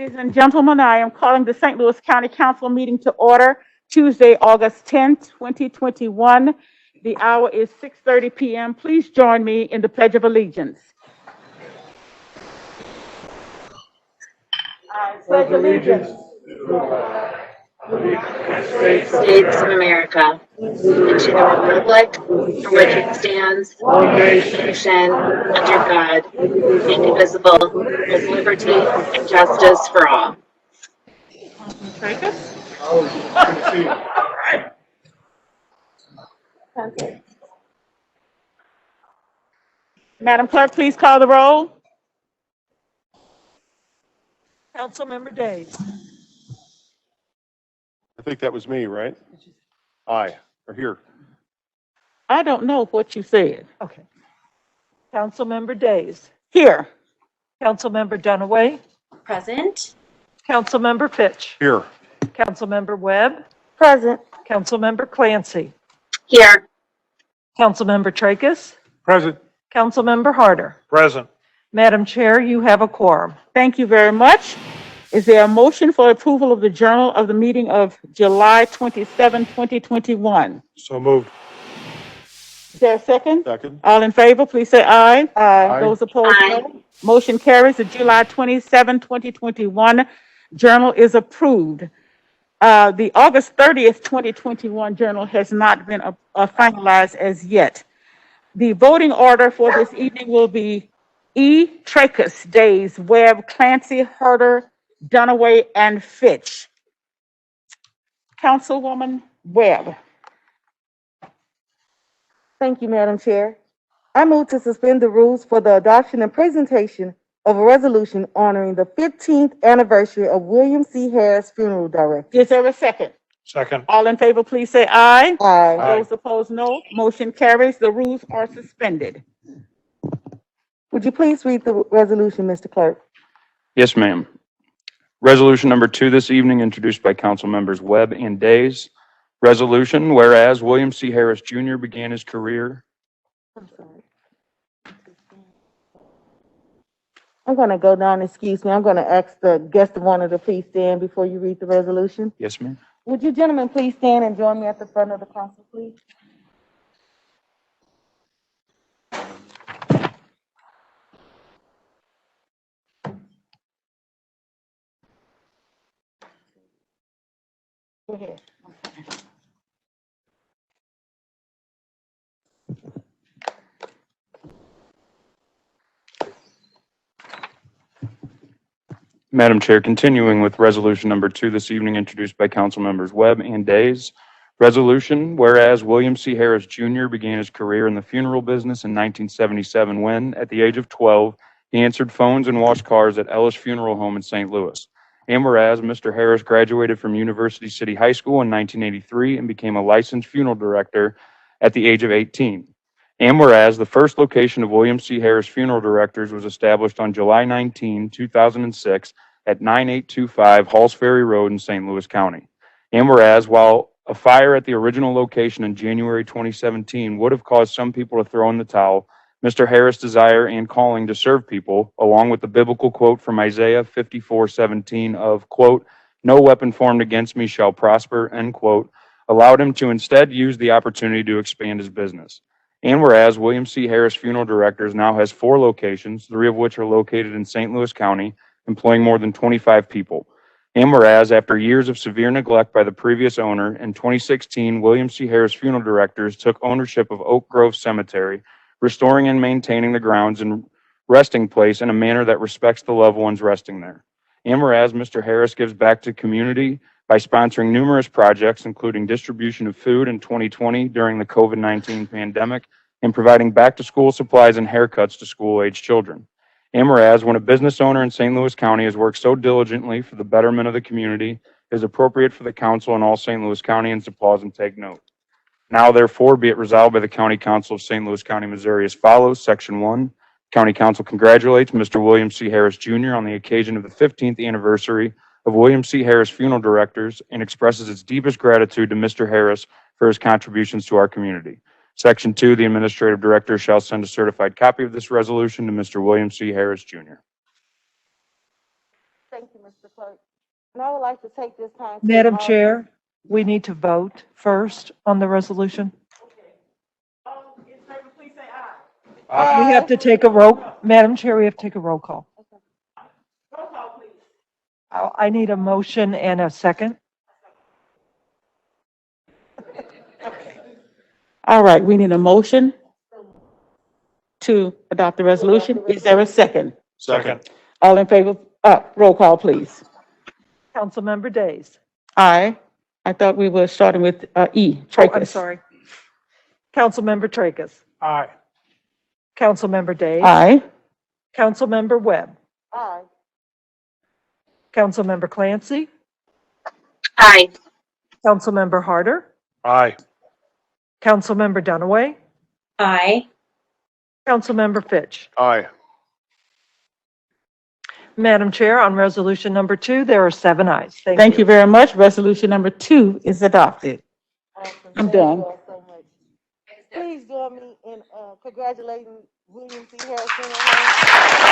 Ladies and gentlemen, I am calling the St. Louis County Council meeting to order Tuesday, August 10th, 2021. The hour is 6:30 p.m. Please join me in the Pledge of Allegiance. I pledge allegiance to the flag of the United States of America, and to the republic for which it stands, one nation, under God, indivisible, with liberty and justice for all. Madam Clerk, please call the roll. Councilmember Days. I think that was me, right? Aye, or here. I don't know what you said. Okay. Councilmember Days. Here. Councilmember Dunaway. Present. Councilmember Fitch. Here. Councilmember Webb. Present. Councilmember Clancy. Here. Councilmember Tracus. Present. Councilmember Harder. Present. Madam Chair, you have a quorum. Thank you very much. Is there a motion for approval of the journal of the meeting of July 27, 2021? So moved. Is there a second? Second. All in favor, please say aye. Aye. Those opposed, Aye. no. Motion carries. The July 27, 2021 journal is approved. The August 30th, 2021 journal has not been finalized as yet. The voting order for this evening will be E. Tracus, Days, Webb, Clancy, Herder, Dunaway, and Fitch. Councilwoman Webb. Thank you, Madam Chair. I move to suspend the rules for the adoption and presentation of a resolution honoring the 15th anniversary of William C. Harris Funeral Director. Is there a second? Second. All in favor, please say aye. Aye. Those opposed, no. Motion carries. The rules are suspended. Would you please read the resolution, Mr. Clerk? Yes, ma'am. Resolution number 2 this evening, introduced by Council Members Webb and Days. Resolution, whereas William C. Harris Jr. began his career. I'm sorry. I'm going to go down, excuse me. I'm going to ask the guest of honor to please stand before you read the resolution. Yes, ma'am. Would you gentlemen please stand and join me at the front of the council, please? Go ahead. Madam Chair, continuing with resolution number 2 this evening, introduced by Council Members Webb and Days. Resolution, whereas William C. Harris Jr. began his career in the funeral business in 1977 when, at the age of 12, he answered phones and washed cars at Ellis Funeral Home in St. Louis. And whereas Mr. Harris graduated from University City High School in 1983 and became a licensed funeral director at the age of 18. And whereas the first location of William C. Harris Funeral Directors was established on July 19, 2006 at 9825 Halls Ferry Road in St. Louis County. And whereas while a fire at the original location in January 2017 would have caused some people to throw in the towel, Mr. Harris' desire and calling to serve people, along with the biblical quote from Isaiah 54:17 of, quote, "No weapon formed against me shall prosper," end quote, allowed him to instead use the opportunity to expand his business. And whereas William C. Harris Funeral Directors now has 4 locations, 3 of which are located in St. Louis County, employing more than 25 people. And whereas after years of severe neglect by the previous owner, in 2016, William C. Harris Funeral Directors took ownership of Oak Grove Cemetery, restoring and maintaining the grounds and resting place in a manner that respects the loved ones resting there. And whereas Mr. Harris gives back to community by sponsoring numerous projects, including distribution of food in 2020 during the COVID-19 pandemic, and providing back-to-school supplies and haircuts to school-aged children. And whereas when a business owner in St. Louis County has worked so diligently for the betterment of the community, it is appropriate for the council and all St. Louis Countyans to pause and take note. Now, therefore, be it resolved by the County Council of St. Louis County, Missouri as follows. Section 1, County Council congratulates Mr. William C. Harris Jr. on the occasion of the 15th anniversary of William C. Harris Funeral Directors and expresses its deepest gratitude to Mr. Harris for his contributions to our community. Section 2, the Administrative Director shall send a certified copy of this resolution to Mr. William C. Harris Jr. Thank you, Mr. And I would like to take this time to Madam acknowledge. Chair, we need to vote first on the resolution. All in favor, please say aye. We have to take a roll, Madam Chair, we have to take a roll call. Roll call, please. I need a motion and a second. All right, we need a motion to adopt the resolution. Is there a second? Second. All in favor, roll call, please. Councilmember Days. Aye. I thought we were starting with E, Oh, Tracus. I'm sorry. Councilmember Tracus. Aye. Councilmember Days. Aye. Councilmember Webb. Aye. Councilmember Clancy. Aye. Councilmember Harder. Aye. Councilmember Dunaway. Aye. Councilmember Fitch. Aye. Madam Chair, on resolution number 2, there are 7 ayes. Thank you very much. Resolution number 2 is adopted. Awesome. I'm Thank you done. all so much. Please join me in congratulating William C. Harrison.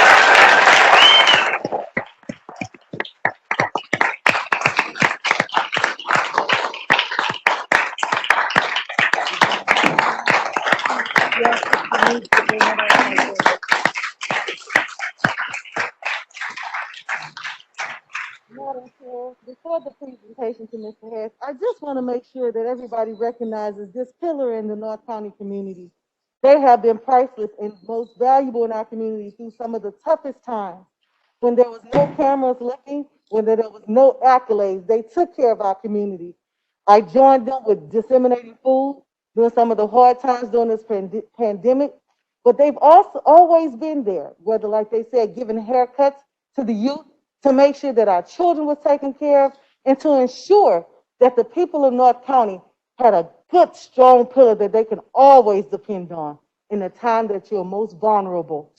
Madam Chair, before the presentation to Mr. Harris, I just want to make sure that everybody recognizes this pillar in the North County community. They have been priceless and most valuable in our community through some of the toughest times. When there was no cameras looking, when there was no accolades, they took care of our community. I joined them with disseminating food during some of the hard times during this pandemic, but they've also always been there, whether, like they said, giving haircuts to the youth, to make sure that our children were taken care of, and to ensure that the people of North County had a good, strong pillar that they can always depend on in the time that you're most vulnerable.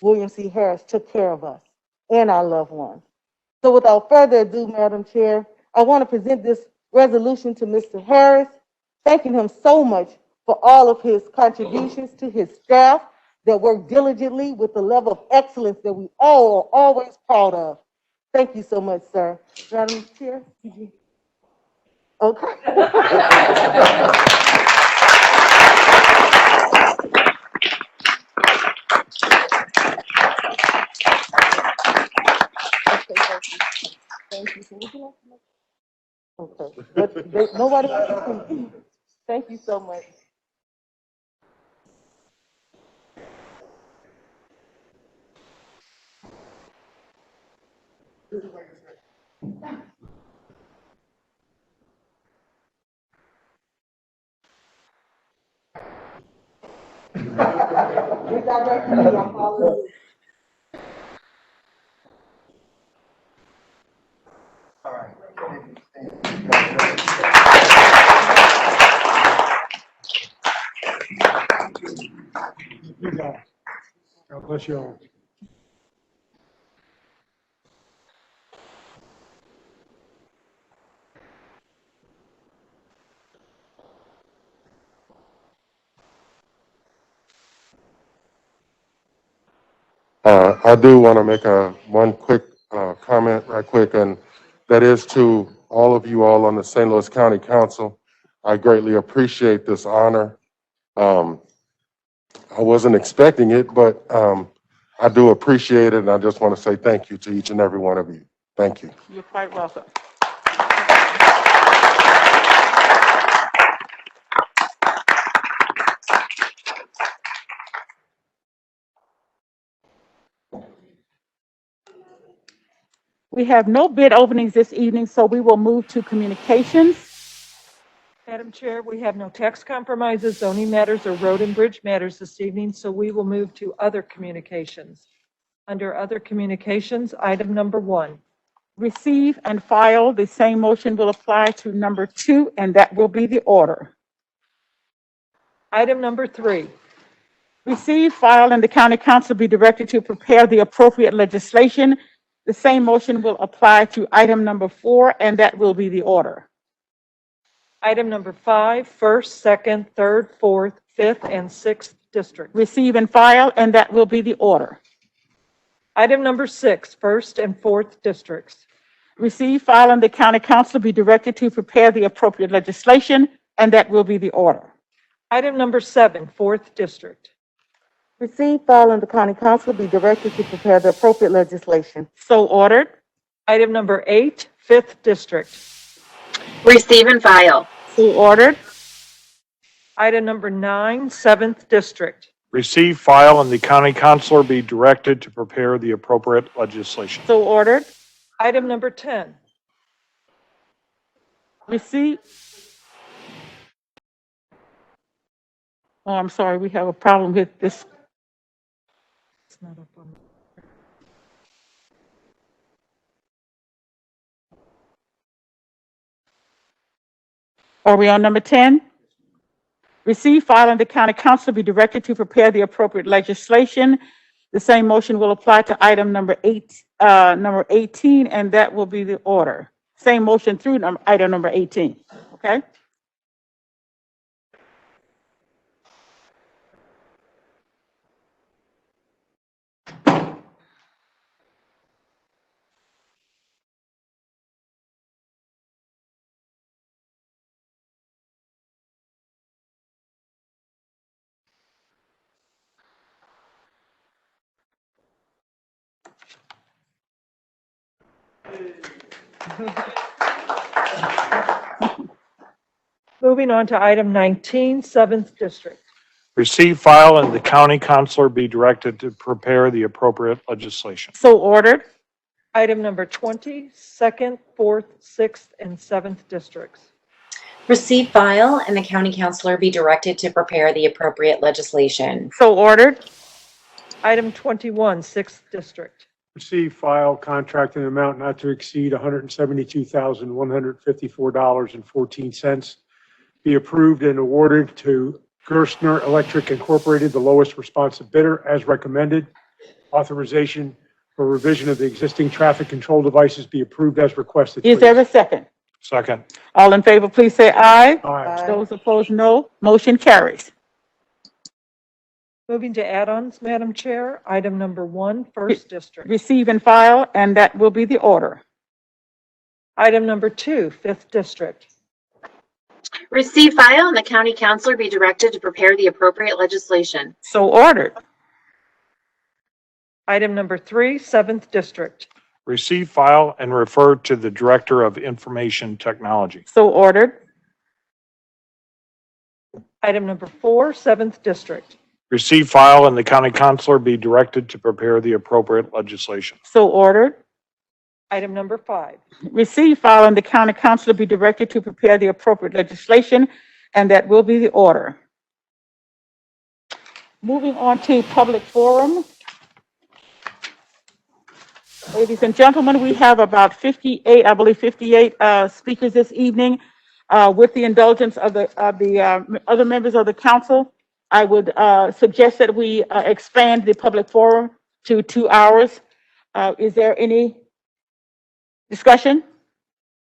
William C. Harris took care of us and our loved ones. So without further ado, Madam Chair, I want to present this resolution to Mr. Harris, thanking him so much for all of his contributions, to his staff that work diligently with the level of excellence that we all are always proud of. Thank you so much, sir. Madam Chair? Okay. Thank you. So would you like to make- Okay, but nobody else is speaking. Thank you so much. Redirect me, I'm following you. God bless you all. I do want to make one quick comment right quick, and that is to all of you all on the St. Louis County Council. I greatly appreciate this honor. I wasn't expecting it, but I do appreciate it, and I just want to say thank you to each and every one of you. Thank you. You're quite welcome. We have no bid openings this evening, so we will move to communications. Madam Chair, we have no tax compromises, zoning matters, or road and bridge matters this evening, so we will move to other communications. Under other communications, item number 1. Receive and file. The same motion will apply to number 2, and that will be the order. Item number 3. Receive, file, and the county council be directed to prepare the appropriate legislation. The same motion will apply to item number 4, and that will be the order. Item number 5, 1st, 2nd, 3rd, 4th, 5th, and 6th districts. Receive and file, and that will be the order. Item number 6, 1st and 4th districts. Receive, file, and the county council be directed to prepare the appropriate legislation, and that will be the order. Item number 7, 4th District. Receive, file, and the county council be directed to prepare the appropriate legislation. So ordered. Item number 8, 5th District. Receive and file. So ordered. Item number 9, 7th District. Receive, file, and the county councilor be directed to prepare the appropriate legislation. So ordered. Item number 10. Receive. Oh, I'm sorry, we have a problem with this. It's not up on. Are we on number 10? Receive, file, and the county council be directed to prepare the appropriate legislation. The same motion will apply to item number 18, and that will be the order. Same motion through item number 18, okay? Moving on to item 19, 7th District. Receive, file, and the county councilor be directed to prepare the appropriate legislation. So ordered. Item number 20, 2nd, 4th, 6th, and 7th Districts. Receive, file, and the county councilor be directed to prepare the appropriate legislation. So ordered. Item 21, 6th District. Receive, file, contract in amount not to exceed $172,154.14. Be approved and awarded to Gerstner Electric Incorporated, the lowest responsive bidder, as recommended. Authorization for revision of the existing traffic control devices be approved as requested. Is there a second? Second. All in favor, please say aye. Aye. Those opposed, no. Motion carries. Moving to add-ons, Madam Chair. Item number 1, 1st District. Receive and file, and that will be the order. Item number 2, 5th District. Receive, file, and the county councilor be directed to prepare the appropriate legislation. So ordered. Item number 3, 7th District. Receive, file, and refer to the Director of Information Technology. So ordered. Item number 4, 7th District. Receive, file, and the county councilor be directed to prepare the appropriate legislation. So ordered. Item number 5. Receive, file, and the county council be directed to prepare the appropriate legislation, and that will be the order. Moving on to public forum. Ladies and gentlemen, we have about 58, I believe 58 speakers this evening. With the indulgence of the other members of the council, I would suggest that we expand the public forum to 2 hours. Is there any discussion?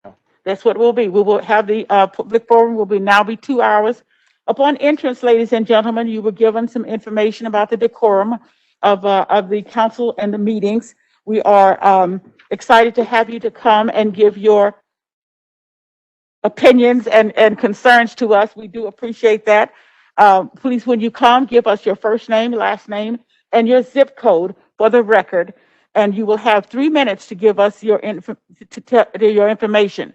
No. That's what it will be. We will have the public forum will now be 2 hours. Upon entrance, ladies and gentlemen, you were given some information about the decorum of the council and the meetings. We are excited to have you to come and give your opinions and concerns to us. We do appreciate that. Please, when you come, give us your first name, last name, and your zip code for the record. And you will have 3 minutes to give us your information.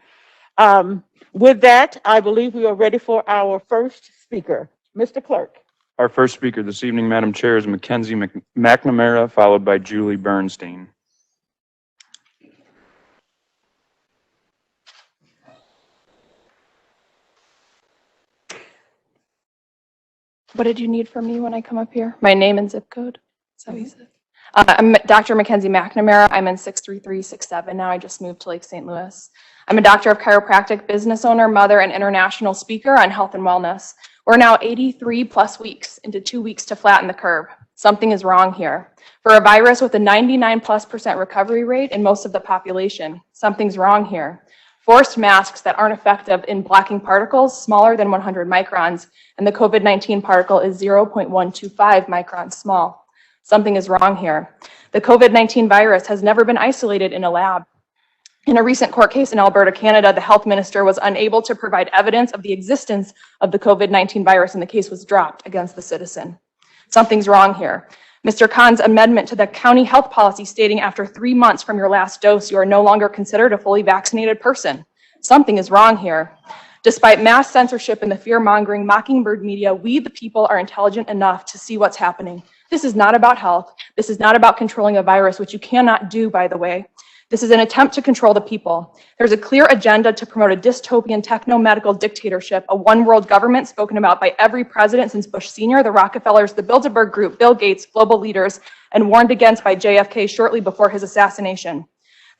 With that, I believe we are ready for our first speaker. Mr. Clerk. Our first speaker this evening, Madam Chair, is Mackenzie McNamara, followed by Julie Bernstein. What did you need from me when I come up here? My name and zip code? Is that what you said? I'm Dr. Mackenzie McNamara. I'm in 63367 now. I just moved to Lake St. Louis. I'm a doctor of chiropractic, business owner, mother, and international speaker on health and wellness. We're now 83 plus weeks into 2 weeks to flatten the curve. Something is wrong here. For a virus with a 99+% recovery rate in most of the population, something's wrong here. Forced masks that aren't effective in blocking particles smaller than 100 microns, and the COVID-19 particle is 0.125 microns small. Something is wrong here. The COVID-19 virus has never been isolated in a lab. In a recent court case in Alberta, Canada, the health minister was unable to provide evidence of the existence of the COVID-19 virus, and the case was dropped against the citizen. Something's wrong here. Mr. Khan's amendment to the county health policy stating after 3 months from your last dose, you are no longer considered a fully vaccinated person. Something is wrong here. Despite mass censorship and the fear-mongering mockingbird media, we, the people, are intelligent enough to see what's happening. This is not about health. This is not about controlling a virus, which you cannot do, by the way. This is an attempt to control the people. There's a clear agenda to promote a dystopian techno-medical dictatorship, a one-world government spoken about by every president since Bush Sr., the Rockefellers, the Bilderberg Group, Bill Gates, global leaders, and warned against by JFK shortly before his assassination.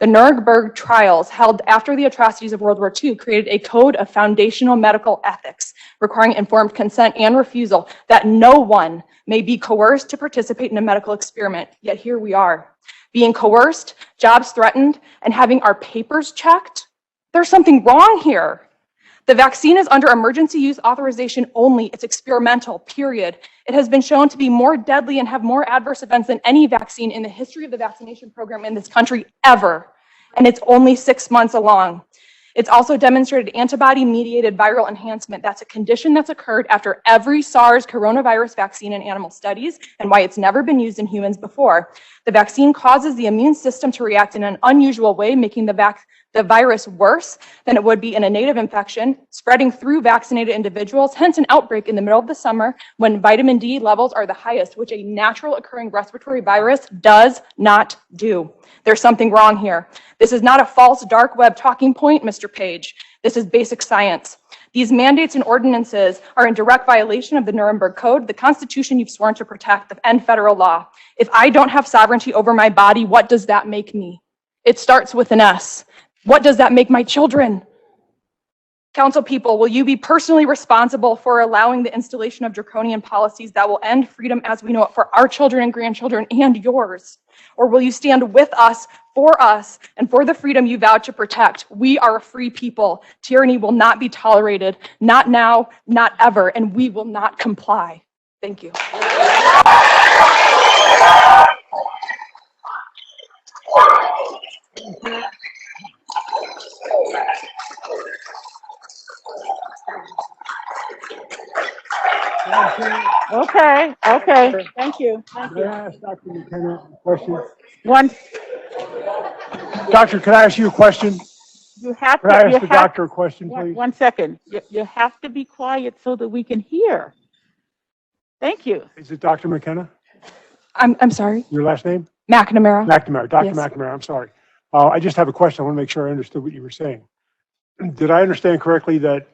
The Nuregberg Trials, held after the atrocities of World War II, created a code of foundational medical ethics requiring informed consent and refusal that no one may be coerced to participate in a medical experiment. Yet here we are, being coerced, jobs threatened, and having our papers checked. There's something wrong here. The vaccine is under emergency use authorization only. It's experimental, period. It has been shown to be more deadly and have more adverse events than any vaccine in the history of the vaccination program in this country ever. And it's only 6 months along. It's also demonstrated antibody-mediated viral enhancement. That's a condition that's occurred after every SARS coronavirus vaccine in animal studies and why it's never been used in humans before. The vaccine causes the immune system to react in an unusual way, making the virus worse than it would be in a native infection, spreading through vaccinated individuals, hence an outbreak in the middle of the summer when vitamin D levels are the highest, which a natural occurring respiratory virus does not do. There's something wrong here. This is not a false dark web talking point, Mr. Page. This is basic science. These mandates and ordinances are in direct violation of the Nuremberg Code, the Constitution you've sworn to protect, and federal law. If I don't have sovereignty over my body, what does that make me? It starts with an S. What does that make my children? Council people, will you be personally responsible for allowing the installation of draconian policies that will end freedom as we know it for our children and grandchildren and yours? Or will you stand with us, and for the freedom you vowed to protect? We are a free people. Tyranny will not be tolerated, not now, not ever, and we will not comply. Thank you. Okay, thank you. Can I ask Dr. McKenna a question? One, Doctor, can I ask you a question? you have Can I to, ask the doctor a question, please? 1 second. You have to be quiet so that we can hear. Thank you. Is it Dr. McKenna? I'm sorry, Your last name? McNamara. McNamara, Dr. Yes. McNamara, I'm sorry. I just have a question. I want to make sure I understood what you were saying. Did I understand correctly that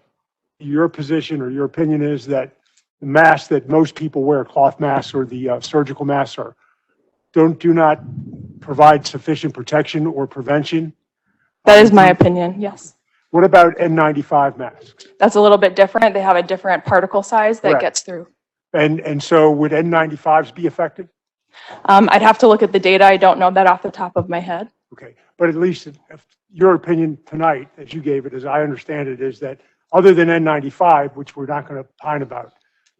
your position or your opinion is that the masks that most people wear, cloth masks or the surgical masks, do not provide sufficient protection or prevention? That is my opinion, yes. What about N95 masks? That's a little bit different. They have a different particle size that Correct. gets through. And so would N95s be effective? I'd have to look at the data. I don't know that off the top of my head. Okay, but at least if your opinion tonight, as you gave it, as I understand it, is that other than N95, which we're not going to opine about,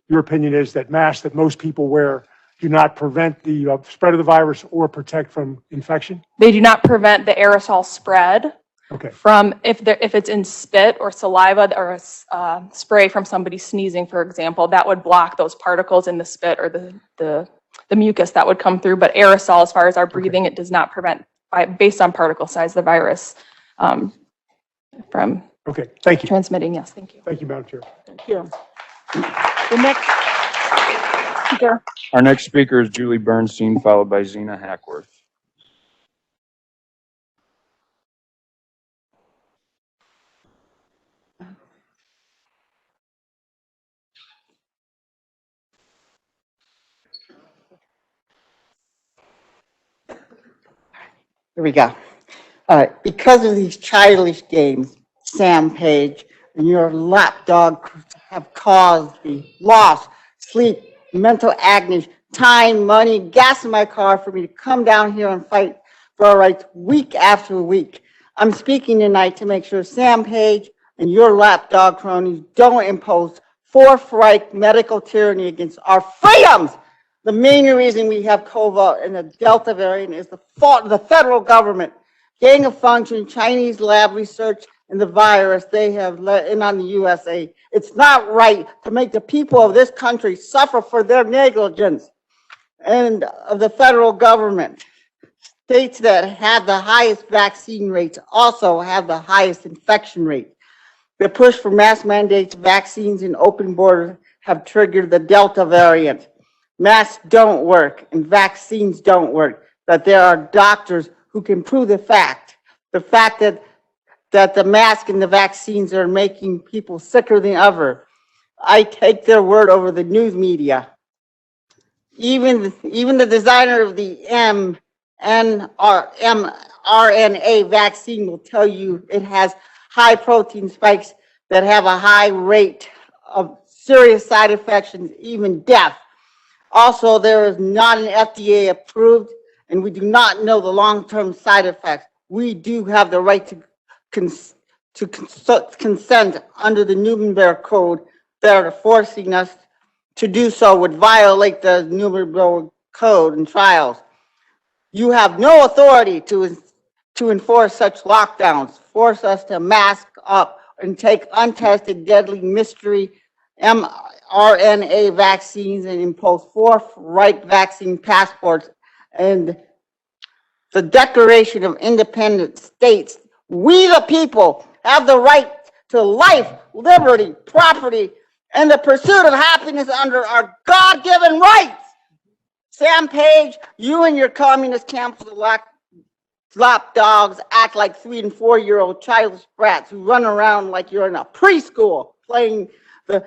your opinion is that masks that most people wear do not prevent the spread of the virus or protect from infection? They do not prevent the aerosol spread Okay, from if it's in spit or saliva or a spray from somebody sneezing, for example, that would block those particles in the spit or the mucus that would come through. But aerosol, as far as our breathing, it does not prevent, based on particle size, the virus from okay, thank you. transmitting. Yes, thank you. Thank you, Madam Chair. Thank you. The next speaker. Our next speaker is Julie Bernstein, followed by Zena Hackworth. Here we go. Because of these childish games, Sam Page and your lapdog have caused me loss, sleep, mental agony, time, money, gas in my car for me to come down here and fight for our rights week after week. I'm speaking tonight to make sure Sam Page and your lapdog cronies don't impose Fourth Reich medical tyranny against our freedoms. The main reason we have COVID and the Delta variant is the fault of the federal government gain of function, Chinese lab research, and the virus they have let in on the USA. It's not right to make the people of this country suffer for their negligence and of the federal government. States that have the highest vaccine rates also have the highest infection rate. The push for mass mandates, vaccines, and open borders have triggered the Delta variant. Masks don't work and vaccines don't work, but there are doctors who can prove the fact that the mask and the vaccines are making people sicker than ever. I take their word over the news media. Even the designer of the mRNA vaccine will tell you it has high protein spikes that have a high rate of serious side effects and even death. Also, there is not an FDA approved, and we do not know the long-term side effects. We do have the right to consent under the Nuregberg Code. That are forcing us to do so would violate the Nuregberg Code and trials. You have no authority to enforce such lockdowns, force us to mask up and take untested deadly mystery mRNA vaccines and impose forthright vaccine passports. And the Declaration of Independence states, we the people have the right to life, liberty, property, and the pursuit of happiness under our God-given rights. Sam Page, you and your communist camp of lapdogs act like 3 and 4-year-old childish brats who run around like you're in a preschool playing the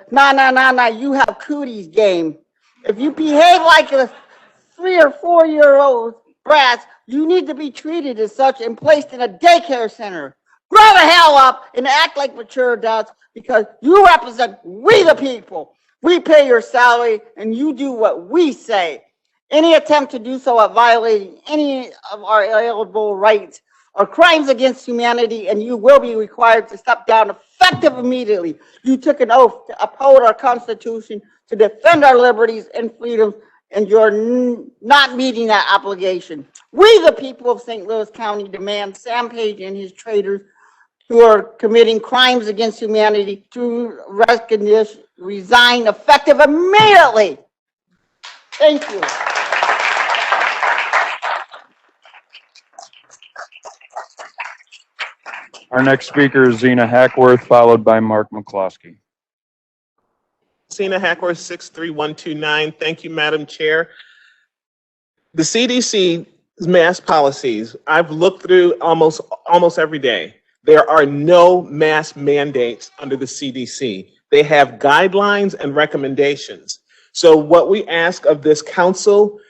you have cooties game. If you behave like a 3 or 4-year-old brats, you need to be treated as such and placed in a daycare center. Grow the hell up and act like mature adults because you represent we the people. We pay your salary and you do what we say. Any attempt to do so at violating any of our inalienable rights are crimes against humanity, and you will be required to step down effective immediately. You took an oath to uphold our Constitution, to defend our liberties and freedoms, and you're not meeting that obligation. We, the people of St. Louis County, demand Sam Page and his traitors who are committing crimes against humanity to resign effective immediately. Thank you. Our next speaker is Zena Hackworth, followed by Mark McCloskey. Zena Hackworth, 63129. Thank you, Madam Chair. The CDC's mask policies, I've looked through almost every day. There are no mask mandates under the CDC. They have guidelines and recommendations. So what we ask of this council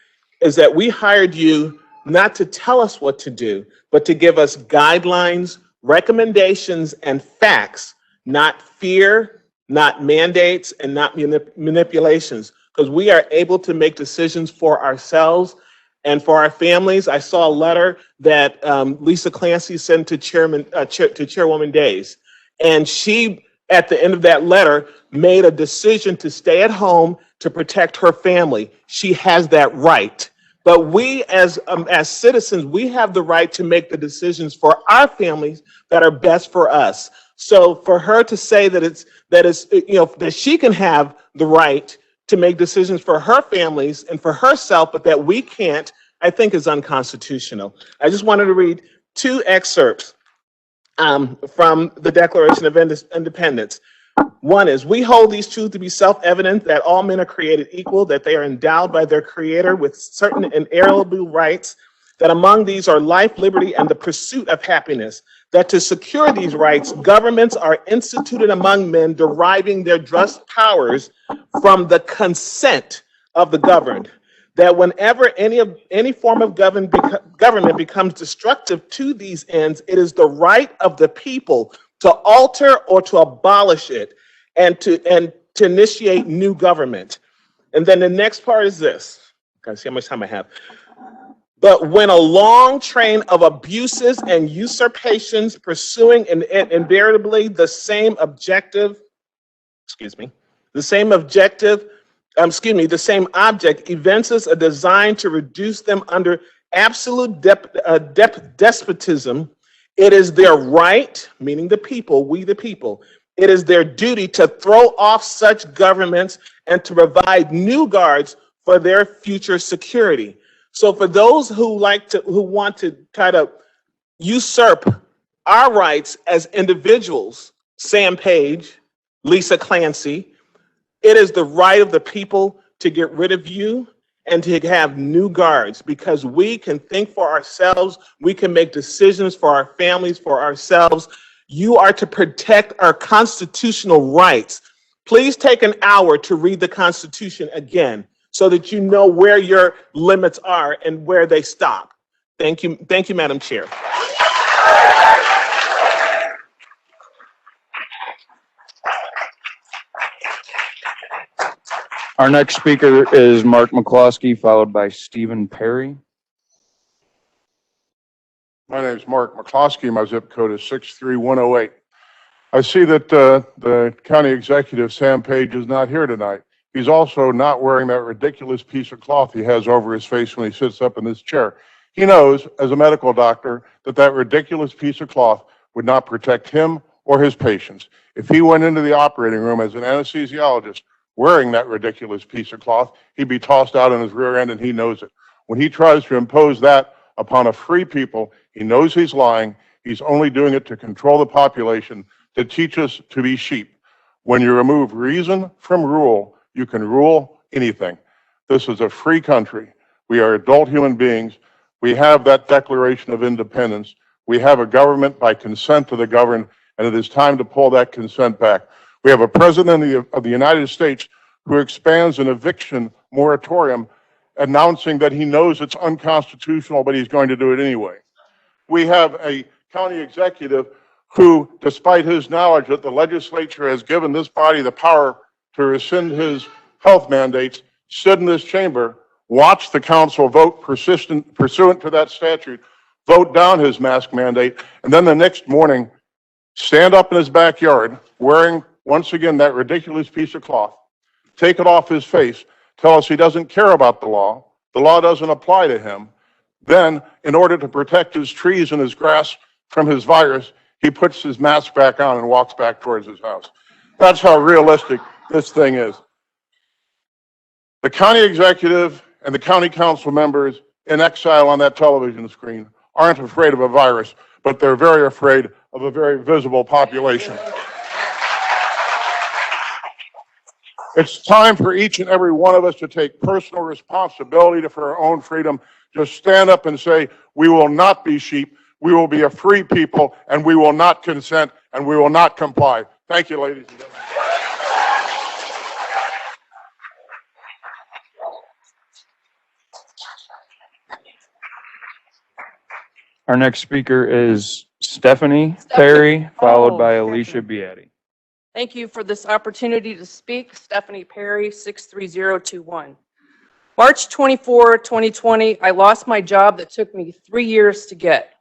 is that we hired you not to tell us what to do, but to give us guidelines, recommendations, and facts, not fear, not mandates, and not manipulations, because we are able to make decisions for ourselves and for our families. I saw a letter that Lisa Clancy sent to Chairwoman Days, and she, at the end of that letter, made a decision to stay at home to protect her family. She has that right. But we as citizens, we have the right to make the decisions for our families that are best for us. So for her to say that she can have the right to make decisions for her families and for herself, but that we can't, I think is unconstitutional. I just wanted to read 2 excerpts from the Declaration of Independence. One is, we hold these truths to be self-evident, that all men are created equal, that they are endowed by their Creator with certain inalienable rights, that among these are life, liberty, and the pursuit of happiness, that to secure these rights, governments are instituted among men, deriving their just powers from the consent of the governed, that whenever any form of government becomes destructive to these ends, it is the right of the people to alter or to abolish it, and to initiate new government. And then the next part is this. Gotta see how much time I have. But when a long train of abuses and usurpations pursuing invariably the same object evinces a design to reduce them under absolute despotism, It is their right, meaning the people, we the people, it is their duty to throw off such governments and to provide new guards for their future security. So for those who want to kind of usurp our rights as individuals, Sam Page, Lisa Clancy, it is the right of the people to get rid of you and to have new guards, because we can think for ourselves, we can make decisions for our families, for ourselves. You are to protect our constitutional rights. Please take an hour to read the Constitution again so that you know where your limits are and where they stop. Thank you, Madam Chair. Our next speaker is Mark McCloskey, followed by Stephen Perry. My name is Mark McCloskey. My zip code is 63108. I see that the county executive, Sam Page, is not here tonight. He's also not wearing that ridiculous piece of cloth he has over his face when he sits up in this chair. He knows, as a medical doctor, that that ridiculous piece of cloth would not protect him or his patients. If he went into the operating room as an anesthesiologist wearing that ridiculous piece of cloth, he'd be tossed out on his rear end, and he knows it. When he tries to impose that upon a free people, he knows he's lying. He's only doing it to control the population, to teach us to be sheep. When you remove reason from rule, you can rule anything. This is a free country. We are adult human beings. We have that Declaration of Independence. We have a government by consent of the governed, and it is time to pull that consent back. We have a president of the United States who expands an eviction moratorium, announcing that he knows it's unconstitutional, but he's going to do it anyway. We have a county executive who, despite his knowledge that the legislature has given this body the power to rescind his health mandates, stood in this chamber, watched the council vote pursuant to that statute, vote down his mask mandate, and then the next morning stand up in his backyard wearing, once again, that ridiculous piece of cloth, take it off his face, tell us he doesn't care about the law doesn't apply to him. Then, in order to protect his trees and his grass from his virus, he puts his mask back on and walks back towards his house. That's how realistic this thing is. The county executive and the county council members in exile on that television screen aren't afraid of a virus, but they're very afraid of a very visible population. It's time for each and every one of us to take personal responsibility for our own freedom. Just stand up and say, we will not be sheep, we will be a free people, and we will not consent, and we will not comply. Thank you, ladies and gentlemen. Our next speaker is Stephanie Perry, followed by Alicia Beatty. Thank you for this opportunity to speak. Stephanie Perry, 63021. March 24, 2020, I lost my job that took me 3 years to get.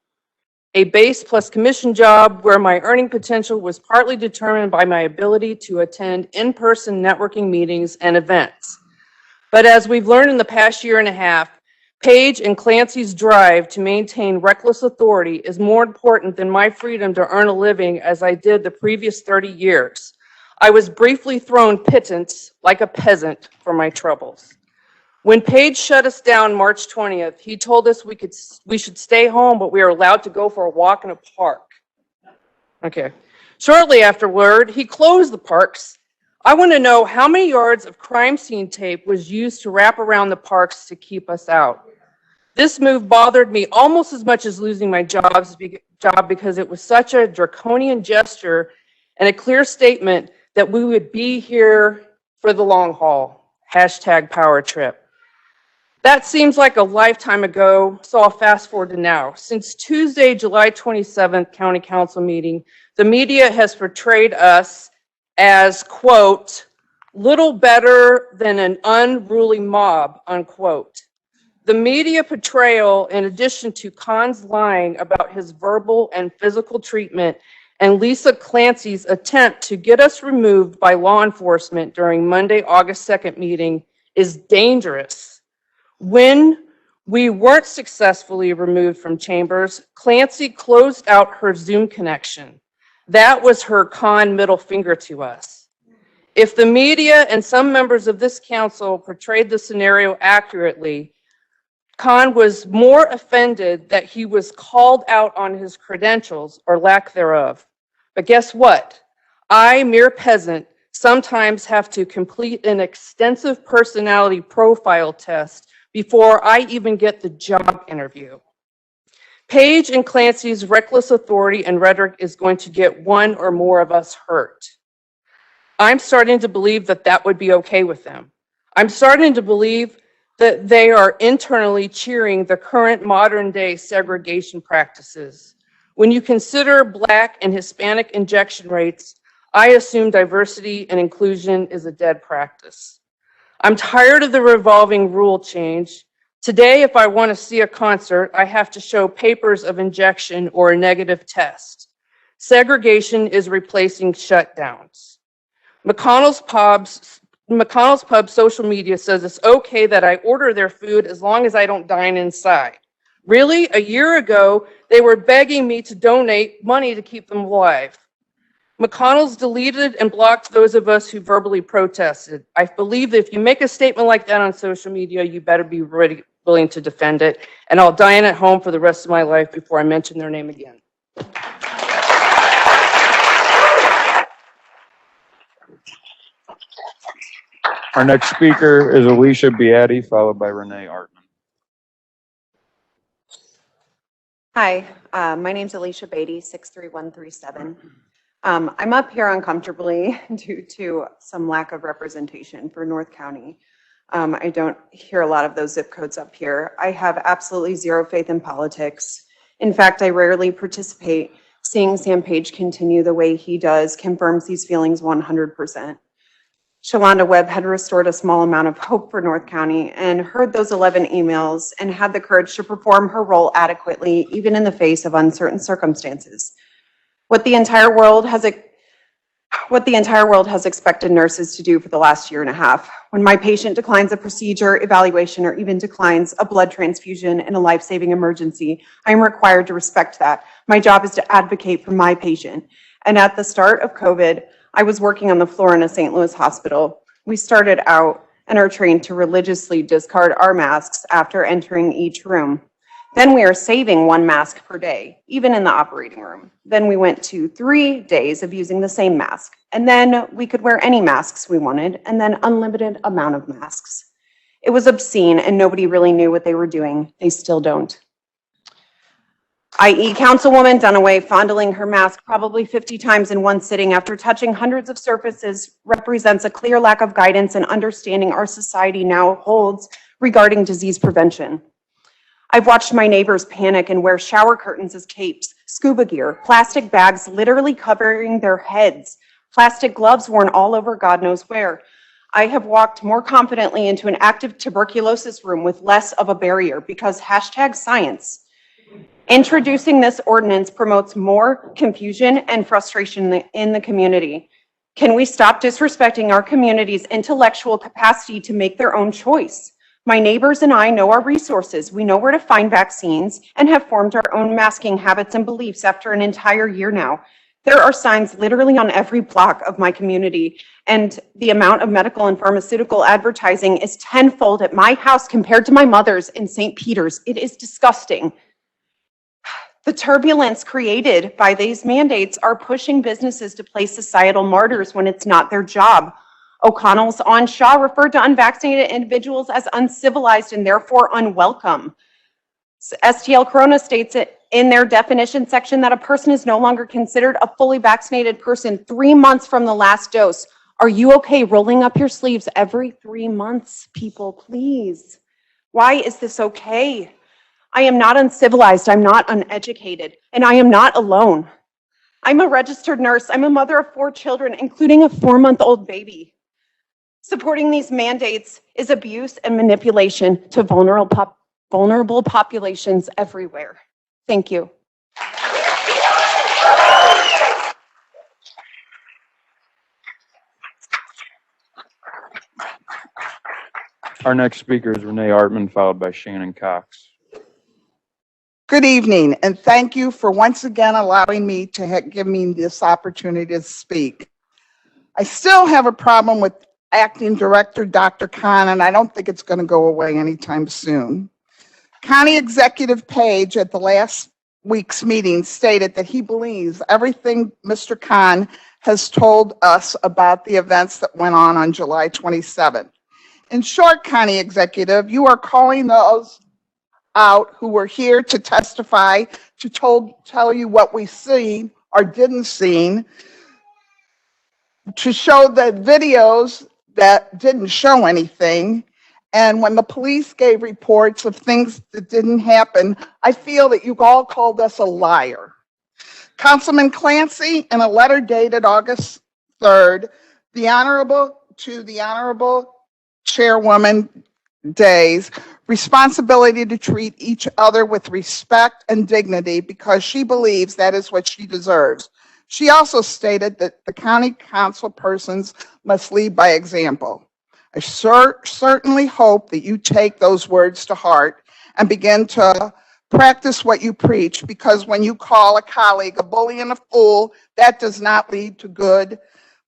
A base plus commission job where my earning potential was partly determined by my ability to attend in-person networking meetings and events. But as we've learned in the past year and a half, Page and Clancy's drive to maintain reckless authority is more important than my freedom to earn a living as I did the previous 30 years. I was briefly thrown pittance like a peasant for my troubles. When Page shut us down March 20th, he told us we should stay home, but we are allowed to go for a walk in a park. Okay. Shortly afterward, he closed the parks. I want to know how many yards of crime scene tape was used to wrap around the parks to keep us out. This move bothered me almost as much as losing my job because it was such a draconian gesture and a clear statement that we would be here for the long haul. #power trip. That seems like a lifetime ago, so I'll fast forward to now. Since Tuesday, July 27th, County Council meeting, the media has portrayed us as, quote, little better than an unruly mob, unquote. The media portrayal, in addition to Khan's lying about his verbal and physical treatment and Lisa Clancy's attempt to get us removed by law enforcement during Monday, August 2nd meeting, is dangerous. When We weren't successfully removed from chambers. Clancy closed out her Zoom connection. That was her con middle finger to us. If the media and some members of this council portrayed the scenario accurately, Con was more offended that he was called out on his credentials or lack thereof. But guess what? I, mere peasant, sometimes have to complete an extensive personality profile test before I even get the job interview. Page and Clancy's reckless authority and rhetoric is going to get one or more of us hurt. I'm starting to believe that that would be okay with them. I'm starting to believe that they are internally cheering the current modern day segregation practices. When you consider Black and Hispanic injection rates, I assume diversity and inclusion is a dead practice. I'm tired of the revolving rule change. Today, if I want to see a concert, I have to show papers of injection or a negative test. Segregation is replacing shutdowns. McConnell's Pub social media says it's okay that I order their food as long as I don't dine inside. Really? A year ago, they were begging me to donate money to keep them alive. McConnell's deleted and blocked those of us who verbally protested. I believe that if you make a statement like that on social media, you better be willing to defend it. And I'll dine at home for the rest of my life before I mention their name again. Our next speaker is Alicia Beatty, followed by Renee Hartman. Hi, my name's Alicia Beatty, 63137. I'm up here uncomfortably due to some lack of representation for North County. I don't hear a lot of those zip codes up here. I have absolutely zero faith in politics. In fact, I rarely participate. Seeing Sam Page continue the way he does confirms these feelings 100%. Shalonda Webb had restored a small amount of hope for North County and heard those 11 emails and had the courage to perform her role adequately, even in the face of uncertain circumstances. What the entire world has expected nurses to do for the last year and a half. When my patient declines a procedure, evaluation, or even declines a blood transfusion in a life-saving emergency, I am required to respect that. My job is to advocate for my patient. And at the start of COVID, I was working on the floor in a St. Louis hospital. We started out and are trained to religiously discard our masks after entering each room. Then we are saving 1 mask per day, even in the operating room. Then we went to 3 days of using the same mask. And then we could wear any masks we wanted, and then unlimited amount of masks. It was obscene and nobody really knew what they were doing. They still don't. I.e. Councilwoman Dunaway fondling her mask probably 50 times in one sitting after touching hundreds of surfaces represents a clear lack of guidance and understanding our society now holds regarding disease prevention. I've watched my neighbors panic and wear shower curtains as capes, scuba gear, plastic bags literally covering their heads, plastic gloves worn all over God knows where. I have walked more confidently into an active tuberculosis room with less of a barrier because #science. Introducing this ordinance promotes more confusion and frustration in the community. Can we stop disrespecting our community's intellectual capacity to make their own choice? My neighbors and I know our resources. We know where to find vaccines and have formed our own masking habits and beliefs after an entire year now. There are signs literally on every block of my community, and the amount of medical and pharmaceutical advertising is tenfold at my house compared to my mother's in St. Peter's. It is disgusting. The turbulence created by these mandates are pushing businesses to play societal martyrs when it's not their job. O'Connell's on Shaw referred to unvaccinated individuals as uncivilized and therefore unwelcome. STL Corona states it in their definition section that a person is no longer considered a fully vaccinated person 3 months from the last dose. Are you okay rolling up your sleeves every 3 months, people, please? Why is this okay? I am not uncivilized, I'm not uneducated, and I am not alone. I'm a registered nurse. I'm a mother of 4 children, including a 4-month-old baby. Supporting these mandates is abuse and manipulation to vulnerable populations everywhere. Thank you. Our next speaker is Renee Hartman, followed by Shannon Cox. Good evening, and thank you for once again allowing me to give me this opportunity to speak. I still have a problem with Acting Director Dr. Khan, and I don't think it's going to go away anytime soon. County Executive Page at the last week's meeting stated that he believes everything Mr. Khan has told us about the events that went on July 27th. In short, County Executive, you are calling those out who were here to testify, to tell you what we seen or didn't see, to show the videos that didn't show anything. And when the police gave reports of things that didn't happen, I feel that you all called us a liar. Councilman Clancy, in a letter dated August 3rd, the Honorable Chairwoman Day's responsibility to treat each other with respect and dignity because she believes that is what she deserves. She also stated that the county council persons must lead by example. I certainly hope that you take those words to heart and begin to practice what you preach, because when you call a colleague a bully and a fool, that does not lead to good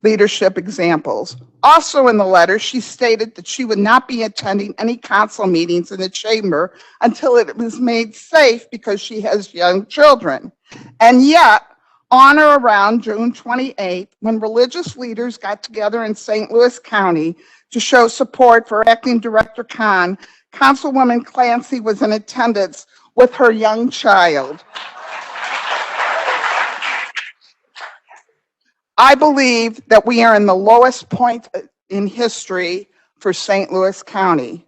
leadership examples. Also in the letter, she stated that she would not be attending any council meetings in the chamber until it was made safe because she has young children. And yet, on or around June 28th, when religious leaders got together in St. Louis County to show support for Acting Director Khan, Councilwoman Clancy was in attendance with her young child. I believe that we are in the lowest point in history for St. Louis County.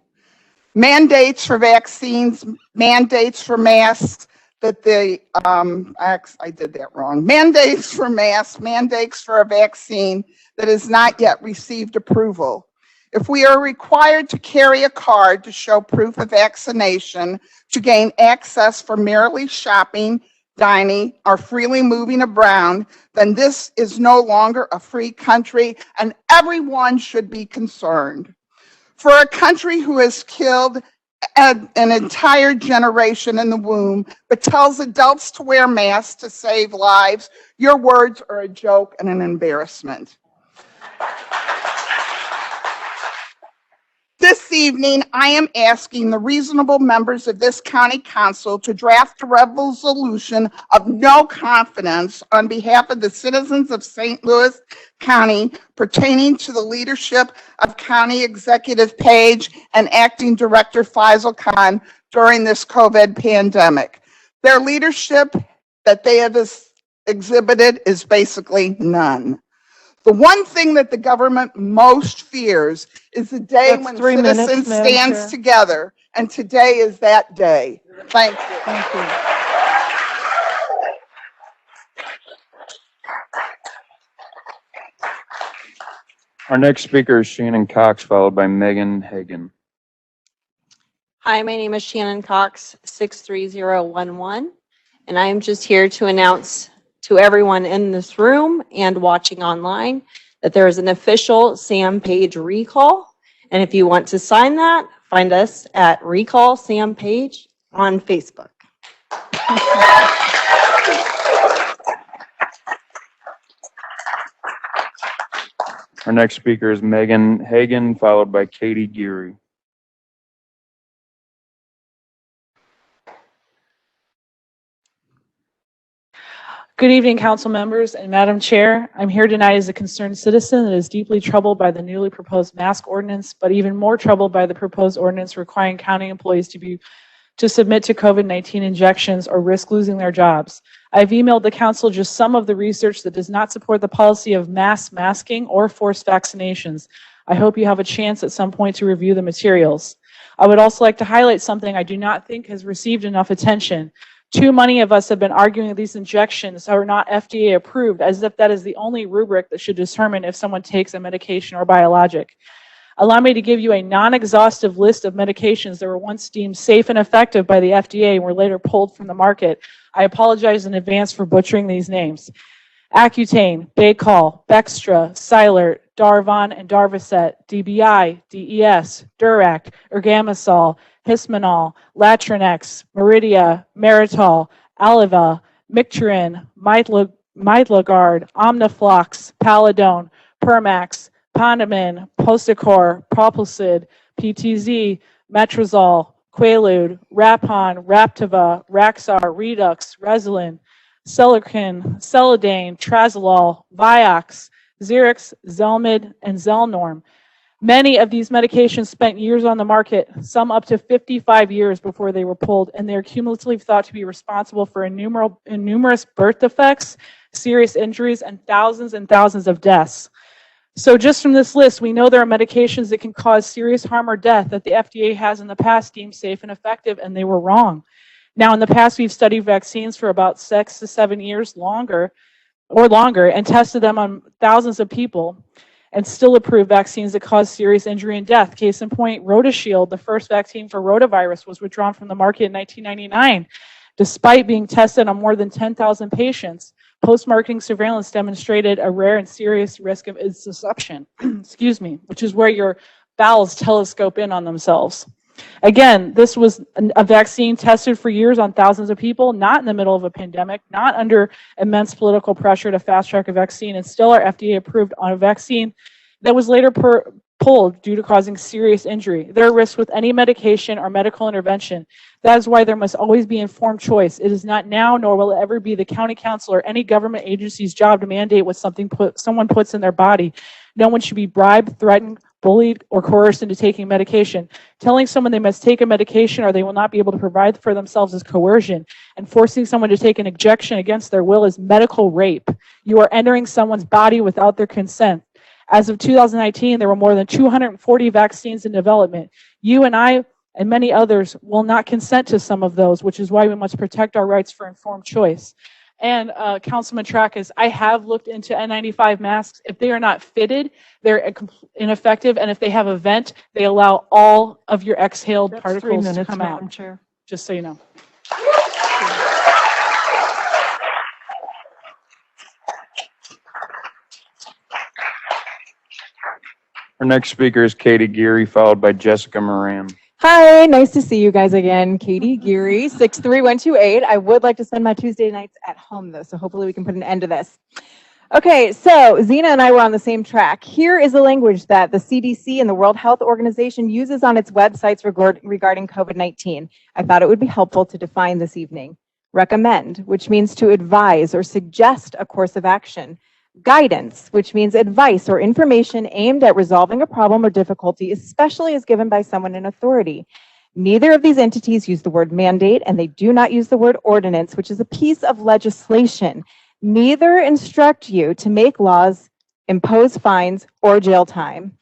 Mandates for vaccines, mandates for masks, I did that wrong. Mandates for masks, mandates for a vaccine that has not yet received approval. If we are required to carry a card to show proof of vaccination to gain access for merely shopping, dining, or freely moving around, then this is no longer a free country and everyone should be concerned. For a country who has killed an entire generation in the womb, but tells adults to wear masks to save lives, your words are a joke and an embarrassment. This evening, I am asking the reasonable members of this county council to draft a resolution of no confidence on behalf of the citizens of St. Louis County pertaining to the leadership of County Executive Page and Acting Director Faisal Khan during this COVID pandemic. Their leadership that they have exhibited is basically none. The one thing that the government most fears is the day That's when 3 minutes, citizens Madam stands Chair. together, and today is that day. Thank you. Thank you. Our next speaker is Shannon Cox, followed by Megan Hagan. Hi, my name is Shannon Cox, 63011, and I am just here to announce to everyone in this room and watching online that there is an official Sam Page recall. And if you want to sign that, find us at Recall Sam Page on Facebook. Our next speaker is Megan Hagan, followed by Katie Geary. Good evening, council members and Madam Chair. I'm here tonight as a concerned citizen that is deeply troubled by the newly proposed mask ordinance, but even more troubled by the proposed ordinance requiring county employees to submit to COVID-19 injections or risk losing their jobs. I've emailed the council just some of the research that does not support the policy of mass masking or forced vaccinations. I hope you have a chance at some point to review the materials. I would also like to highlight something I do not think has received enough attention. Too many of us have been arguing that these injections are not FDA approved, as if that is the only rubric that should determine if someone takes a medication or biologic. Allow me to give you a non-exhaustive list of medications that were once deemed safe and effective by the FDA and were later pulled from the market. I apologize in advance for butchering these names. Accutane, Baycol, Bextra, Cylert, Darvon and Darvocet, DBI, DES, Duract, Ergamisol, Hismanol, Latronex, Meridia, Meritol, Aliva, Micturin, Midlagard, Omniflox, Palladone, Permax, Pondamin, Postacor, Propulsid, PTZ, Metrazole, Quaalude, Rapon, Raptiva, Raxar, Redux, Resilin, Celerkin, Celadane, Trazolol, Vioxx, Xerix, Zelmid, and Zelnorm. Many of these medications spent years on the market, some up to 55 years before they were pulled, and they are cumulatively thought to be responsible for numerous birth defects, serious injuries, and thousands of deaths. So just from this list, we know there are medications that can cause serious harm or death that the FDA has in the past deemed safe and effective, and they were wrong. Now, in the past, we've studied vaccines for about 6 to 7 years longer and tested them on thousands of people and still approved vaccines that cause serious injury and death. Case in point, RotaShield, the first vaccine for rotavirus, was withdrawn from the market in 1999, despite being tested on more than 10,000 patients. Post-marketing surveillance demonstrated a rare and serious risk of its destruction, excuse me, which is where your bowels telescope in on themselves. Again, this was a vaccine tested for years on thousands of people, not in the middle of a pandemic, not under immense political pressure to fast track a vaccine, and still are FDA approved on a vaccine that was later pulled due to causing serious injury. There are risks with any medication or medical intervention. That is why there must always be informed choice. It is not now, nor will it ever be, the county council or any government agency's job to mandate what someone puts in their body. No one should be bribed, threatened, bullied, or coerced into taking medication. Telling someone they must take a medication or they will not be able to provide for themselves is coercion, and forcing someone to take an injection against their will is medical rape. You are entering someone's body without their consent. As of 2019, there were more than 240 vaccines in development. You and I and many others will not consent to some of those, which is why we must protect our rights for informed choice. And Councilman Trackus, I have looked into N95 masks. If they are not fitted, they're ineffective. And if they have a vent, they allow all of your exhaled That's particles 3 to minutes, come Madam out, Chair. just so you know. Our next speaker is Katie Geary, followed by Jessica Moran. Hi, nice to see you guys again. Katie Geary, 63128. I would like to spend my Tuesday nights at home though, so hopefully we can put an end to this. Okay, so Zena and I were on the same track. Here is the language that the CDC and the World Health Organization uses on its websites regarding COVID-19. I thought it would be helpful to define this evening. Recommend, which means to advise or suggest a course of action. Guidance, which means advice or information aimed at resolving a problem or difficulty, especially as given by someone in authority. Neither of these entities use the word mandate, and they do not use the word ordinance, which is a piece of legislation. Neither instruct you to make laws, impose fines, or jail time.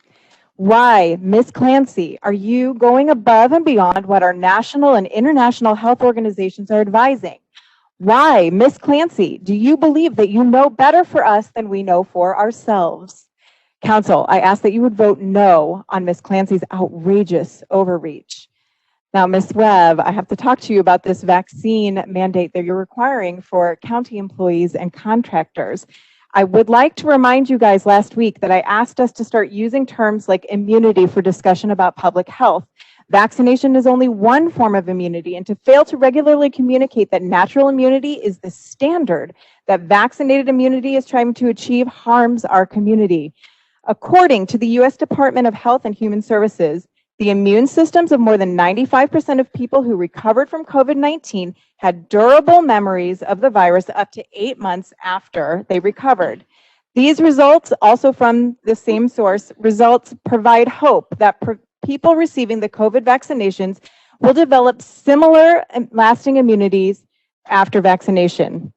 Why, Ms. Clancy, are you going above and beyond what our national and international health organizations are advising? Why, Ms. Clancy, do you believe that you know better for us than we know for ourselves? Council, I ask that you would vote no on Ms. Clancy's outrageous overreach. Now, Ms. Webb, I have to talk to you about this vaccine mandate that you're requiring for county employees and contractors. I would like to remind you guys last week that I asked us to start using terms like immunity for discussion about public health. Vaccination is only one form of immunity, and to fail to regularly communicate that natural immunity is the standard that vaccinated immunity is trying to achieve harms our community. According to the U.S. Department of Health and Human Services, the immune systems of more than 95% of people who recovered from COVID-19 had durable memories of the virus up to 8 months after they recovered. These results, also from the same source, results provide hope that people receiving the COVID vaccinations will develop similar and lasting immunities after vaccination.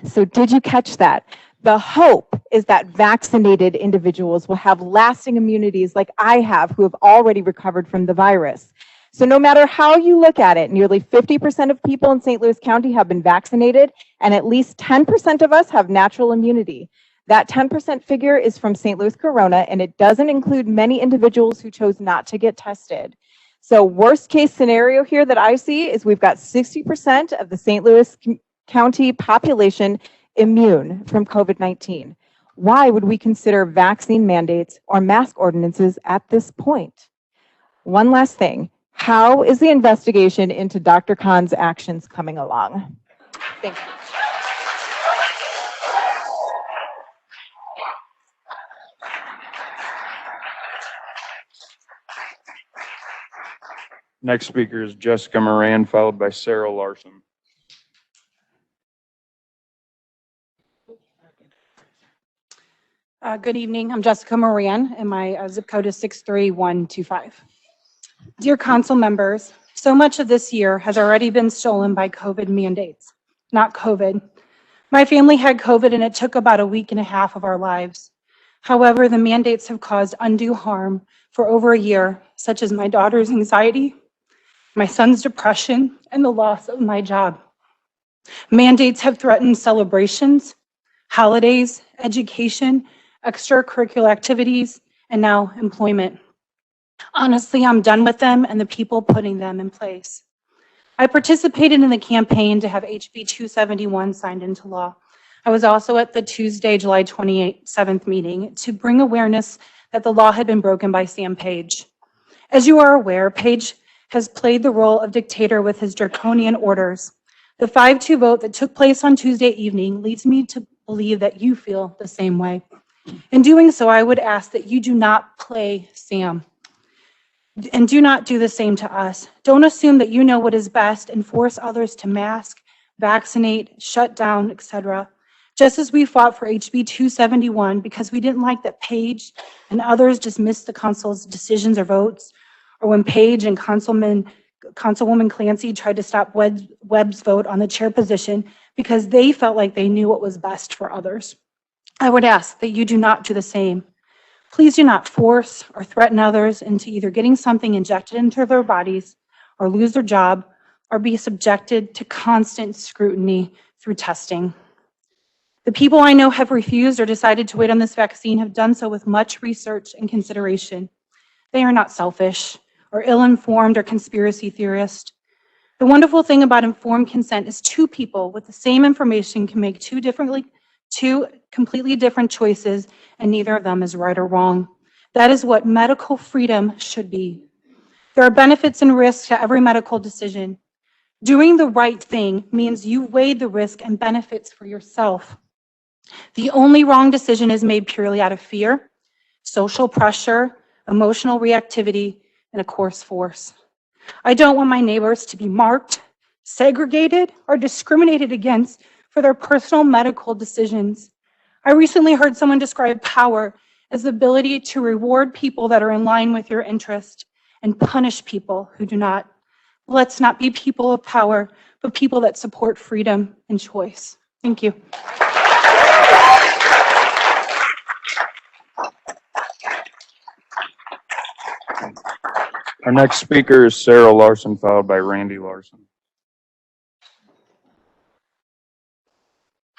So did you catch that? The hope is that vaccinated individuals will have lasting immunities like I have, who have already recovered from the virus. So no matter how you look at it, nearly 50% of people in St. Louis County have been vaccinated, and at least 10% of us have natural immunity. That 10% figure is from St. Louis Corona, and it doesn't include many individuals who chose not to get tested. So worst case scenario here that I see is we've got 60% of the St. Louis County population immune from COVID-19. Why would we consider vaccine mandates or mask ordinances at this point? One last thing. How is the investigation into Dr. Khan's actions coming along? Thank you. Next speaker is Jessica Moran, followed by Sarah Larson. Good evening. I'm Jessica Moran, and my zip code is 63125. Dear council members, so much of this year has already been stolen by COVID mandates, not COVID. My family had COVID, and it took about a week and a half of our lives. However, the mandates have caused undue harm for over a year, such as my daughter's anxiety, my son's depression, and the loss of my job. Mandates have threatened celebrations, holidays, education, extracurricular activities, and now employment. Honestly, I'm done with them and the people putting them in place. I participated in the campaign to have HB 271 signed into law. I was also at the Tuesday, July 27th meeting to bring awareness that the law had been broken by Sam Page. As you are aware, Page has played the role of dictator with his draconian orders. The 5-2 vote that took place on Tuesday evening leads me to believe that you feel the same way. In doing so, I would ask that you do not play Sam and do not do the same to us. Don't assume that you know what is best and force others to mask, vaccinate, shut down, etc. Just as we fought for HB 271 because we didn't like that Page and others just missed the council's decisions or votes, or when Page and Councilwoman Clancy tried to stop Webb's vote on the chair position because they felt like they knew what was best for others. I would ask that you do not do the same. Please do not force or threaten others into either getting something injected into their bodies or lose their job or be subjected to constant scrutiny through testing. The people I know have refused or decided to wait on this vaccine have done so with much research and consideration. They are not selfish or ill-informed or conspiracy theorists. The wonderful thing about informed consent is two people with the same information can make two completely different choices, and neither of them is right or wrong. That is what medical freedom should be. There are benefits and risks to every medical decision. Doing the right thing means you weighed the risk and benefits for yourself. The only wrong decision is made purely out of fear, social pressure, emotional reactivity, and of course, force. I don't want my neighbors to be marked, segregated, or discriminated against for their personal medical decisions. I recently heard someone describe power as the ability to reward people that are in line with your interest and punish people who do not. Let's not be people of power, but people that support freedom and choice. Thank you. Our next speaker is Sarah Larson, followed by Randy Larson.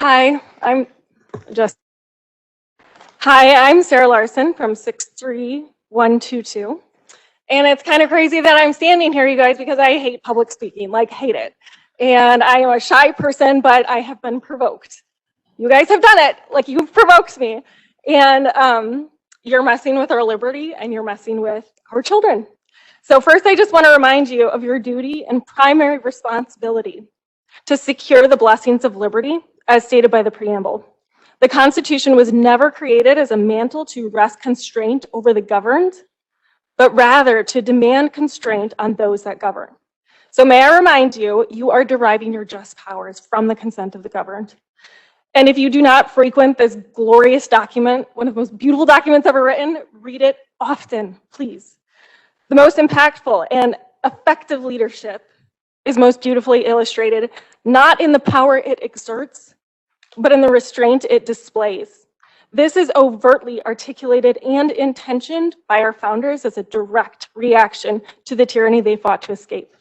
Hi, I'm Sarah Larson from 63122. And it's kind of crazy that I'm standing here, you guys, because I hate public speaking, like hate it. And I am a shy person, but I have been provoked. You guys have done it, like you've provoked me. And you're messing with our liberty and you're messing with our children. So first, I just want to remind you of your duty and primary responsibility to secure the blessings of liberty, as stated by the preamble. The Constitution was never created as a mantle to wrest constraint over the governed, but rather to demand constraint on those that govern. So may I remind you, you are deriving your just powers from the consent of the governed. And if you do not frequent this glorious document, one of the most beautiful documents ever written, read it often, please. The most impactful and effective leadership is most beautifully illustrated, not in the power it exerts, but in the restraint it displays. This is overtly articulated and intentioned by our founders as a direct reaction to the tyranny they fought to escape.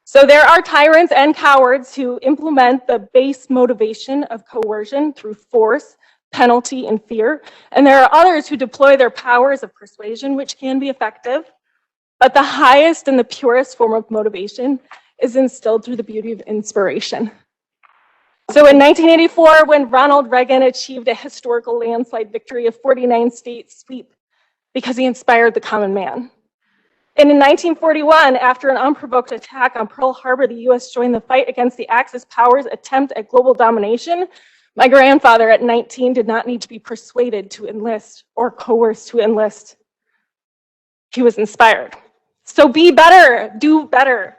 So there are tyrants and cowards who implement the base motivation of coercion through force, penalty, and fear. And there are others who deploy their powers of persuasion, which can be effective. But the highest and the purest form of motivation is instilled through the beauty of inspiration. So in 1984, when Ronald Reagan achieved a historical landslide victory of 49 state sweep because he inspired the common man. And in 1941, after an unprovoked attack on Pearl Harbor, the U.S. joined the fight against the Axis powers' attempt at global domination. My grandfather at 19 did not need to be persuaded to enlist or coerced to enlist. He was inspired. So be better, do better.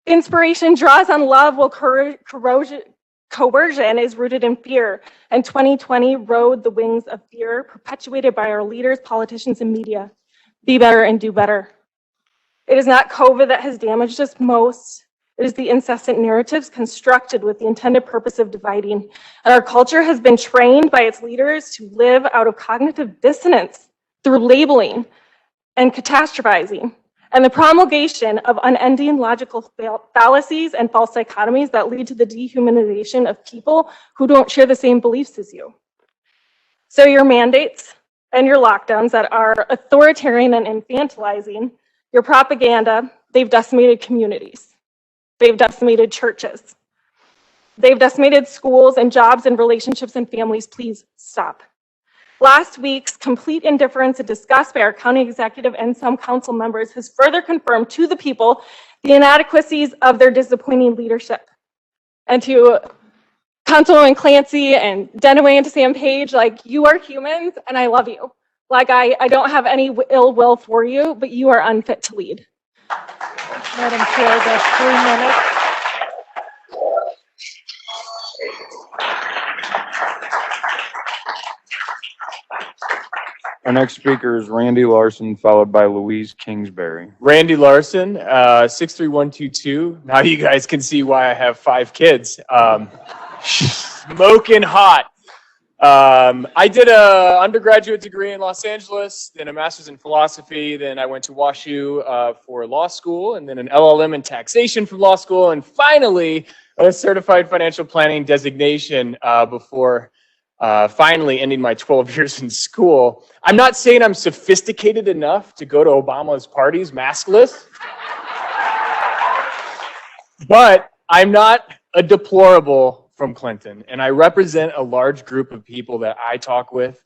Inspiration draws on love while coercion is rooted in fear. And 2020 rode the wings of fear perpetuated by our leaders, politicians, and media. Be better and do better. It is not COVID that has damaged us most. It is the incessant narratives constructed with the intended purpose of dividing. And our culture has been trained by its leaders to live out of cognitive dissonance through labeling and catastrophizing, and the promulgation of unending logical fallacies and false dichotomies that lead to the dehumanization of people who don't share the same beliefs as you. So your mandates and your lockdowns that are authoritarian and infantilizing, your propaganda, they've decimated communities. They've decimated churches. They've decimated schools and jobs and relationships and families. Please stop. Last week's complete indifference and disgust by our county executive and some council members has further confirmed to the people the inadequacies of their disappointing leadership. And to Councilwoman Clancy and Denaway and to Sam Page, like, you are humans and I love you. Like, I don't have any ill will for you, but you are unfit to lead. Madam Chair, that's 3 minutes. Our next speaker is Randy Larson, followed by Louise Kingsbury. Randy Larson, 63122. Now you guys can see why I have 5 kids. Smoking hot. I did a undergraduate degree in Los Angeles, then a master's in philosophy, then I went to WashU for law school, and then an LLM in taxation from law school, and finally a certified financial planning designation before finally ending my 12 years in school. I'm not saying I'm sophisticated enough to go to Obama's parties maskless, but I'm not a deplorable from Clinton. And I represent a large group of people that I talk with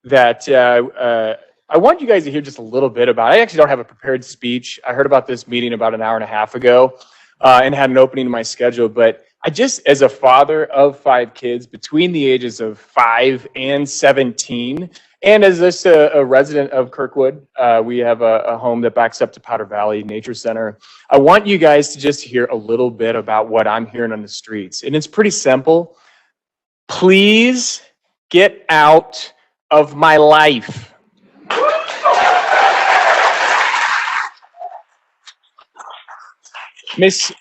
that I want you guys to hear just a little bit about. I actually don't have a prepared speech. I heard about this meeting about an hour and a half ago and had an opening in my schedule, but I just, as a father of 5 kids between the ages of 5 and 17, and as just a resident of Kirkwood, we have a home that backs up to Powder Valley Nature Center. I want you guys to just hear a little bit about what I'm hearing on the streets. And it's pretty simple. Please get out of my life. Miss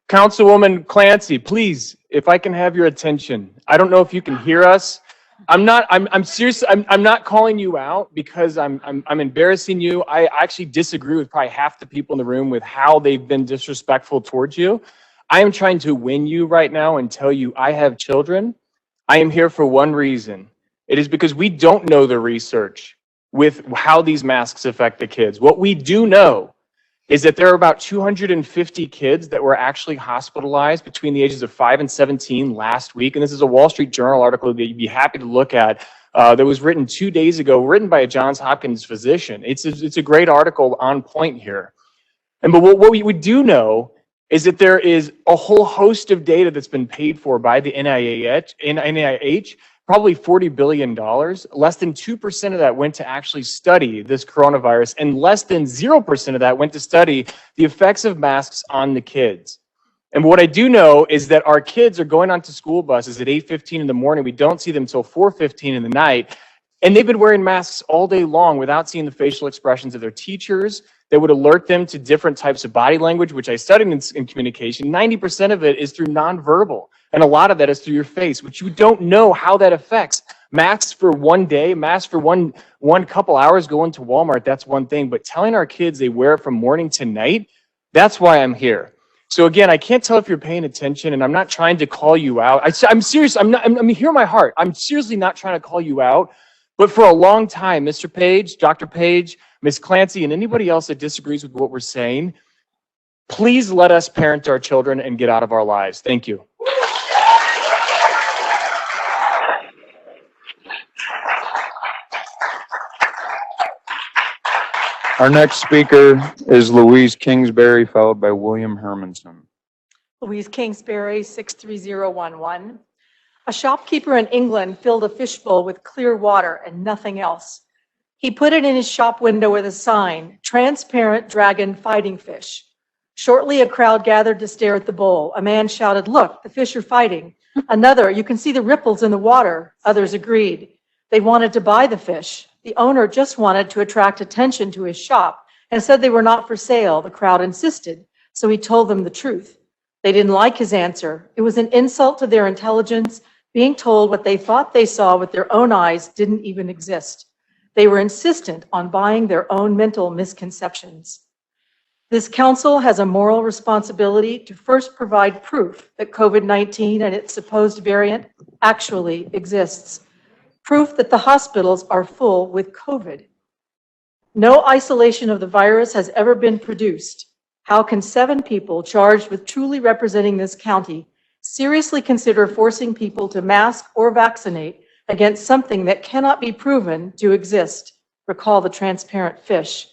Councilwoman Clancy, please, if I can have your attention. I don't know if you can hear us. I'm serious. I'm not calling you out because I'm embarrassing you. I actually disagree with probably half the people in the room with how they've been disrespectful towards you. I am trying to win you right now and tell you I have children. I am here for one reason. It is because we don't know the research with how these masks affect the kids. What we do know is that there are about 250 kids that were actually hospitalized between the ages of 5 and 17 last week. And this is a Wall Street Journal article that you'd be happy to look at that was written 2 days ago, written by a Johns Hopkins physician. It's a great article on point here. But what we do know is that there is a whole host of data that's been paid for by the NIH, probably $40 billion. Less than 2% of that went to actually study this coronavirus, and less than 0% of that went to study the effects of masks on the kids. And what I do know is that our kids are going onto school buses at 8:15 in the morning. We don't see them until 4:15 in the night. And they've been wearing masks all day long without seeing the facial expressions of their teachers that would alert them to different types of body language, which I studied in communication. 90% of it is through nonverbal. And a lot of that is through your face, which you don't know how that affects. Masks for one day, masks for one couple hours going to Walmart, that's one thing. But telling our kids they wear it from morning to night, that's why I'm here. So again, I can't tell if you're paying attention, and I'm not trying to call you out. I'm serious. I'm here in my heart. I'm seriously not trying to call you out. But for a long time, Mr. Page, Dr. Page, Ms. Clancy, and anybody else that disagrees with what we're saying, please let us parent our children and get out of our lives. Thank you. Our next speaker is Louise Kingsbury, followed by William Hermanson. Louise Kingsbury, 63011. A shopkeeper in England filled a fishbowl with clear water and nothing else. He put it in his shop window with a sign, "Transparent Dragon Fighting Fish." Shortly, a crowd gathered to stare at the bowl. A man shouted, "Look, the fish are fighting." Another, "You can see the ripples in the water." Others agreed. They wanted to buy the fish. The owner just wanted to attract attention to his shop and said they were not for sale. The crowd insisted, so he told them the truth. They didn't like his answer. It was an insult to their intelligence, being told what they thought they saw with their own eyes didn't even exist. They were insistent on buying their own mental misconceptions. This council has a moral responsibility to first provide proof that COVID-19 and its supposed variant actually exists. Proof that the hospitals are full with COVID. No isolation of the virus has ever been produced. How can 7 people charged with truly representing this county seriously consider forcing people to mask or vaccinate against something that cannot be proven to exist? Recall the transparent fish.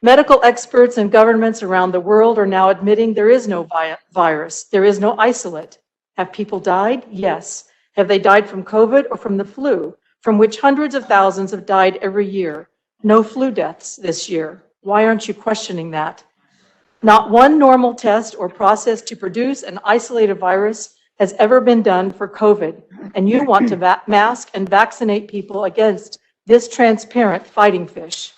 Medical experts and governments around the world are now admitting there is no virus. There is no isolate. Have people died? Yes. Have they died from COVID or from the flu, from which hundreds of thousands have died every year? No flu deaths this year. Why aren't you questioning that? Not one normal test or process to produce and isolate a virus has ever been done for COVID, and you want to mask and vaccinate people against this transparent fighting fish.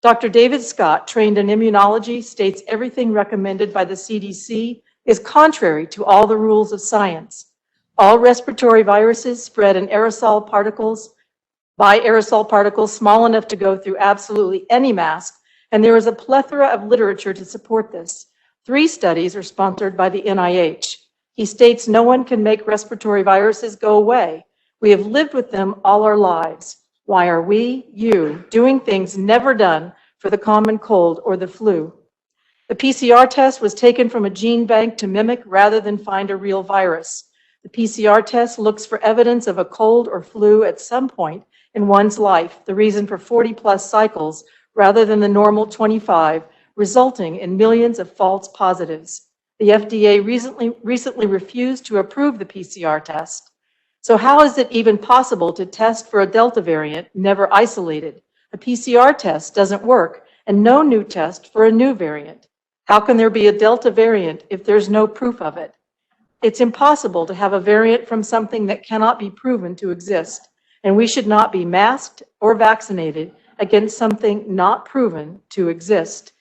Dr. David Scott, trained in immunology, states everything recommended by the CDC is contrary to all the rules of science. All respiratory viruses spread in aerosol particles, by aerosol particles small enough to go through absolutely any mask, and there is a plethora of literature to support this. 3 studies are sponsored by the NIH. He states no one can make respiratory viruses go away. We have lived with them all our lives. Why are we, you, doing things never done for the common cold or the flu? The PCR test was taken from a gene bank to mimic rather than find a real virus. The PCR test looks for evidence of a cold or flu at some point in one's life, the reason for 40+ cycles rather than the normal 25, resulting in millions of false positives. The FDA recently refused to approve the PCR test. So how is it even possible to test for a Delta variant never isolated? A PCR test doesn't work, and no new test for a new variant. How can there be a Delta variant if there's no proof of it? It's impossible to have a variant from something that cannot be proven to exist, and we should not be masked or vaccinated against something not proven to exist.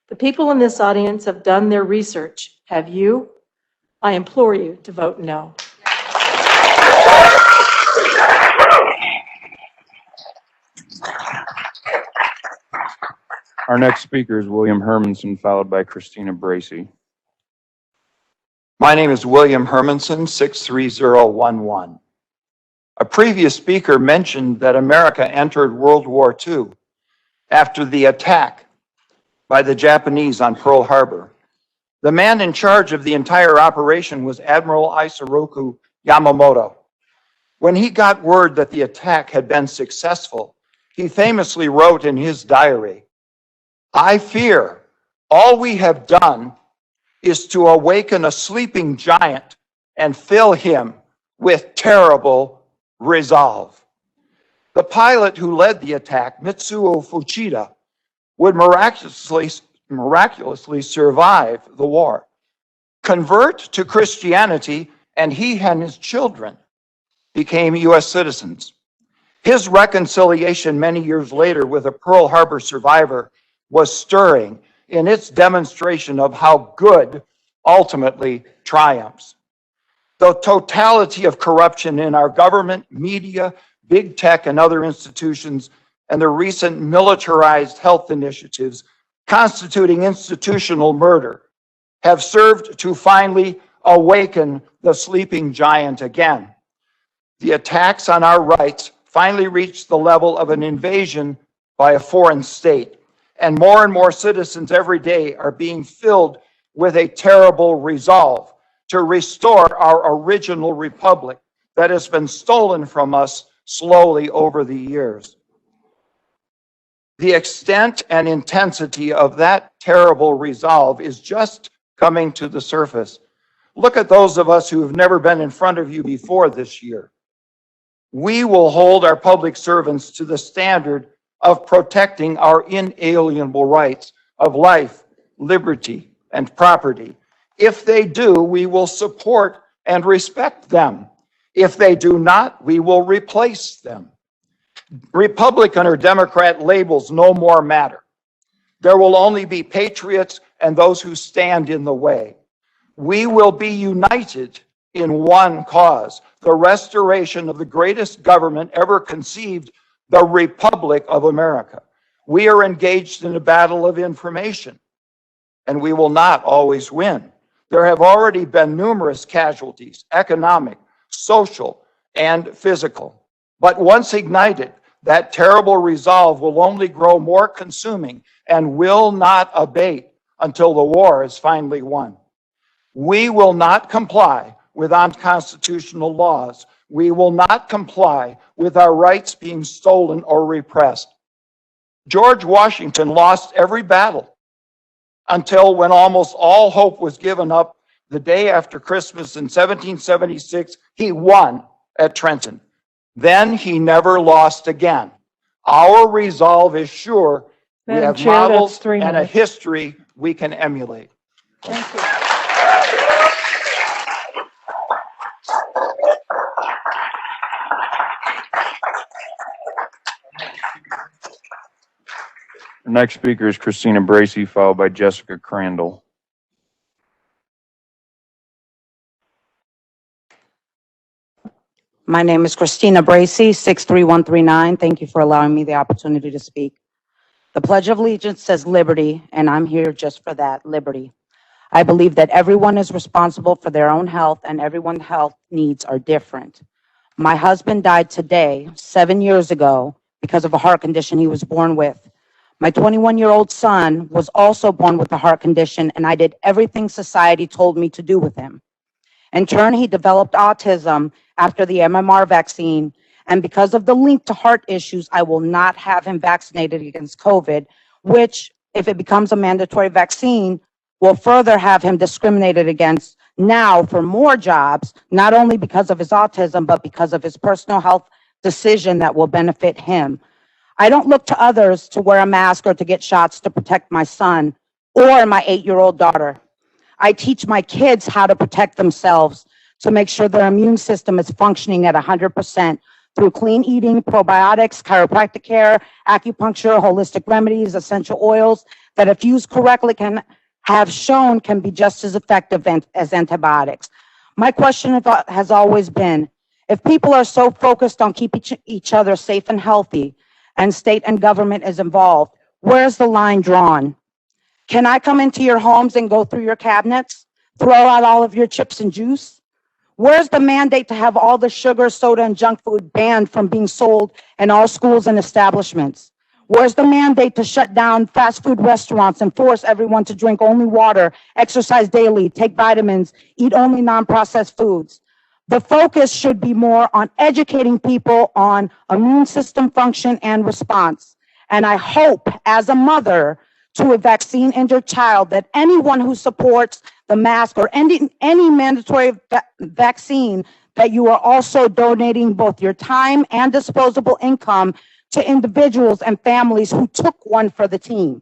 The people in this audience have done their research. Have you? I implore you to vote no. Our next speaker is William Hermanson, followed by Christina Bracey. My name is William Hermanson, 63011. A previous speaker mentioned that America entered World War II after the attack by the Japanese on Pearl Harbor. The man in charge of the entire operation was Admiral Isoroku Yamamoto. When he got word that the attack had been successful, he famously wrote in his diary, "I fear all we have done is to awaken a sleeping giant and fill him with terrible resolve." The pilot who led the attack, Mitsuo Fuchida, would miraculously survive the war, convert to Christianity, and he and his children became U.S. citizens. His reconciliation many years later with a Pearl Harbor survivor was stirring in its demonstration of how good ultimately triumphs. The totality of corruption in our government, media, big tech, and other institutions, and the recent militarized health initiatives constituting institutional murder have served to finally awaken the sleeping giant again. The attacks on our rights finally reached the level of an invasion by a foreign state, and more citizens every day are being filled with a terrible resolve to restore our original republic that has been stolen from us slowly over the years. The extent and intensity of that terrible resolve is just coming to the surface. Look at those of us who have never been in front of you before this year. We will hold our public servants to the standard of protecting our inalienable rights of life, liberty, and property. If they do, we will support and respect them. If they do not, we will replace them. Republican or Democrat labels no more matter. There will only be patriots and those who stand in the way. We will be united in one cause, the restoration of the greatest government ever conceived, the Republic of America. We are engaged in a battle of information, and we will not always win. There have already been numerous casualties, economic, social, and physical. But once ignited, that terrible resolve will only grow more consuming and will not abate until the war is finally won. We will not comply with unconstitutional laws. We will not comply with our rights being stolen or repressed. George Washington lost every battle until when almost all hope was given up the day after Christmas in 1776, he won at Trenton. Then he never lost again. Our resolve is sure. We Madam have Chair, that's models 3 and a minutes. history we can emulate. Thank you. The next speaker is Christina Bracy, followed by Jessica Crandall. My name is Christina Bracy, 63139. Thank you for allowing me the opportunity to speak. The Pledge of Allegiance says liberty, and I'm here just for that, liberty. I believe that everyone is responsible for their own health, and everyone's health needs are different. My husband died today, 7 years ago, because of a heart condition he was born with. My 21-year-old son was also born with a heart condition, and I did everything society told me to do with him. In turn, he developed autism after the MMR vaccine, and because of the link to heart issues, I will not have him vaccinated against COVID, which, if it becomes a mandatory vaccine, will further have him discriminated against now for more jobs, not only because of his autism, but because of his personal health decision that will benefit him. I don't look to others to wear a mask or to get shots to protect my son or my 8-year-old daughter. I teach my kids how to protect themselves to make sure their immune system is functioning at 100% through clean eating, probiotics, chiropractic care, acupuncture, holistic remedies, essential oils that, if used correctly, can be just as effective as antibiotics. My question has always been, if people are so focused on keeping each other safe and healthy, and state and government is involved, where's the line drawn? Can I come into your homes and go through your cabinets, throw out all of your chips and juice? Where's the mandate to have all the sugar, soda, and junk food banned from being sold in all schools and establishments? Where's the mandate to shut down fast food restaurants and force everyone to drink only water, exercise daily, take vitamins, eat only non-processed foods? The focus should be more on educating people on immune system function and response. And I hope, as a mother to a vaccine-injured child, that anyone who supports the mask or any mandatory vaccine, that you are also donating both your time and disposable income to individuals and families who took one for the team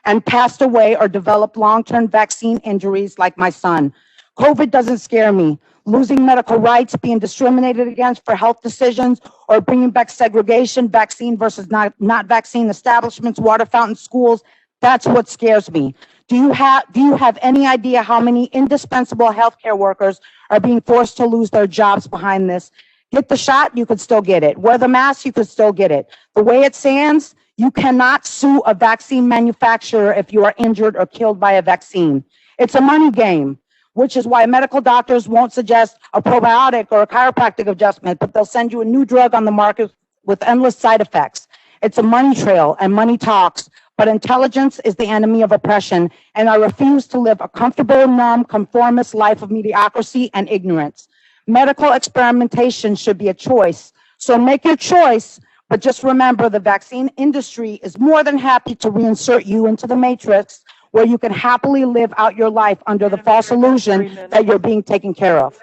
and passed away or developed long-term vaccine injuries like my son. COVID doesn't scare me. Losing medical rights, being discriminated against for health decisions, or bringing back segregation, vaccine versus not vaccine establishments, water fountains, schools, that's what scares me. Do you have any idea how many indispensable healthcare workers are being forced to lose their jobs behind this? Get the shot, you could still get it. Wear the mask, you could still get it. The way it stands, you cannot sue a vaccine manufacturer if you are injured or killed by a vaccine. It's a money game, which is why medical doctors won't suggest a probiotic or a chiropractic adjustment, but they'll send you a new drug on the market with endless side effects. It's a money trail and money talks, but intelligence is the enemy of oppression, and I refuse to live a comfortable, numb, conformist life of mediocrity and ignorance. Medical experimentation should be a choice, so make your choice, But just remember, the vaccine industry is more than happy to reinsert you into the matrix where you can happily live out your life under the false illusion that you're being taken care of.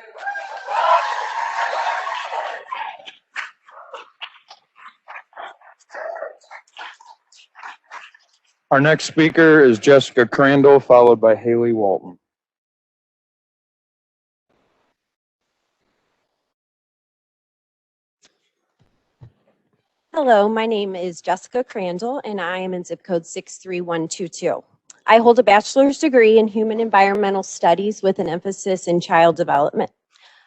Our next speaker is Jessica Crandall, followed by Haley Walton. Hello, my name is Jessica Crandall, and I am in zip code 63122. I hold a bachelor's degree in human environmental studies with an emphasis in child development.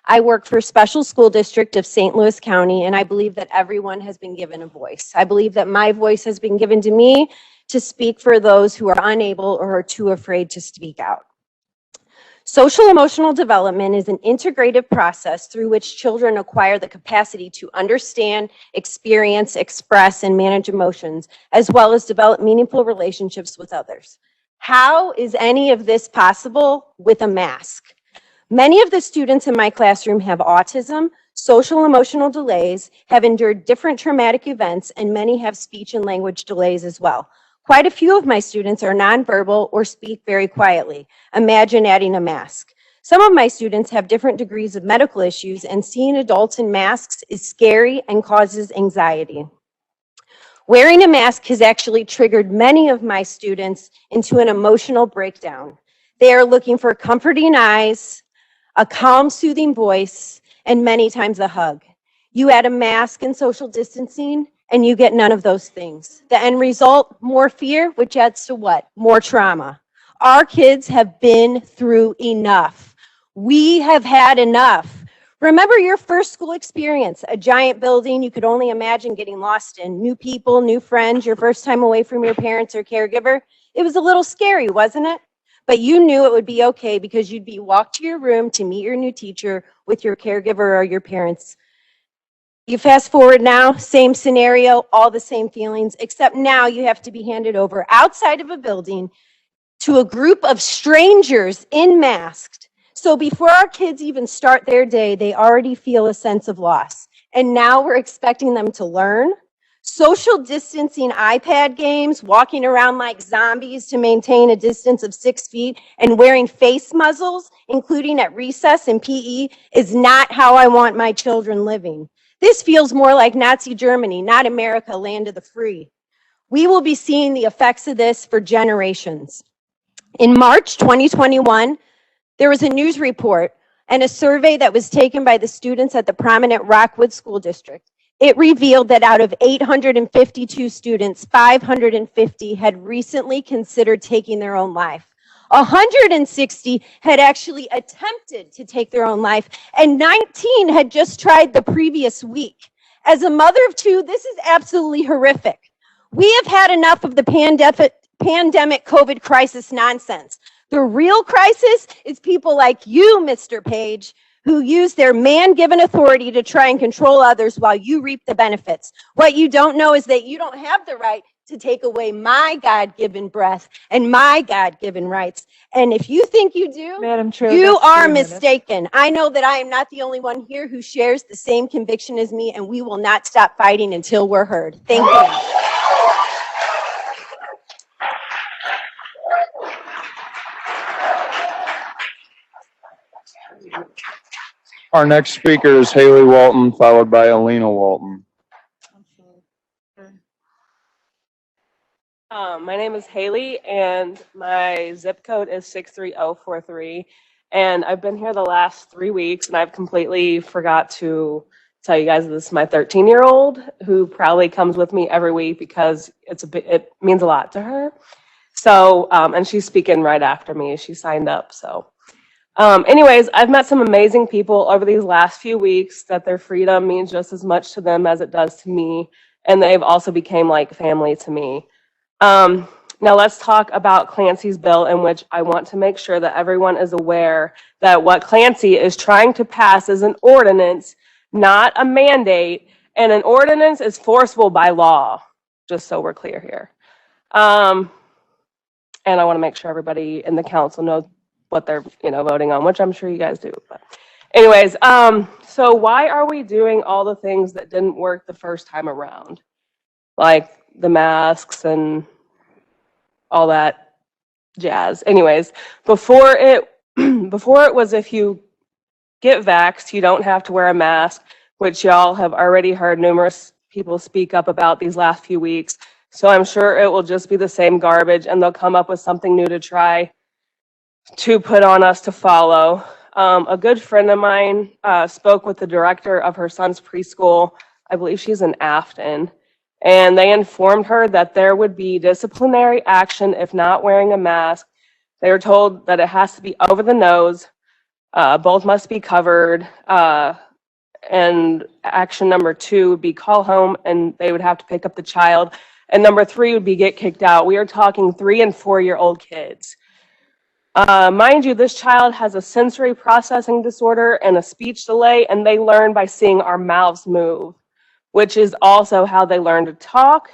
I work for Special School District of St. Louis County, and I believe that everyone has been given a voice. I believe that my voice has been given to me to speak for those who are unable or are too afraid to speak out. Social emotional development is an integrative process through which children acquire the capacity to understand, experience, express, and manage emotions, as well as develop meaningful relationships with others. How is any of this possible with a mask? Many of the students in my classroom have autism, social emotional delays, have endured different traumatic events, and many have speech and language delays as well. Quite a few of my students are nonverbal or speak very quietly. Imagine adding a mask. Some of my students have different degrees of medical issues, and seeing adults in masks is scary and causes anxiety. Wearing a mask has actually triggered many of my students into an emotional breakdown. They are looking for comforting eyes, a calm, soothing voice, and many times a hug. You add a mask and social distancing, and you get none of those things. The end result, more fear, which adds to what? More trauma. Our kids have been through enough. We have had enough. Remember your first school experience, a giant building you could only imagine getting lost in, new people, new friends, your first time away from your parents or caregiver. It was a little scary, wasn't it? But you knew it would be okay because you'd be walked to your room to meet your new teacher with your caregiver or your parents. You fast forward now, same scenario, all the same feelings, except now you have to be handed over outside of a building to a group of strangers in masked. So before our kids even start their day, they already feel a sense of loss. And now we're expecting them to learn. Social distancing iPad games, walking around like zombies to maintain a distance of 6 feet, and wearing face muzzles, including at recess and PE, is not how I want my children living. This feels more like Nazi Germany, not America, land of the free. We will be seeing the effects of this for generations. In March 2021, there was a news report and a survey that was taken by the students at the prominent Rockwood School District. It revealed that out of 852 students, 550 had recently considered taking their own life. 160 had actually attempted to take their own life, and 19 had just tried the previous week. As a mother of two, this is absolutely horrific. We have had enough of the pandemic COVID crisis nonsense. The real crisis is people like you, Mr. Page, who use their man-given authority to try and control others while you reap the benefits. What you don't know is that you don't have the right to take away my God-given breath and my God-given rights. And if you think you do, Madam Chair, you that's are 3 minutes. mistaken. I know that I am not the only one here who shares the same conviction as me, and we will not stop fighting until we're heard. Thank you. Our next speaker is Haley Walton, followed by Alina Walton. My name is Haley, and my zip code is 63043. And I've been here the last 3 weeks, and I've completely forgot to tell you guys this is my 13-year-old who proudly comes with me every week because it means a lot to her. So, and she's speaking right after me. She signed up. So, anyways, I've met some amazing people over these last few weeks that their freedom means just as much to them as it does to me, and they've also became like family to me. Now let's talk about Clancy's bill, in which I want to make sure that everyone is aware that what Clancy is trying to pass is an ordinance, not a mandate, and an ordinance is forcible by law, just so we're clear here. And I want to make sure everybody in the council knows what they're voting on, which I'm sure you guys do. But anyways, so why are we doing all the things that didn't work the first time around? like the masks and all that jazz. Anyways, before it was if you get vaxxed, you don't have to wear a mask, which y'all have already heard numerous people speak up about these last few weeks. So I'm sure it will just be the same garbage, and they'll come up with something new to try to put on us to follow. A good friend of mine spoke with the director of her son's preschool. I believe she's in Afton. And they informed her that there would be disciplinary action if not wearing a mask. They were told that it has to be over the nose. Both must be covered. And action number 2 would be call home and they would have to pick up the child. And number 3 would be get kicked out. We are talking 3 and 4-year-old kids. Mind you, this child has a sensory processing disorder and a speech delay, and they learn by seeing our mouths move, which is also how they learn to talk.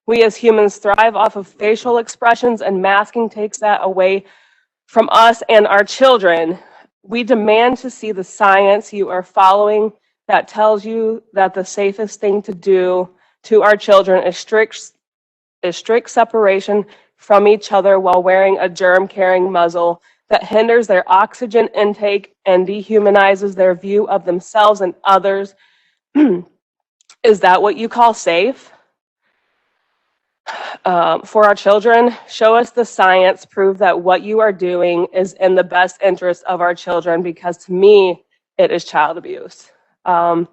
We as humans thrive off of facial expressions, and masking takes that away from us and our children. We demand to see the science you are following that tells you that the safest thing to do to our children is strict separation from each other while wearing a germ-carrying muzzle that hinders their oxygen intake and dehumanizes their view of themselves and others. Is that what you call safe? For our children, show us the science, prove that what you are doing is in the best interest of our children, because to me, it is child abuse. And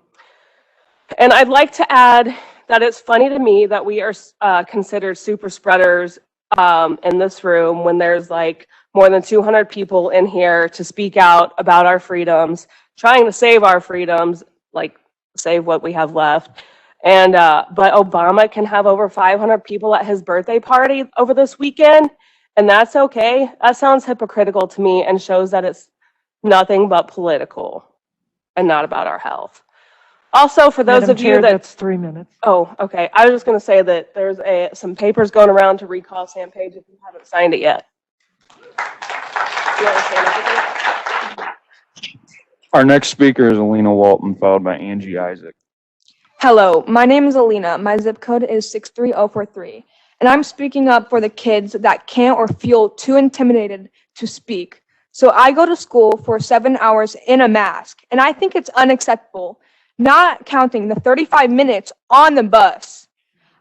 I'd like to add that it's funny to me that we are considered super spreaders in this room when there's like more than 200 people in here to speak out about our freedoms, trying to save our freedoms, like save what we have left. And but Obama can have over 500 people at his birthday party over this weekend, and that's okay. That sounds hypocritical to me and shows that it's nothing but political and not about our health. Also, for those Madam of Chair, you that that's 3 minutes. Oh, okay. I was just going to say that there's some papers going around to recall Sam Page if you haven't signed it yet. You want to say anything? Our next speaker is Alina Walton, followed by Angie Isaac. Hello, my name is Alina. My zip code is 63043, and I'm speaking up for the kids that can't or feel too intimidated to speak. So I go to school for 7 hours in a mask, and I think it's unacceptable, not counting the 35 minutes on the bus.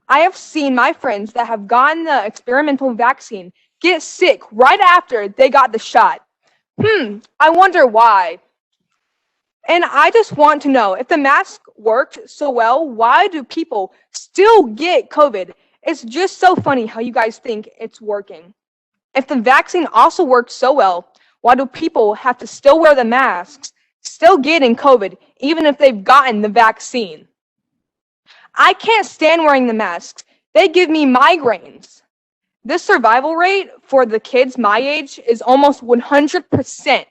I have seen my friends that have gotten the experimental vaccine get sick right after they got the shot. I wonder why. And I just want to know, if the mask worked so well, why do people still get COVID? It's just so funny how you guys think it's working. If the vaccine also worked so well, why do people have to still wear the masks, still getting COVID, even if they've gotten the vaccine? I can't stand wearing the masks. They give me migraines. The survival rate for the kids my age is almost 100%.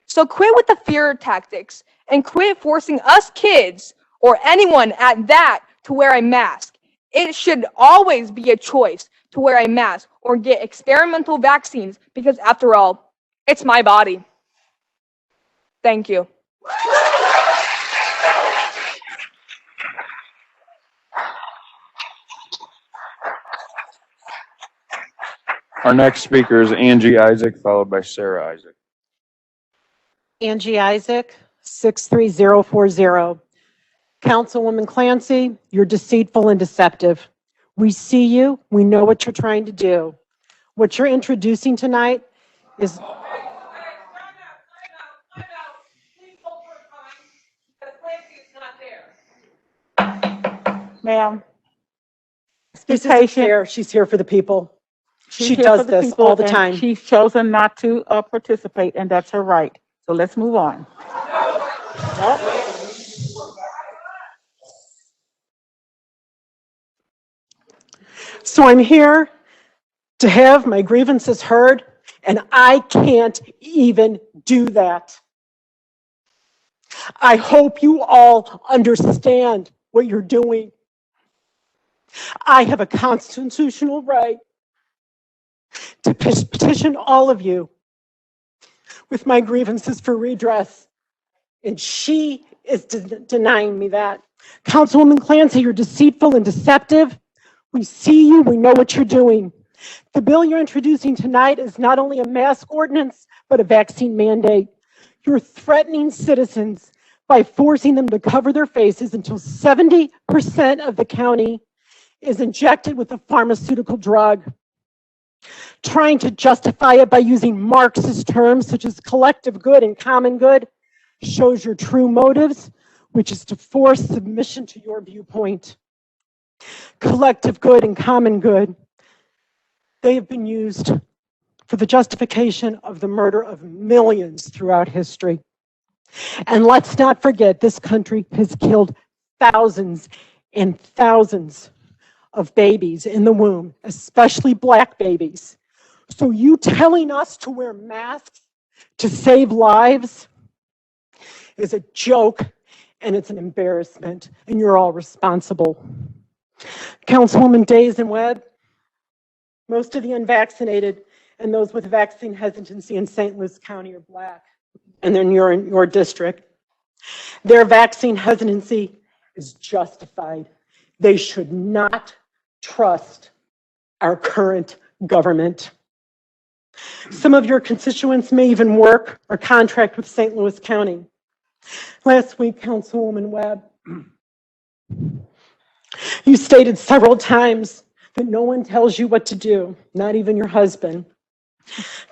So quit with the fear tactics and quit forcing us kids or anyone at that to wear a mask. It should always be a choice to wear a mask or get experimental vaccines, because after all, it's my body. Thank you. Our next speaker is Angie Isaac, followed by Sarah Isaac. Angie Isaac, 63040. Councilwoman Clancy, you're deceitful and deceptive. We see you. We know what you're trying to do. What you're introducing tonight is... Ma'am, be This is patient. fair. She's here for the people. She's She here does for the this people, all the and time. She's chosen not to participate, and that's her right. So let's move on. So I'm here to have my grievances heard, and I can't even do that. I hope you all understand what you're doing. I have a constitutional right to petition all of you with my grievances for redress, and she is denying me that. Councilwoman Clancy, you're deceitful and deceptive. We see you, we know what you're doing. The bill you're introducing tonight is not only a mask ordinance, but a vaccine mandate. You're threatening citizens by forcing them to cover their faces until 70% of the county is injected with a pharmaceutical drug. Trying to justify it by using Marxist terms such as collective good and common good shows your true motives, which is to force submission to your viewpoint. Collective good and common good, they have been used for the justification of the murder of millions throughout history. And let's not forget, this country has killed thousands and thousands of babies in the womb, especially Black babies. So you telling us to wear masks to save lives is a joke, and it's an embarrassment, and you're all responsible. Councilwoman Days and Webb, most of the unvaccinated and those with vaccine hesitancy in St. Louis County are Black, and then you're in your district. Their vaccine hesitancy is justified. They should not trust our current government. Some of your constituents may even work or contract with St. Louis County. Last week, Councilwoman Webb, you stated several times that no one tells you what to do, not even your husband.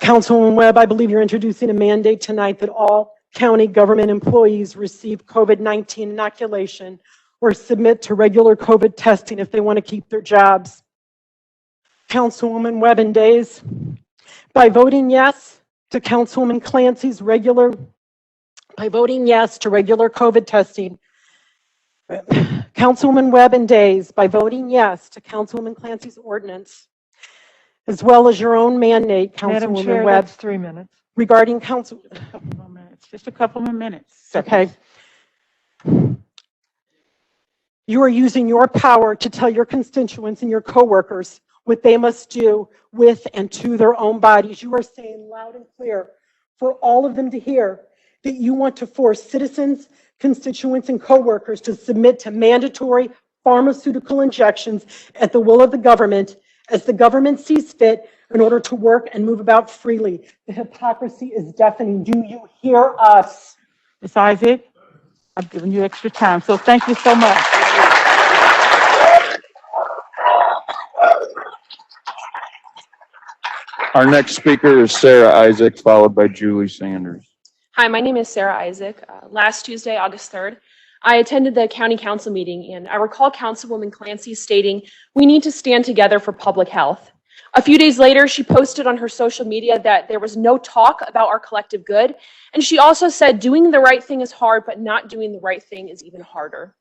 Councilwoman Webb, I believe you're introducing a mandate tonight that all county government employees receive COVID-19 inoculation or submit to regular COVID testing if they want to keep their jobs. Councilwoman Webb and Days, by voting yes to Councilwoman Clancy's regular COVID testing, Councilwoman Webb and Days, by voting yes to Councilwoman Clancy's ordinance, as well as your own mandate, Madam Councilwoman Chair, Webb, that's 3 minutes. regarding council. Just a couple more minutes. Okay. You are using your power to tell your constituents and your coworkers what they must do with and to their own bodies. You are saying loud and clear for all of them to hear that you want to force citizens, constituents, and coworkers to submit to mandatory pharmaceutical injections at the will of the government as the government sees fit in order to work and move about freely. The hypocrisy is deafening. Do you hear us? Ms. Isaac, I've given you extra time, so thank you so much. Our next speaker is Sarah Isaac, followed by Julie Sanders. Hi, my name is Sarah Isaac. Last Tuesday, August 3rd, I attended the county council meeting, and I recall Councilwoman Clancy stating, "We need to stand together for public health." A few days later, she posted on her social media that there was no talk about our collective good, and she also said, "Doing the right thing is hard, but not doing the right thing is even harder."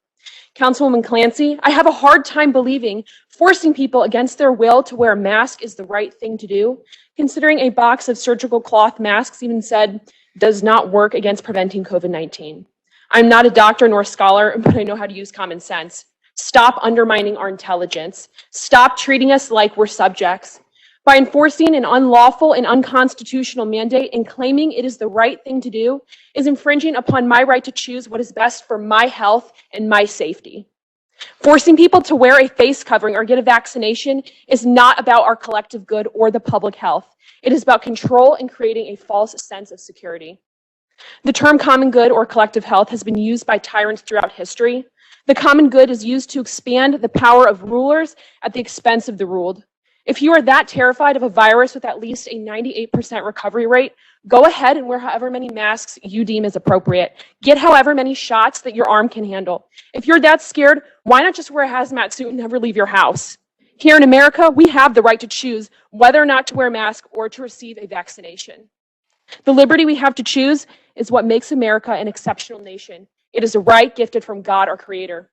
Councilwoman Clancy, I have a hard time believing forcing people against their will to wear a mask is the right thing to do, considering a box of surgical cloth masks even said, "does not work against preventing COVID-19. I'm not a doctor nor a scholar, but I know how to use common sense. Stop undermining our intelligence. Stop treating us like we're subjects. By enforcing an unlawful and unconstitutional mandate and claiming it is the right thing to do is infringing upon my right to choose what is best for my health and my safety. Forcing people to wear a face covering or get a vaccination is not about our collective good or the public health. It is about control and creating a false sense of security. The term common good or collective health has been used by tyrants throughout history. The common good is used to expand the power of rulers at the expense of the ruled. If you are that terrified of a virus with at least a 98% recovery rate, go ahead and wear however many masks you deem is appropriate. Get however many shots that your arm can handle. If you're that scared, why not just wear a hazmat suit and never leave your house? Here in America, we have the right to choose whether or not to wear a mask or to receive a vaccination. The liberty we have to choose is what makes America an exceptional nation. It is a right gifted from God, our Creator.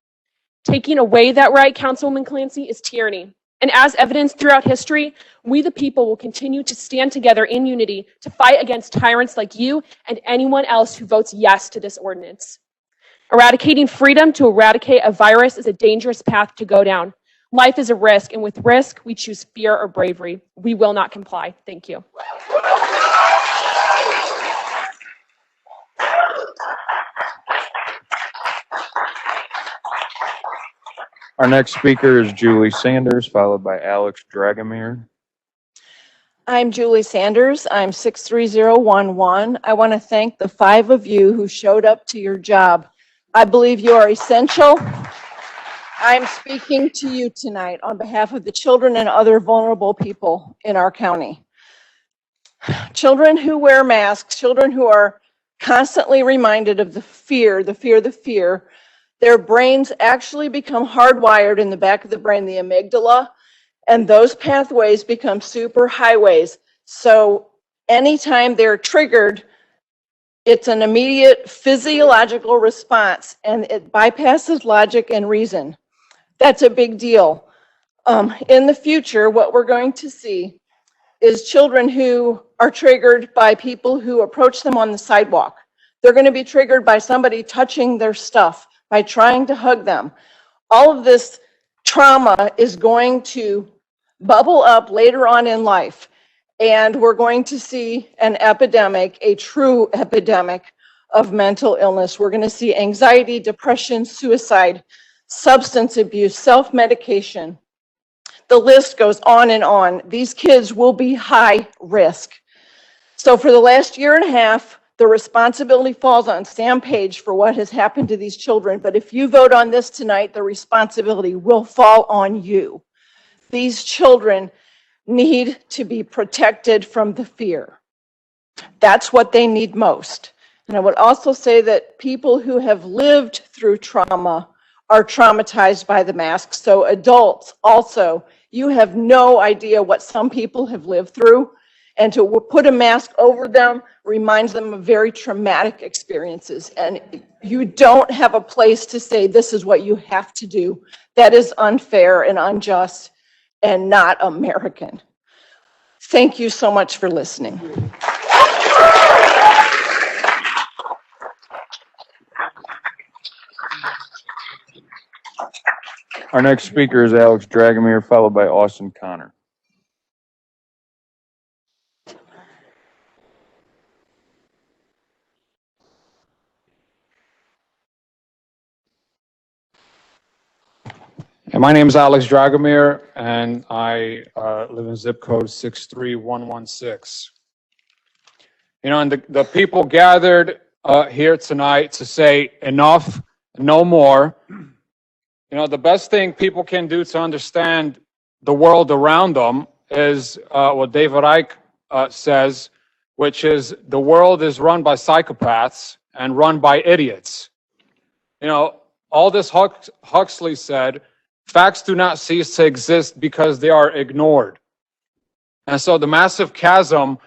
Taking away that right, Councilwoman Clancy, is tyranny. And as evidenced throughout history, we the people will continue to stand together in unity to fight against tyrants like you and anyone else who votes yes to this ordinance. Eradicating freedom to eradicate a virus is a dangerous path to go down. Life is a risk, and with risk, we choose fear or bravery. We will not comply. Thank you. Our next speaker is Julie Sanders, followed by Alex Dragomir. I'm Julie Sanders. I'm 63011. I want to thank the 5 of you who showed up to your job. I believe you are essential. I'm speaking to you tonight on behalf of the children and other vulnerable people in our county. Children who wear masks, children who are constantly reminded of the fear, their brains actually become hardwired in the back of the brain, the amygdala, and those pathways become super highways. So anytime they're triggered, it's an immediate physiological response and it bypasses logic and reason. That's a big deal. In the future, what we're going to see is children who are triggered by people who approach them on the sidewalk. They're going to be triggered by somebody touching their stuff, by trying to hug them. All of this trauma is going to bubble up later on in life, and we're going to see an epidemic, a true epidemic of mental illness. We're going to see anxiety, depression, suicide, substance abuse, self-medication. The list goes on and on. These kids will be high risk. So for the last year and a half, the responsibility falls on Sam Page for what has happened to these children. But if you vote on this tonight, the responsibility will fall on you. These children need to be protected from the fear. That's what they need most. And I would also say that people who have lived through trauma are traumatized by the mask. So adults also, you have no idea what some people have lived through. And to put a mask over them reminds them of very traumatic experiences. And you don't have a place to say, this is what you have to do. That is unfair and unjust and not American. Thank you so much for listening. Our next speaker is Alex Dragomir, followed by Austin Connor. And my name is Alex Dragomir, and I live in zip code 63116. You know, and the people gathered here tonight to say enough, no more. You know, the best thing people can do to understand the world around them is what David Icke says, which is the world is run by psychopaths and run by idiots. You know, Aldous Huxley said, facts do not cease to exist because they are ignored. And so the massive chasm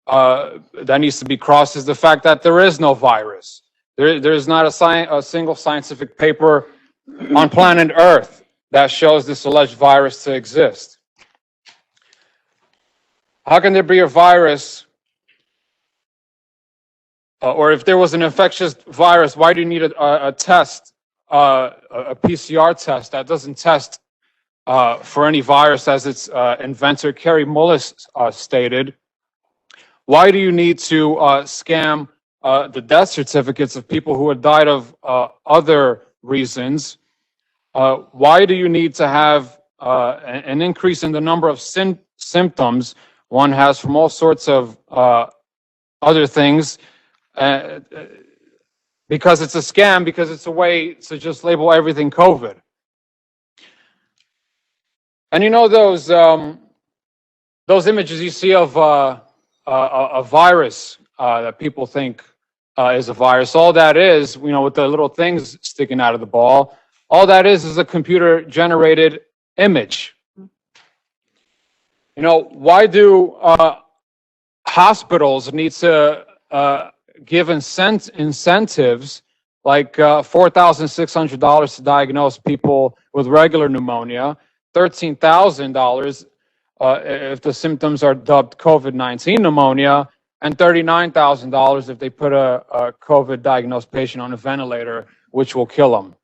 that needs to be crossed is the fact that there is no virus. There is not a single scientific paper on planet Earth that shows this alleged virus to exist. How can there be a virus, or if there was an infectious virus, why do you need a test, a PCR test that doesn't test for any virus, as its inventor, Kerry Mullis, stated? Why do you need to scam the death certificates of people who had died of other reasons? Why do you need to have an increase in the number of symptoms one has from all sorts of other things? Because it's a scam, because it's a way to just label everything COVID. And you know those images you see of a virus that people think is a virus. All that is, you know, with the little things sticking out of the ball, all that is a computer-generated image. You know, why do hospitals need to give incentives like $4,600 to diagnose people with regular pneumonia, $13,000 if the symptoms are dubbed COVID-19 pneumonia, and $39,000 if they put a COVID diagnosed patient on a ventilator, which will kill them?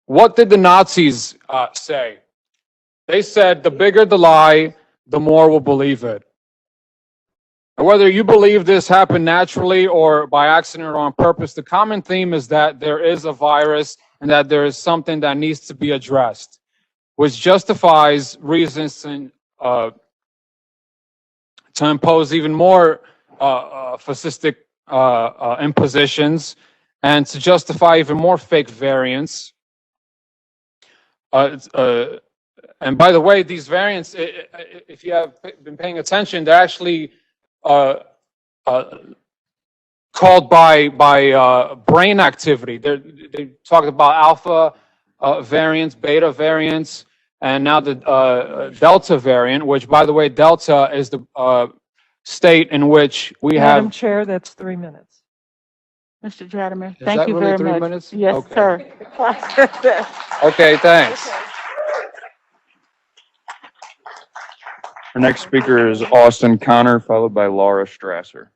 What did the Nazis say? They said, the bigger the lie, the more we'll believe it. And whether you believe this happened naturally or by accident or on purpose, the common theme is that there is a virus and that there is something that needs to be addressed, which justifies reasons to impose even more fascistic impositions and to justify even more fake variants. And by the way, these variants, if you have been paying attention, they're actually called by brain activity. They talked about alpha variants, beta variants, and now the Delta variant, which, by the way, Delta is the state in which we Madam have. Chair, that's 3 minutes. Mr. Jadimer, Is thank that you really very 3 much. minutes? Yes, Okay. sir. Okay, thanks. Our next speaker is Austin Connor, followed by Laura Strasser.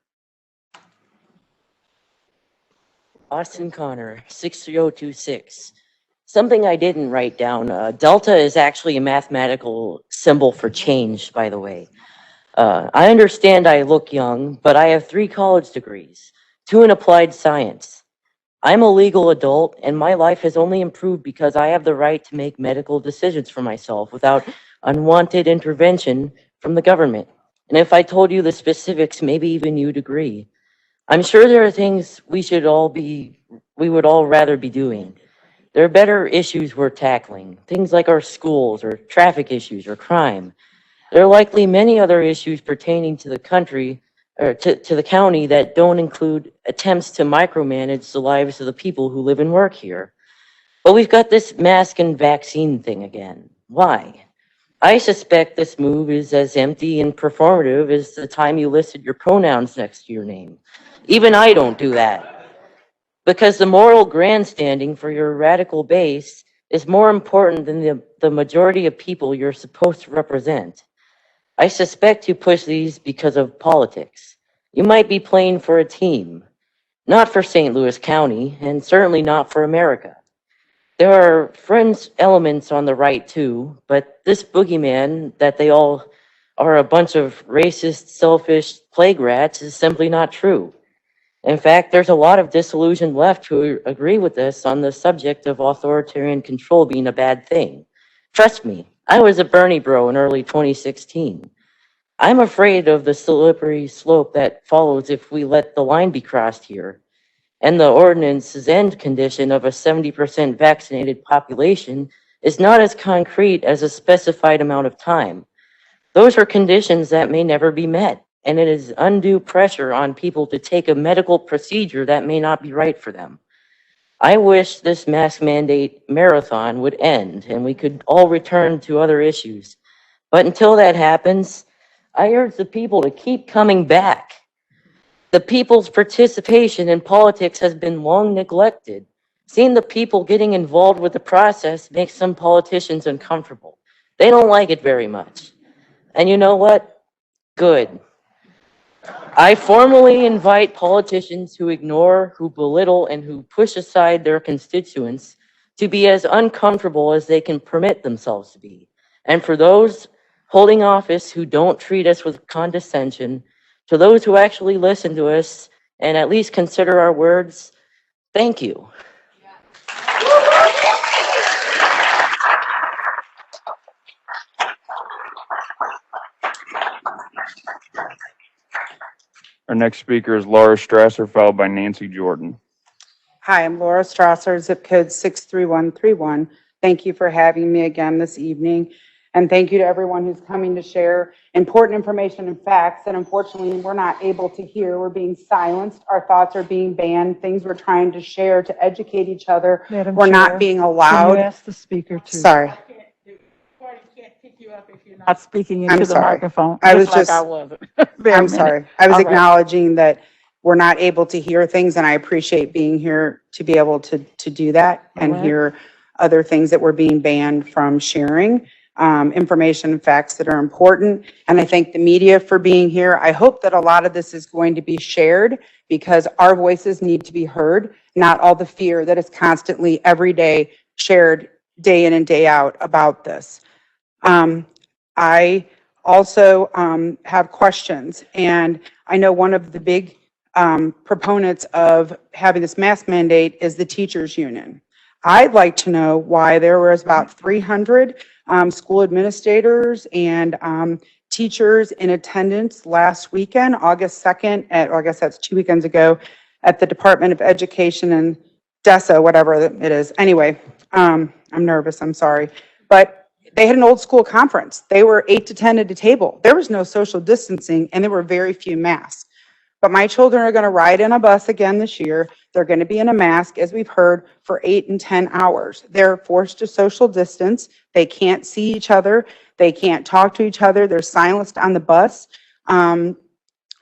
Austin Connor, 63026. Something I didn't write down. Delta is actually a mathematical symbol for change, by the way. I understand I look young, but I have 3 college degrees, 2 in applied science. I'm a legal adult, and my life has only improved because I have the right to make medical decisions for myself without unwanted intervention from the government. And if I told you the specifics, maybe even you'd agree. I'm sure there are things we would all rather be doing. There are better issues we're tackling, things like our schools or traffic issues or crime. There are likely many other issues pertaining to the country or to the county that don't include attempts to micromanage the lives of the people who live and work here. But we've got this mask and vaccine thing again. Why? I suspect this move is as empty and performative as the time you listed your pronouns next to your name. Even I don't do that. Because the moral grandstanding for your radical base is more important than the majority of people you're supposed to represent. I suspect you push these because of politics. You might be playing for a team, not for St. Louis County, and certainly not for America. There are fringe elements on the right too, but this boogeyman that they all are a bunch of racist, selfish plague rats is simply not true. In fact, there's a lot of disillusioned left who agree with this on the subject of authoritarian control being a bad thing. Trust me, I was a Bernie bro in early 2016. I'm afraid of the slippery slope that follows if we let the line be crossed here. And the ordinance's end condition of a 70% vaccinated population is not as concrete as a specified amount of time. Those are conditions that may never be met, and it is undue pressure on people to take a medical procedure that may not be right for them. I wish this mask mandate marathon would end and we could all return to other issues. But until that happens, I urge the people to keep coming back. The people's participation in politics has been long neglected. Seeing the people getting involved with the process makes some politicians uncomfortable. They don't like it very much. And you know what? Good. I formally invite politicians who ignore, who belittle, and who push aside their constituents to be as uncomfortable as they can permit themselves to be. And for those holding office who don't treat us with condescension, to those who actually listen to us and at least consider our words, thank you. Our next speaker is Laura Strasser, followed by Nancy Jordan. Hi, I'm Laura Strasser, zip code 63131. Thank you for having me again this evening. And thank you to everyone who's coming to share important information and facts that unfortunately we're not able to hear. We're being silenced. Our thoughts are being banned. Things we're trying to share to educate each other. Madam We're Chair, not being allowed. Can you ask the speaker to? Sorry. Not speaking I'm into the sorry. microphone. I was like just, I wasn't. Bare I'm minute. sorry. I was All right. acknowledging that we're not able to hear things, and I appreciate being here to be able to do that and right. hear other things that we're being banned from sharing, information and facts that are important. And I thank the media for being here. I hope that a lot of this is going to be shared because our voices need to be heard, not all the fear that is constantly every day shared day in and day out about this. I also have questions. And I know one of the big proponents of having this mask mandate is the teachers union. I'd like to know why there was about 300 school administrators and teachers in attendance last weekend, August 2nd, I guess that's 2 weekends ago, at the Department of Education in DESA, whatever it is. Anyway, I'm nervous, I'm sorry. But they had an old school conference. They were 8 to 10 at a table. There was no social distancing and there were very few masks. But my children are going to ride in a bus again this year. They're going to be in a mask, as we've heard, for 8 and 10 hours. They're forced to social distance. They can't see each other. They can't talk to each other. They're silenced on the bus.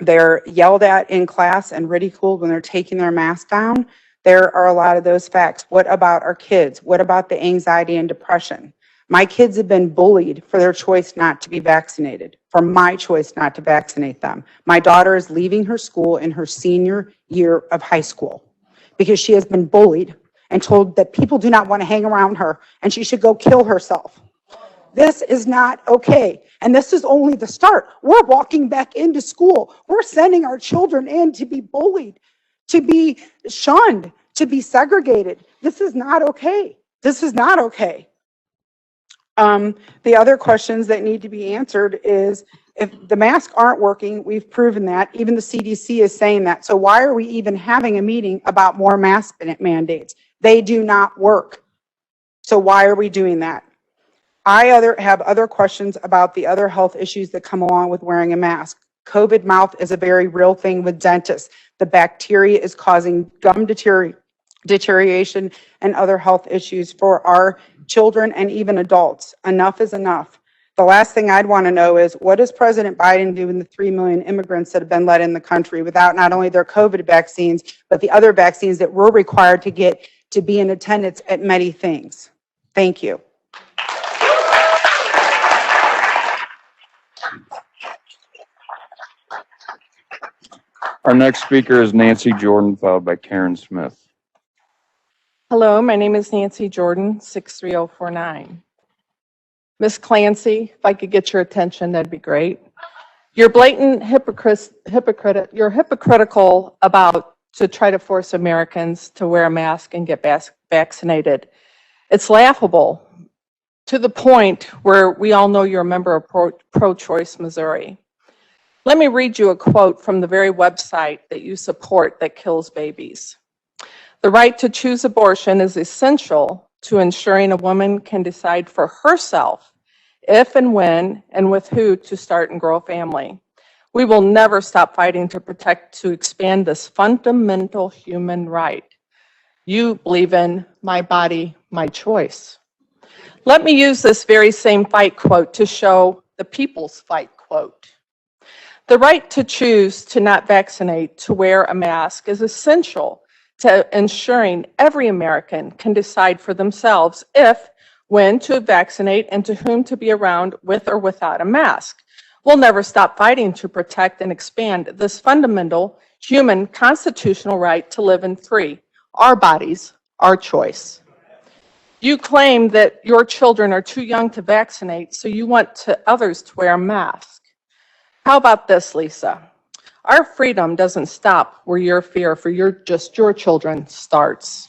They're yelled at in class and ridiculed when they're taking their mask down. There are a lot of those facts. What about our kids? What about the anxiety and depression? My kids have been bullied for their choice not to be vaccinated, for my choice not to vaccinate them. My daughter is leaving her school in her senior year of high school because she has been bullied and told that people do not want to hang around her and she should go kill herself. This is not okay. And this is only the start. We're walking back into school. We're sending our children in to be bullied, to be shunned, to be segregated. This is not okay. This is not okay. The other questions that need to be answered is, if the masks aren't working, we've proven that. Even the CDC is saying that. So why are we even having a meeting about more mask mandates? They do not work. So why are we doing that? I have other questions about the other health issues that come along with wearing a mask. COVID mouth is a very real thing with dentists. The bacteria is causing gum deterioration and other health issues for our children and even adults. Enough is enough. The last thing I'd want to know is, what is President Biden doing with the 3 million immigrants that have been let in the country without not only their COVID vaccines, but the other vaccines that we're required to get to be in attendance at many things? Thank you. Our next speaker is Nancy Jordan, followed by Karen Smith. Hello, my name is Nancy Jordan, 63049. Miss Clancy, if I could get your attention, that'd be great. You're blatant you're hypocritical about to try to force Americans to wear a mask and get vaccinated. It's laughable to the point where we all know you're a member of Pro-Choice Missouri. Let me read you a quote from the very website that you support that kills babies. The right to choose abortion is essential to ensuring a woman can decide for herself if and when and with who to start and grow a family. We will never stop fighting to protect, to expand this fundamental human right. You believe in my body, my choice. Let me use this very same fight quote to show the people's fight quote. The right to choose to not vaccinate, to wear a mask, is essential to ensuring every American can decide for themselves if, when to vaccinate, and to whom to be around with or without a mask. We'll never stop fighting to protect and expand this fundamental human constitutional right to live in free, our bodies, our choice. You claim that your children are too young to vaccinate, so you want others to wear a mask. How about this, Lisa? Our freedom doesn't stop where your fear for your children starts.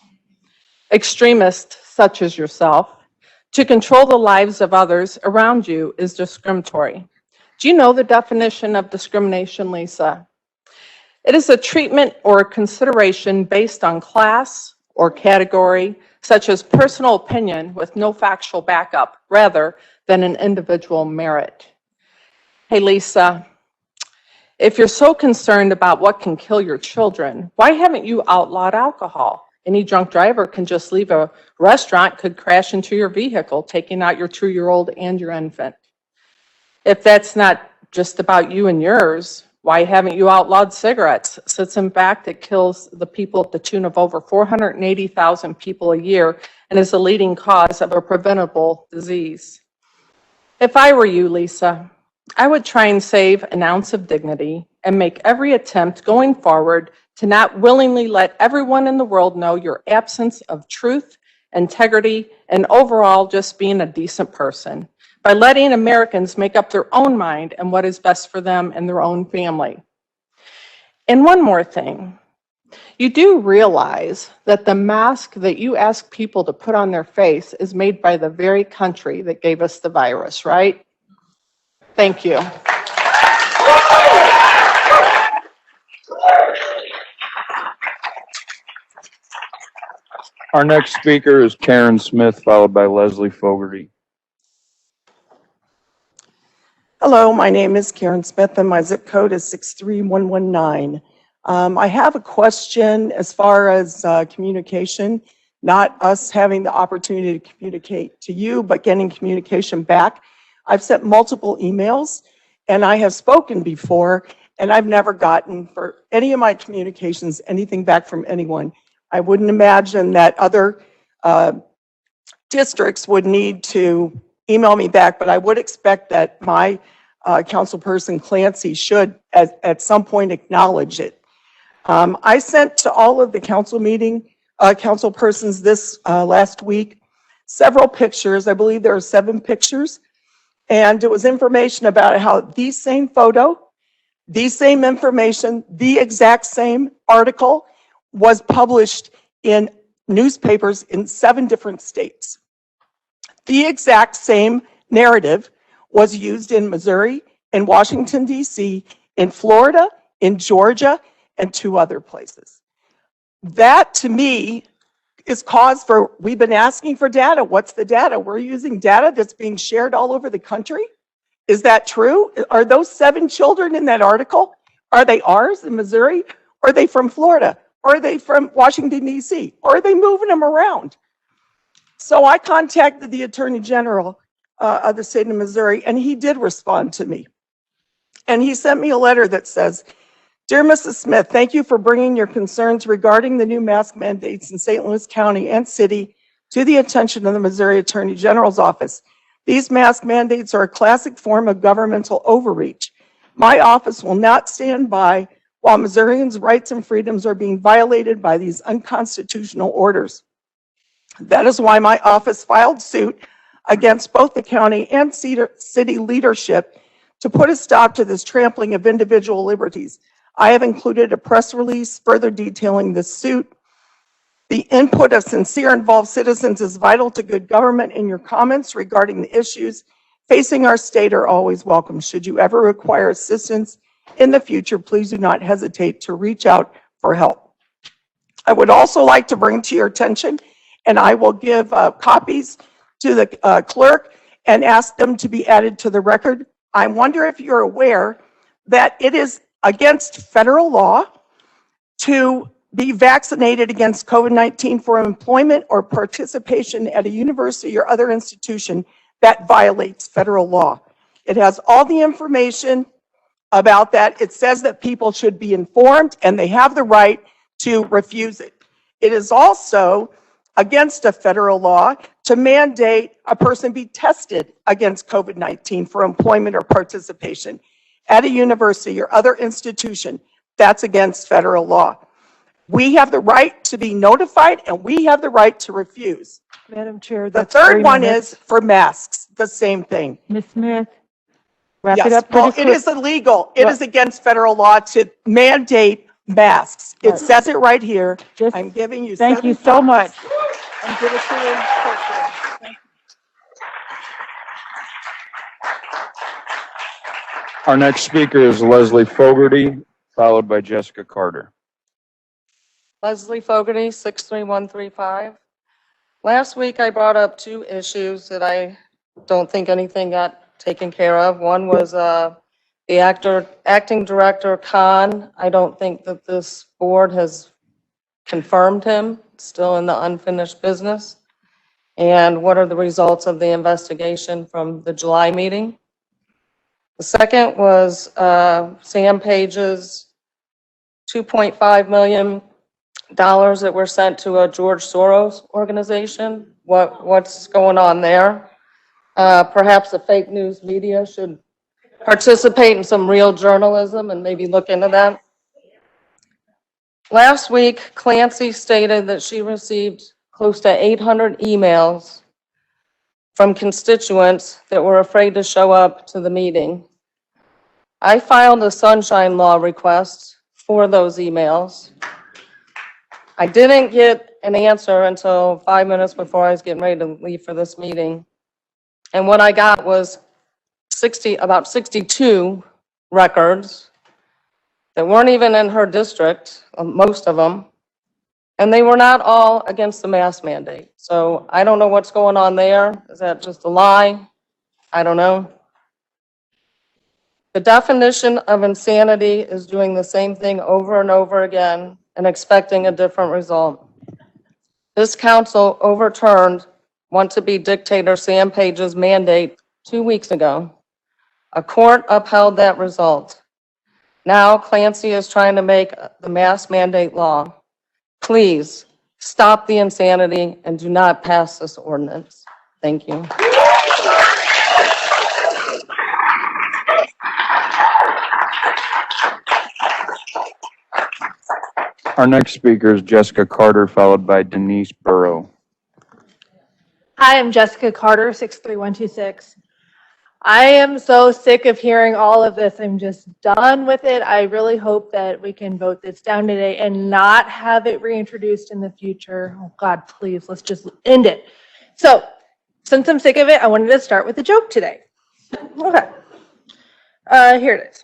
Extremists such as yourself, to control the lives of others around you is discriminatory. Do you know the definition of discrimination, Lisa? It is a treatment or a consideration based on class or category, such as personal opinion with no factual backup, rather than an individual merit. Hey, Lisa, if you're so concerned about what can kill your children, why haven't you outlawed alcohol? Any drunk driver can just leave a restaurant, could crash into your vehicle, taking out your 2-year-old and your infant. If that's not just about you and yours, why haven't you outlawed cigarettes? Since in fact it kills the people at the tune of over 480,000 people a year and is the leading cause of a preventable disease. If I were you, Lisa, I would try and save an ounce of dignity and make every attempt going forward to not willingly let everyone in the world know your absence of truth, integrity, and overall just being a decent person. by letting Americans make up their own mind and what is best for them and their own family. And one more thing. You do realize that the mask that you ask people to put on their face is made by the very country that gave us the virus, right? Thank you. Our next speaker is Karen Smith, followed by Leslie Fogarty. Hello, my name is Karen Smith and my zip code is 63119. I have a question as far as communication, not us having the opportunity to communicate to you, but getting communication back. I've sent multiple emails and I have spoken before and I've never gotten for any of my communications anything back from anyone. I wouldn't imagine that other districts would need to email me back, but I would expect that my councilperson Clancy should at some point acknowledge it. I sent to all of the council persons this last week several pictures. I believe there are 7 pictures, and it was information about how the same photo, the same information, the exact same article was published in newspapers in 7 different states. The exact same narrative was used in Missouri, in Washington, D.C., in Florida, in Georgia, and 2 other places. That, to me, is cause for, we've been asking for data. What's the data? We're using data that's being shared all over the country. Is that true? Are those 7 children in that article? Are they ours in Missouri? Are they from Florida? Are they from Washington, D.C.? Or are they moving them around? So I contacted the Attorney General of the state of Missouri, and he did respond to me. And he sent me a letter that says, "Dear Mrs. Smith, thank you for bringing your concerns regarding the new mask mandates in St. Louis County and City to the attention of the Missouri Attorney General's office. These mask mandates are a classic form of governmental overreach. My office will not stand by while Missourians' rights and freedoms are being violated by these unconstitutional orders. That is why my office filed suit against both the county and city leadership to put a stop to this trampling of individual liberties. I have included a press release further detailing this suit. The input of sincere involved citizens is vital to good government, and your comments regarding the issues facing our state are always welcome. Should you ever require assistance in the future, please do not hesitate to reach out for help. I would also like to bring to your attention, and I will give copies to the clerk and ask them to be added to the record. I wonder if you're aware that it is against federal law to be vaccinated against COVID-19 for employment or participation at a university or other institution that violates federal law. It has all the information about that. It says that people should be informed and they have the right to refuse it. It is also against a federal law to mandate a person be tested against COVID-19 for employment or participation at a university or other institution. That's against federal law. We have the right to be notified and we have the right to refuse. Madam Chair, The that's 3rd 3 one minutes. is for masks, the same thing. Ms. Smith, wrap it Yes, up well, pretty it quick. is illegal. It is against federal law to mandate masks. It says it right here. I'm giving you Thank you 7 so much. copies. And give it to the clerk. Our next speaker is Leslie Fogarty, followed by Jessica Carter. Leslie Fogarty, 63135. Last week I brought up 2 issues that I don't think anything got taken care of. One was the acting director, Khan. I don't think that this board has confirmed him, still in the unfinished business. And what are the results of the investigation from the July meeting? The second was Sam Page's $2.5 million that were sent to a George Soros organization. What's going on there? Perhaps the fake news media should participate in some real journalism and maybe look into that. Last week, Clancy stated that she received close to 800 emails from constituents that were afraid to show up to the meeting. I filed a sunshine law request for those emails. I didn't get an answer until 5 minutes before I was getting ready to leave for this meeting. And what I got was about 62 records that weren't even in her district, most of them. And they were not all against the mask mandate. So I don't know what's going on there. Is that just a lie? I don't know. The definition of insanity is doing the same thing over and over again and expecting a different result. This council overturned want-to-be dictator Sam Page's mandate 2 weeks ago. A court upheld that result. Now Clancy is trying to make the mask mandate law. Please stop the insanity and do not pass this ordinance. Thank you. Our next speaker is Jessica Carter, followed by Denise Burrow. Hi, I'm Jessica Carter, 63126. I am so sick of hearing all of this. I'm just done with it. I really hope that we can vote this down today and not have it reintroduced in the future. Oh God, please, let's just end it. So, since I'm sick of it, I wanted to start with a joke today. Okay. Here it is.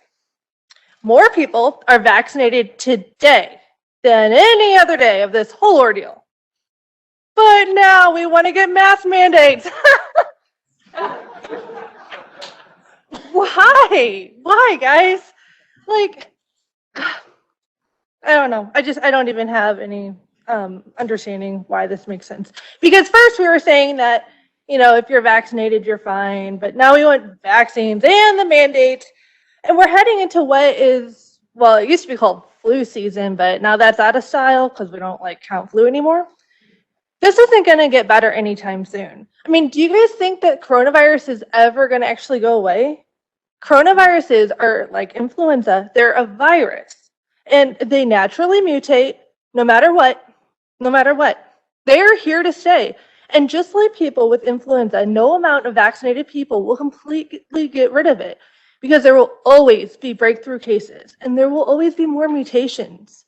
More people are vaccinated today than any other day of this whole ordeal. But now we want to get mask mandates. Why? Why, guys? Like, I don't know. I don't even have any understanding why this makes sense. Because first we were saying that, if you're vaccinated, you're fine. But now we want vaccines and the mandate. And we're heading into what is, well, it used to be called flu season, but now that's out of style because we don't count flu anymore. This isn't going to get better anytime soon. I mean, do you guys think that coronavirus is ever going to actually go away? Coronaviruses are like influenza. They're a virus, and they naturally mutate no matter what, no matter what. They are here to stay. And just like people with influenza, no amount of vaccinated people will completely get rid of it because there will always be breakthrough cases and there will always be more mutations.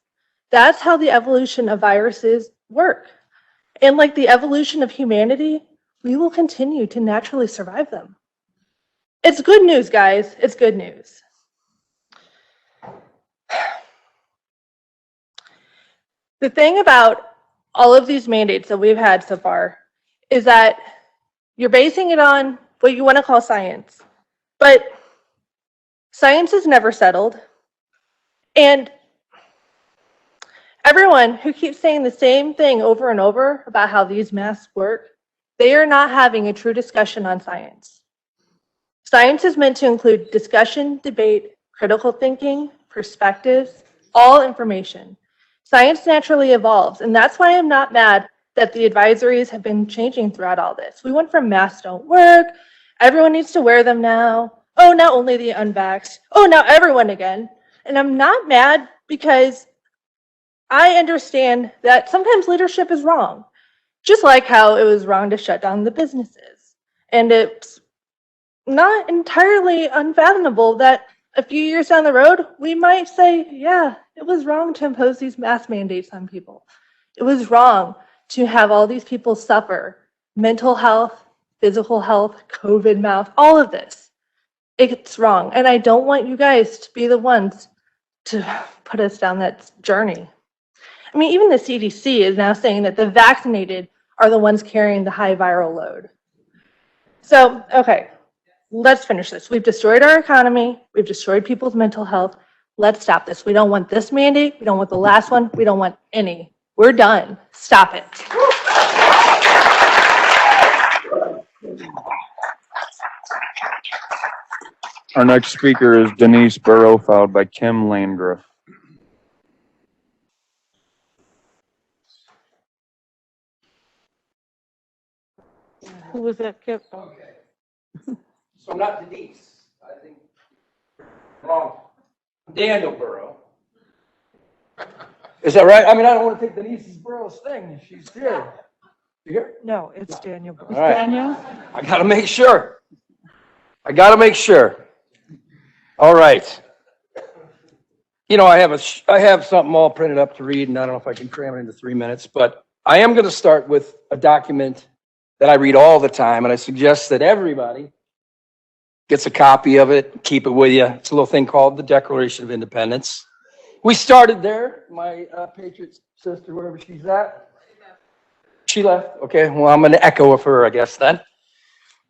That's how the evolution of viruses work. And like the evolution of humanity, we will continue to naturally survive them. It's good news, guys. It's good news. The thing about all of these mandates that we've had so far is that you're basing it on what you want to call science. But science is never settled. And everyone who keeps saying the same thing over and over about how these masks work, they are not having a true discussion on science. Science is meant to include discussion, debate, critical thinking, perspectives, all information. Science naturally evolves, and that's why I'm not mad that the advisories have been changing throughout all this. We went from masks don't work, everyone needs to wear them now, oh, now only the unvaxxed, oh, now everyone again. And I'm not mad because I understand that sometimes leadership is wrong, just like how it was wrong to shut down the businesses. And it's not entirely unfathomable that a few years down the road, we might say, yeah, it was wrong to impose these mask mandates on people. It was wrong to have all these people suffer mental health, physical health, COVID mouth, all of this. It's wrong. And I don't want you guys to be the ones to put us down that journey. I mean, even the CDC is now saying that the vaccinated are the ones carrying the high viral load. So, okay, let's finish this. We've destroyed our economy. We've destroyed people's mental health. Let's stop this. We don't want this mandate. We don't want the last one. We don't want any. We're done. Stop it. Our next speaker is Denise Burrow, followed by Kim Landgraf. Who was that, Kip? Okay. So not Denise. I think wrong. Daniel Burrow. Is that right? I mean, I don't want to take Denise Burrow's thing. She's here. You here? No, it's Daniel. All right. Daniel? I gotta make sure. I gotta make sure. All right. You know, I have something all printed up to read, and I don't know if I can cram it into 3 minutes, but I am going to start with a document that I read all the time, and I suggest that everybody gets a copy of it, keep it with you. It's a little thing called the Declaration of Independence. We started there. My Patriot sister, wherever she's at. She left. Okay, well, I'm an echo of her, I guess, then.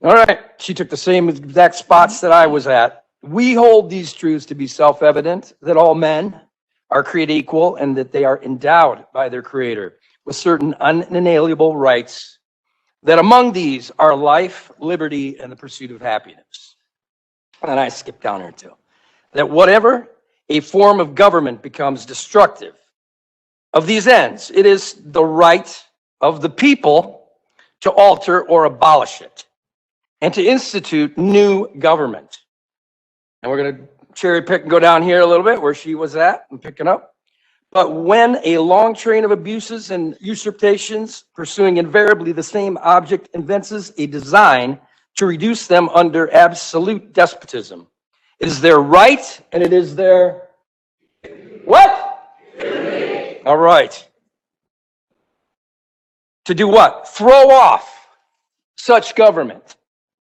All right. She took the same exact spots that I was at. We hold these truths to be self-evident, that all men are created equal and that they are endowed by their Creator with certain unalienable rights, that among these are life, liberty, and the pursuit of happiness. And I skip down here too. That whatever a form of government becomes destructive of these ends, it is the right of the people to alter or abolish it and to institute new government. And we're going to cherry pick and go down here a little bit where she was at and picking up. But when a long train of abuses and usurpations pursuing invariably the same object evinces a design to reduce them under absolute despotism, it is their right and it is their what? All right. To do what? Throw off such government.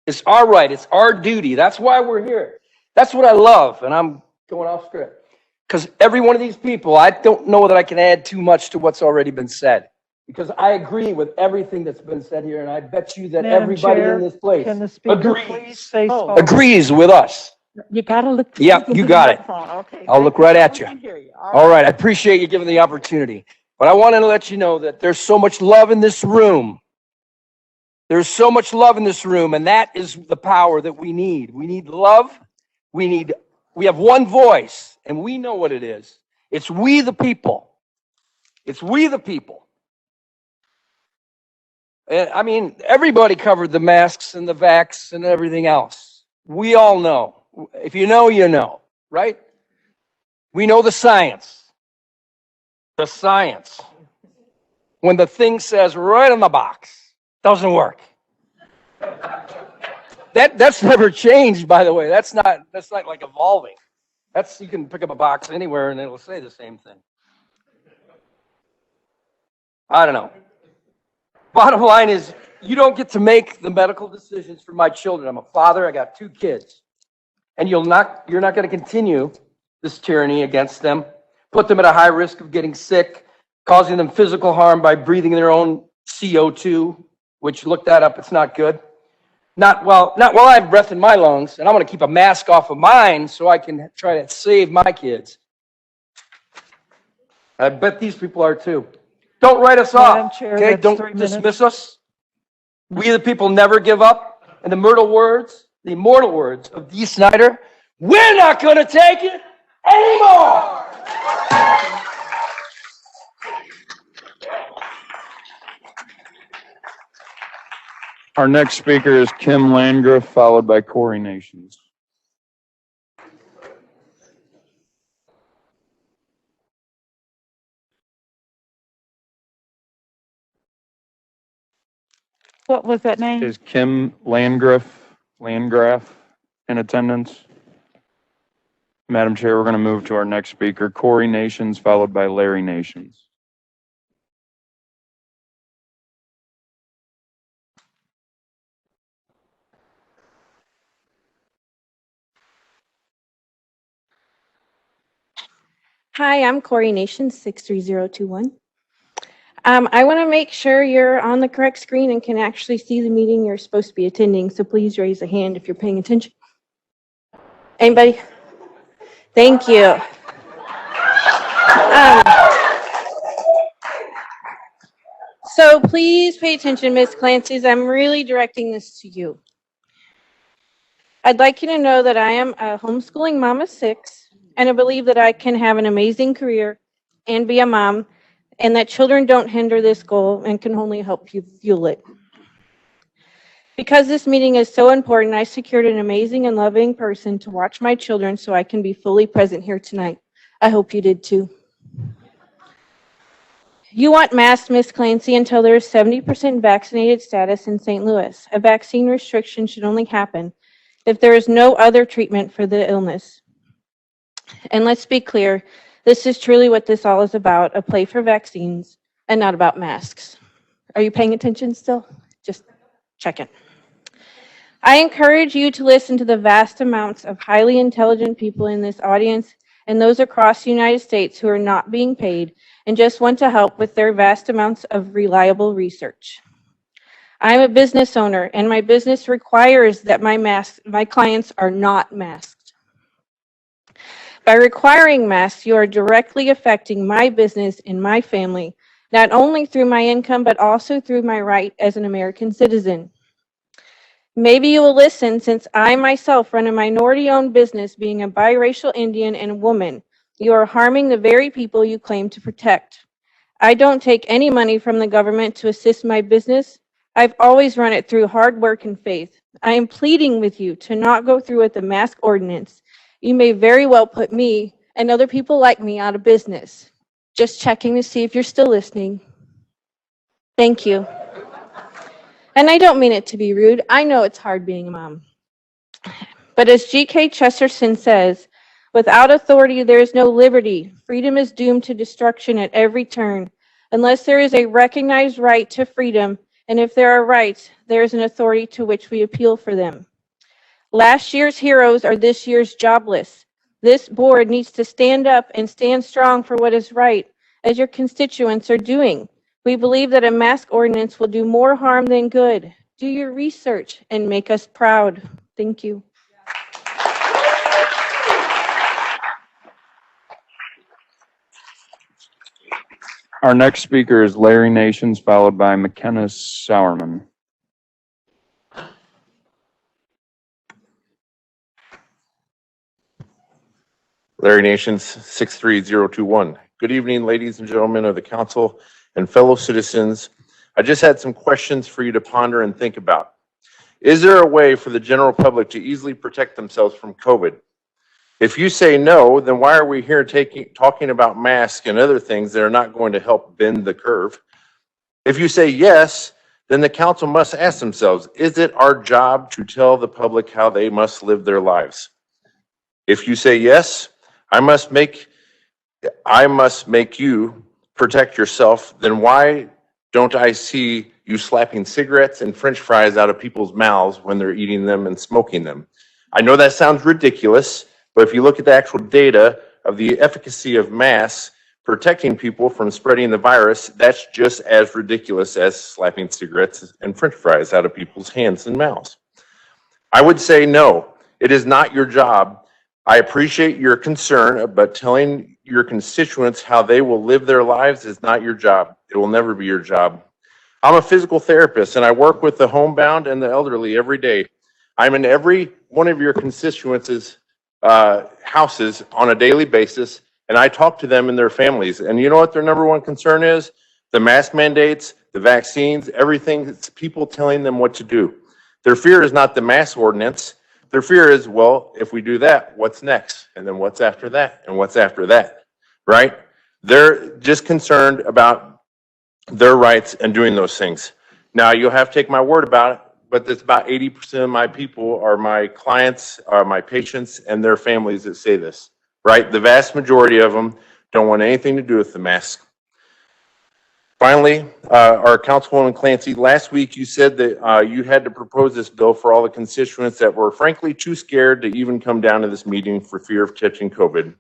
It's our right. It's our duty. That's why we're here. That's what I love. And I'm going off script. Because every one of these people, I don't know that I can add too much to what's already been said. Because I agree with everything that's been said here. And I bet you that Madam everybody Chair, in this place can the speaker please agrees. face forward? Agrees with us. You gotta look. Yep, you got it. Okay. I'll look right at you. All right, I appreciate you giving the opportunity. But I wanted to let you know that there's so much love in this room. There's so much love in this room, and that is the power that we need. We need love. We have one voice, and we know what it is. It's we the people. It's we the people. And, I mean, everybody covered the masks and the vax and everything else. We all know. If you know, you know, right? We know the science. The science. When the thing says right on the box, doesn't work. That's never changed, by the way. That's not like evolving. You can pick up a box anywhere and it'll say the same thing. I don't know. Bottom line is, you don't get to make the medical decisions for my children. I'm a father. I got 2 kids. And you're not going to continue this tyranny against them, put them at a high risk of getting sick, causing them physical harm by breathing their own CO2, which, look that up, it's not good. Not while I have breath in my lungs, and I'm going to keep a mask off of mine so I can try to save my kids. I bet these people are too. Don't write us Madam off, Chair, okay? that's Don't 3 minutes. dismiss us. We the people never give up. And the immortal words of Dee Snider, we're not going to take it anymore. Our next speaker is Kim Landgraf, followed by Corey Nations. What was that name? Is Kim Landgraf in attendance? Madam Chair, we're going to move to our next speaker, Corey Nations, followed by Larry Nations. Hi, I'm Corey Nation, 63021. I want to make sure you're on the correct screen and can actually see the meeting you're supposed to be attending, so please raise a hand if you're paying attention. Anybody? Thank you. So please pay attention, Ms. Clancy's. I'm really directing this to you. I'd like you to know that I am a homeschooling mom of 6, and I believe that I can have an amazing career and be a mom, and that children don't hinder this goal and can only help you fuel it. Because this meeting is so important, I secured an amazing and loving person to watch my children so I can be fully present here tonight. I hope you did too. You want masks, Ms. Clancy, until there is 70% vaccinated status in St. Louis. A vaccine restriction should only happen if there is no other treatment for the illness. And let's be clear, this is truly what this all is about, a play for vaccines and not about masks. Are you paying attention still? Just checking. I encourage you to listen to the vast amounts of highly intelligent people in this audience and those across the United States who are not being paid and just want to help with their vast amounts of reliable research. I'm a business owner, and my business requires that my clients are not masked. By requiring masks, you are directly affecting my business and my family, not only through my income, but also through my right as an American citizen. Maybe you will listen, since I myself run a minority-owned business, being a biracial Indian and woman. You are harming the very people you claim to protect. I don't take any money from the government to assist my business. I've always run it through hard work and faith. I am pleading with you to not go through with the mask ordinance. You may very well put me and other people like me out of business. Just checking to see if you're still listening. Thank you. And I don't mean it to be rude. I know it's hard being a mom. But as G.K. Chesterton says, without authority, there is no liberty. Freedom is doomed to destruction at every turn. Unless there is a recognized right to freedom, and if there are rights, there is an authority to which we appeal for them. Last year's heroes are this year's jobless. This board needs to stand up and stand strong for what is right, as your constituents are doing. We believe that a mask ordinance will do more harm than good. Do your research and make us proud. Thank you. Our next speaker is Larry Nations, followed by McKenna Sowerman. Larry Nations, 63021. Good evening, ladies and gentlemen of the council and fellow citizens. I just had some questions for you to ponder and think about. Is there a way for the general public to easily protect themselves from COVID? If you say no, then why are we here talking about masks and other things that are not going to help bend the curve? If you say yes, then the council must ask themselves, is it our job to tell the public how they must live their lives? If you say yes, I must make you protect yourself, then why don't I see you slapping cigarettes and French fries out of people's mouths when they're eating them and smoking them? I know that sounds ridiculous, but if you look at the actual data of the efficacy of masks protecting people from spreading the virus, that's just as ridiculous as slapping cigarettes and French fries out of people's hands and mouths. I would say no, it is not your job. I appreciate your concern, but telling your constituents how they will live their lives is not your job. It will never be your job. I'm a physical therapist, and I work with the homebound and the elderly every day. I'm in every one of your constituents' houses on a daily basis, and I talk to them and their families. And you know what their number one concern is? The mask mandates, the vaccines, everything. It's people telling them what to do. Their fear is not the mask ordinance. Their fear is, well, if we do that, what's next? And then what's after that? And what's after that, right? They're just concerned about their rights and doing those things. Now, you'll have to take my word about it, but it's about 80% of my people are my clients, are my patients, and their families that say this, right? The vast majority of them don't want anything to do with the mask. Finally, our Councilwoman Clancy, last week you said that you had to propose this bill for all the constituents that were frankly too scared to even come down to this meeting for fear of catching COVID.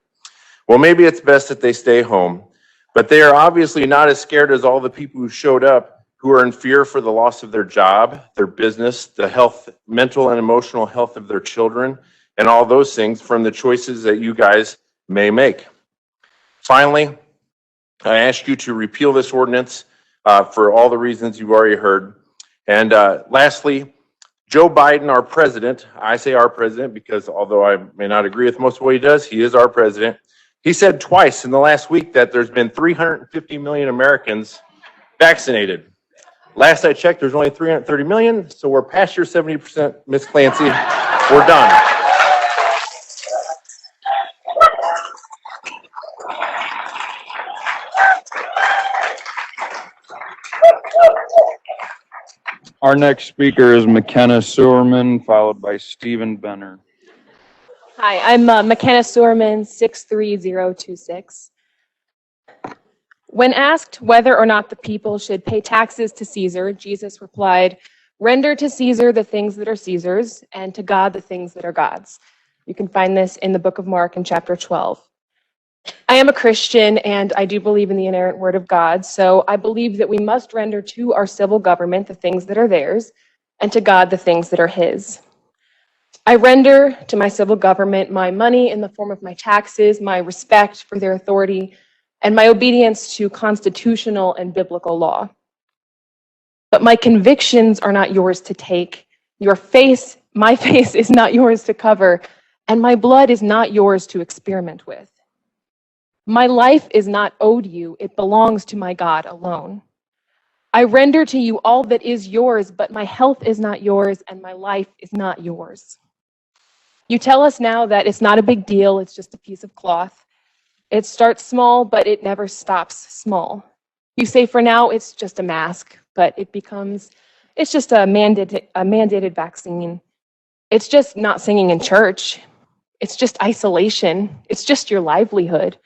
Well, maybe it's best that they stay home, but they are obviously not as scared as all the people who showed up who are in fear for the loss of their job, their business, the health, mental and emotional health of their children, and all those things from the choices that you guys may make. Finally, I ask you to repeal this ordinance for all the reasons you've already heard. And lastly, Joe Biden, our president, I say our president because although I may not agree with most of what he does, he is our president. He said twice in the last week that there's been 350 million Americans vaccinated. Last I checked, there's only 330 million, so we're past your 70%, Ms. Clancy. We're done. Our next speaker is McKenna Sewerman, followed by Stephen Benner. Hi, I'm McKenna Sewerman, 63026. When asked whether or not the people should pay taxes to Caesar, Jesus replied, "Render to Caesar the things that are Caesar's, and to God the things that are God's." You can find this in the book of Mark in chapter 12. I am a Christian, and I do believe in the inerrant word of God, so I believe that we must render to our civil government the things that are theirs, and to God the things that are his. I render to my civil government my money in the form of my taxes, my respect for their authority, and my obedience to constitutional and biblical law. But my convictions are not yours to take. My face is not yours to cover, and my blood is not yours to experiment with. My life is not owed you, it belongs to my God alone. I render to you all that is yours, but my health is not yours, and my life is not yours. You tell us now that it's not a big deal, it's just a piece of cloth. It starts small, but it never stops small. You say for now it's just a mask, but it's just a mandated vaccine. It's just not singing in church. It's just isolation. It's just your livelihood.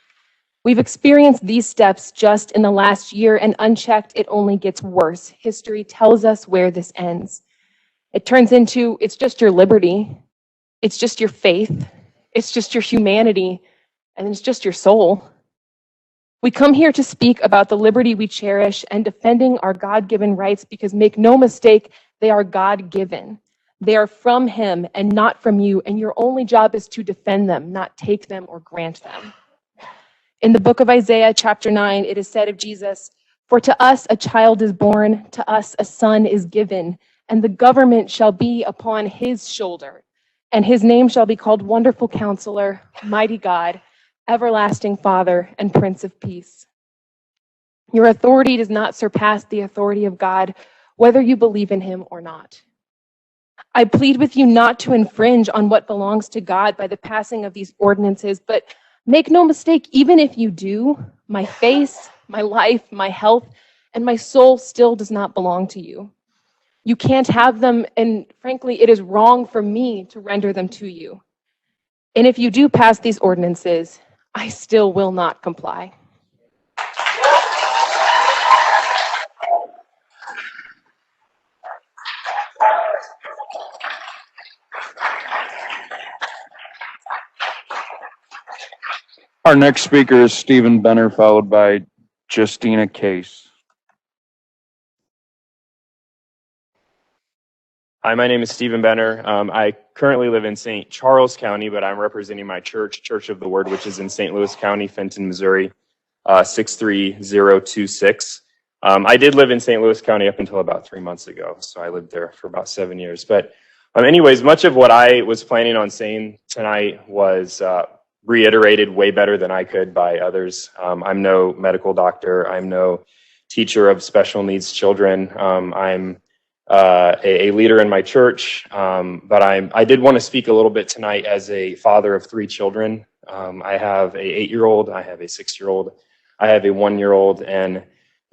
We've experienced these steps just in the last year, and unchecked, it only gets worse. History tells us where this ends. It turns into, it's just your liberty. It's just your faith. It's just your humanity. And it's just your soul. We come here to speak about the liberty we cherish and defending our God-given rights because, make no mistake, they are God-given. They are from Him and not from you, and your only job is to defend them, not take them or grant them. In the book of Isaiah, chapter 9, it is said of Jesus, "For to us a child is born, to us a son is given, and the government shall be upon his shoulder, and his name shall be called Wonderful Counselor, Mighty God, Everlasting Father, and Prince of Peace." Your authority does not surpass the authority of God, whether you believe in him or not. I plead with you not to infringe on what belongs to God by the passing of these ordinances, but make no mistake, even if you do, my face, my life, my health, and my soul still does not belong to you. You can't have them, and frankly, it is wrong for me to render them to you. And if you do pass these ordinances, I still will not comply. Our next speaker is Stephen Benner, followed by Justina Case. Hi, my name is Stephen Benner. I currently live in St. Charles County, but I'm representing my church, Church of the Word, which is in St. Louis County, Fenton, Missouri, 63026. I did live in St. Louis County up until about 3 months ago, so I lived there for about 7 years. But anyways, much of what I was planning on saying tonight was reiterated way better than I could by others. I'm no medical doctor. I'm no teacher of special needs children. I'm a leader in my church, but I did want to speak a little bit tonight as a father of 3 children. I have a 8-year-old, I have a 6-year-old, I have a 1-year-old, and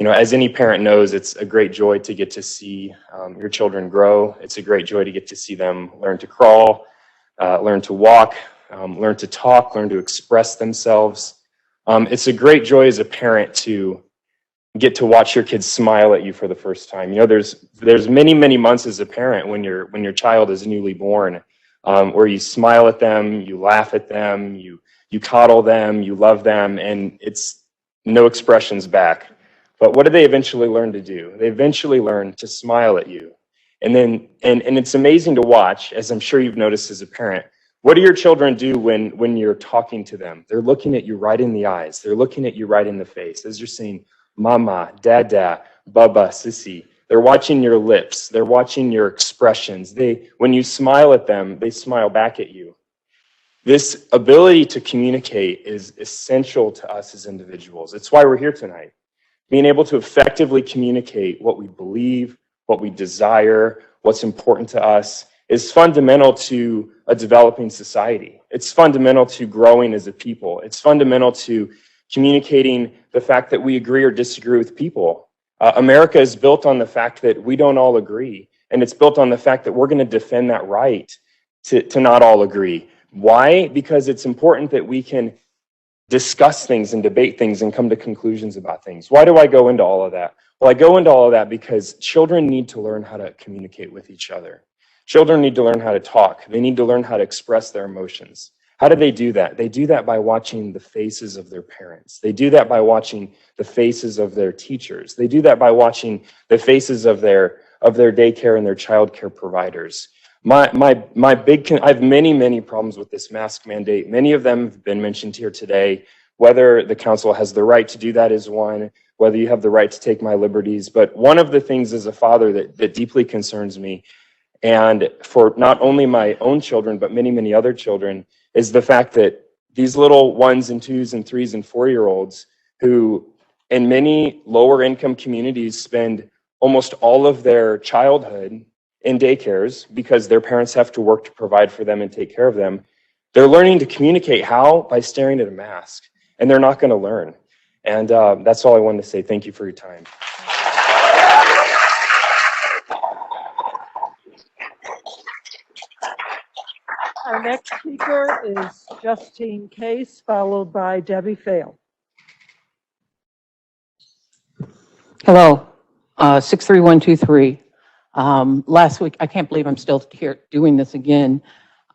as any parent knows, it's a great joy to get to see your children grow. It's a great joy to get to see them learn to crawl, learn to walk, learn to talk, learn to express themselves. It's a great joy as a parent to get to watch your kids smile at you for the first time. There's many months as a parent when your child is newly born, where you smile at them, you laugh at them, you coddle them, you love them, and it's no expressions back. But what do they eventually learn to do? They eventually learn to smile at you. And it's amazing to watch, as I'm sure you've noticed as a parent. What do your children do when you're talking to them? They're looking at you right in the eyes. They're looking at you right in the face as you're saying, Mama, Dada, Baba, Sissy. They're watching your lips. They're watching your expressions. When you smile at them, they smile back at you. This ability to communicate is essential to us as individuals. It's why we're here tonight. Being able to effectively communicate what we believe, what we desire, what's important to us is fundamental to a developing society. It's fundamental to growing as a people. It's fundamental to communicating the fact that we agree or disagree with people. America is built on the fact that we don't all agree. And it's built on the fact that we're going to defend that right to not all agree. Why? Because it's important that we can discuss things and debate things and come to conclusions about things. Why do I go into all of that? Well, I go into all of that because children need to learn how to communicate with each other. Children need to learn how to talk. They need to learn how to express their emotions. How do they do that? They do that by watching the faces of their parents. They do that by watching the faces of their teachers. They do that by watching the faces of their daycare and their childcare providers. I have many problems with this mask mandate. Many of them have been mentioned here today. Whether the council has the right to do that is one, whether you have the right to take my liberties. But one of the things as a father that deeply concerns me, and for not only my own children, but many other children, is the fact that these little 1s and 2s and 3s and 4-year-olds who in many lower income communities spend almost all of their childhood in daycares because their parents have to work to provide for them and take care of them. They're learning to communicate how? By staring at a mask, and they're not going to learn. And that's all I wanted to say. Thank you for your time. Our next speaker is Justine Case, followed by Debbie Fail. Hello, 63123. Last week, I can't believe I'm still here doing this again.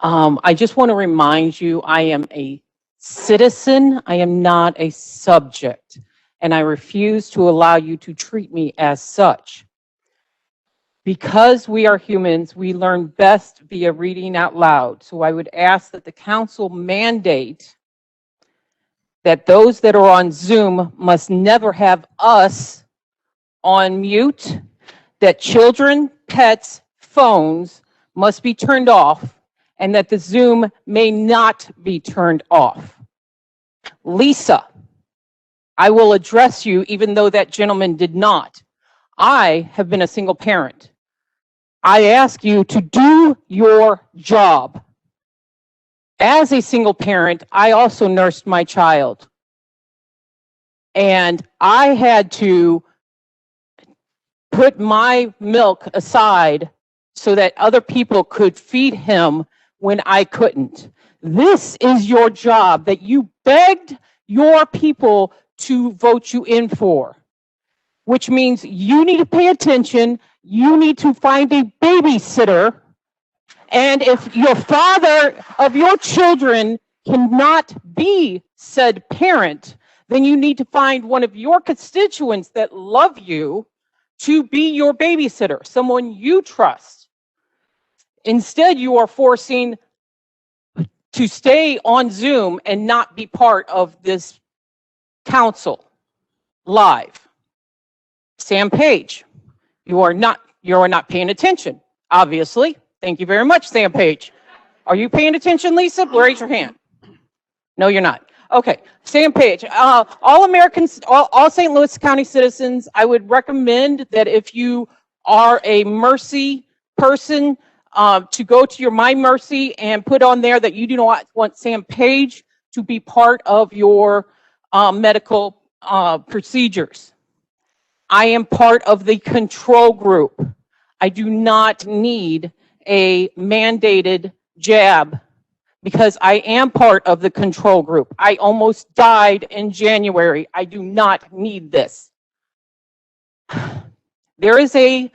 I just want to remind you, I am a citizen. I am not a subject, and I refuse to allow you to treat me as such. Because we are humans, we learn best via reading out loud. So I would ask that the council mandate that those that are on Zoom must never have us on mute, that children, pets, phones must be turned off, and that the Zoom may not be turned off. Lisa, I will address you even though that gentleman did not. I have been a single parent. I ask you to do your job. As a single parent, I also nursed my child. And I had to put my milk aside so that other people could feed him when I couldn't. This is your job that you begged your people to vote you in for, which means you need to pay attention. You need to find a babysitter. And if your father of your children cannot be said parent, then you need to find one of your constituents that love you to be your babysitter, someone you trust. Instead, you are forcing to stay on Zoom and not be part of this council live. Sam Page, you are not paying attention, obviously. Thank you very much, Sam Page. Are you paying attention, Lisa? Raise your hand. No, you're not. Okay, Sam Page. All Americans, all St. Louis County citizens, I would recommend that if you are a Mercy person, to go to your My Mercy and put on there that you do not want Sam Page to be part of your medical procedures. I am part of the control group. I do not need a mandated jab because I am part of the control group. I almost died in January. I do not need this. There is a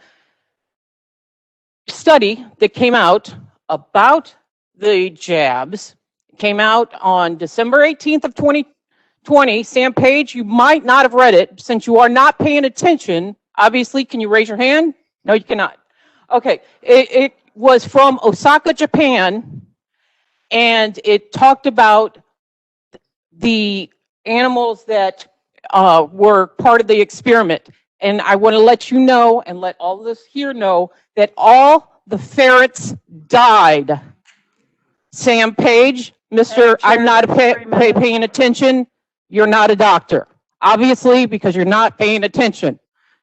study that came out about the jabs. It came out on December 18th of 2020. Sam Page, you might not have read it since you are not paying attention. Obviously, can you raise your hand? No, you cannot. Okay, it was from Osaka, Japan, and it talked about the animals that were part of the experiment. And I want to let you know and let all of us here know that all the ferrets died. Sam Page, Mr. I'm not paying attention. You're not a doctor. Obviously, because you're not paying attention.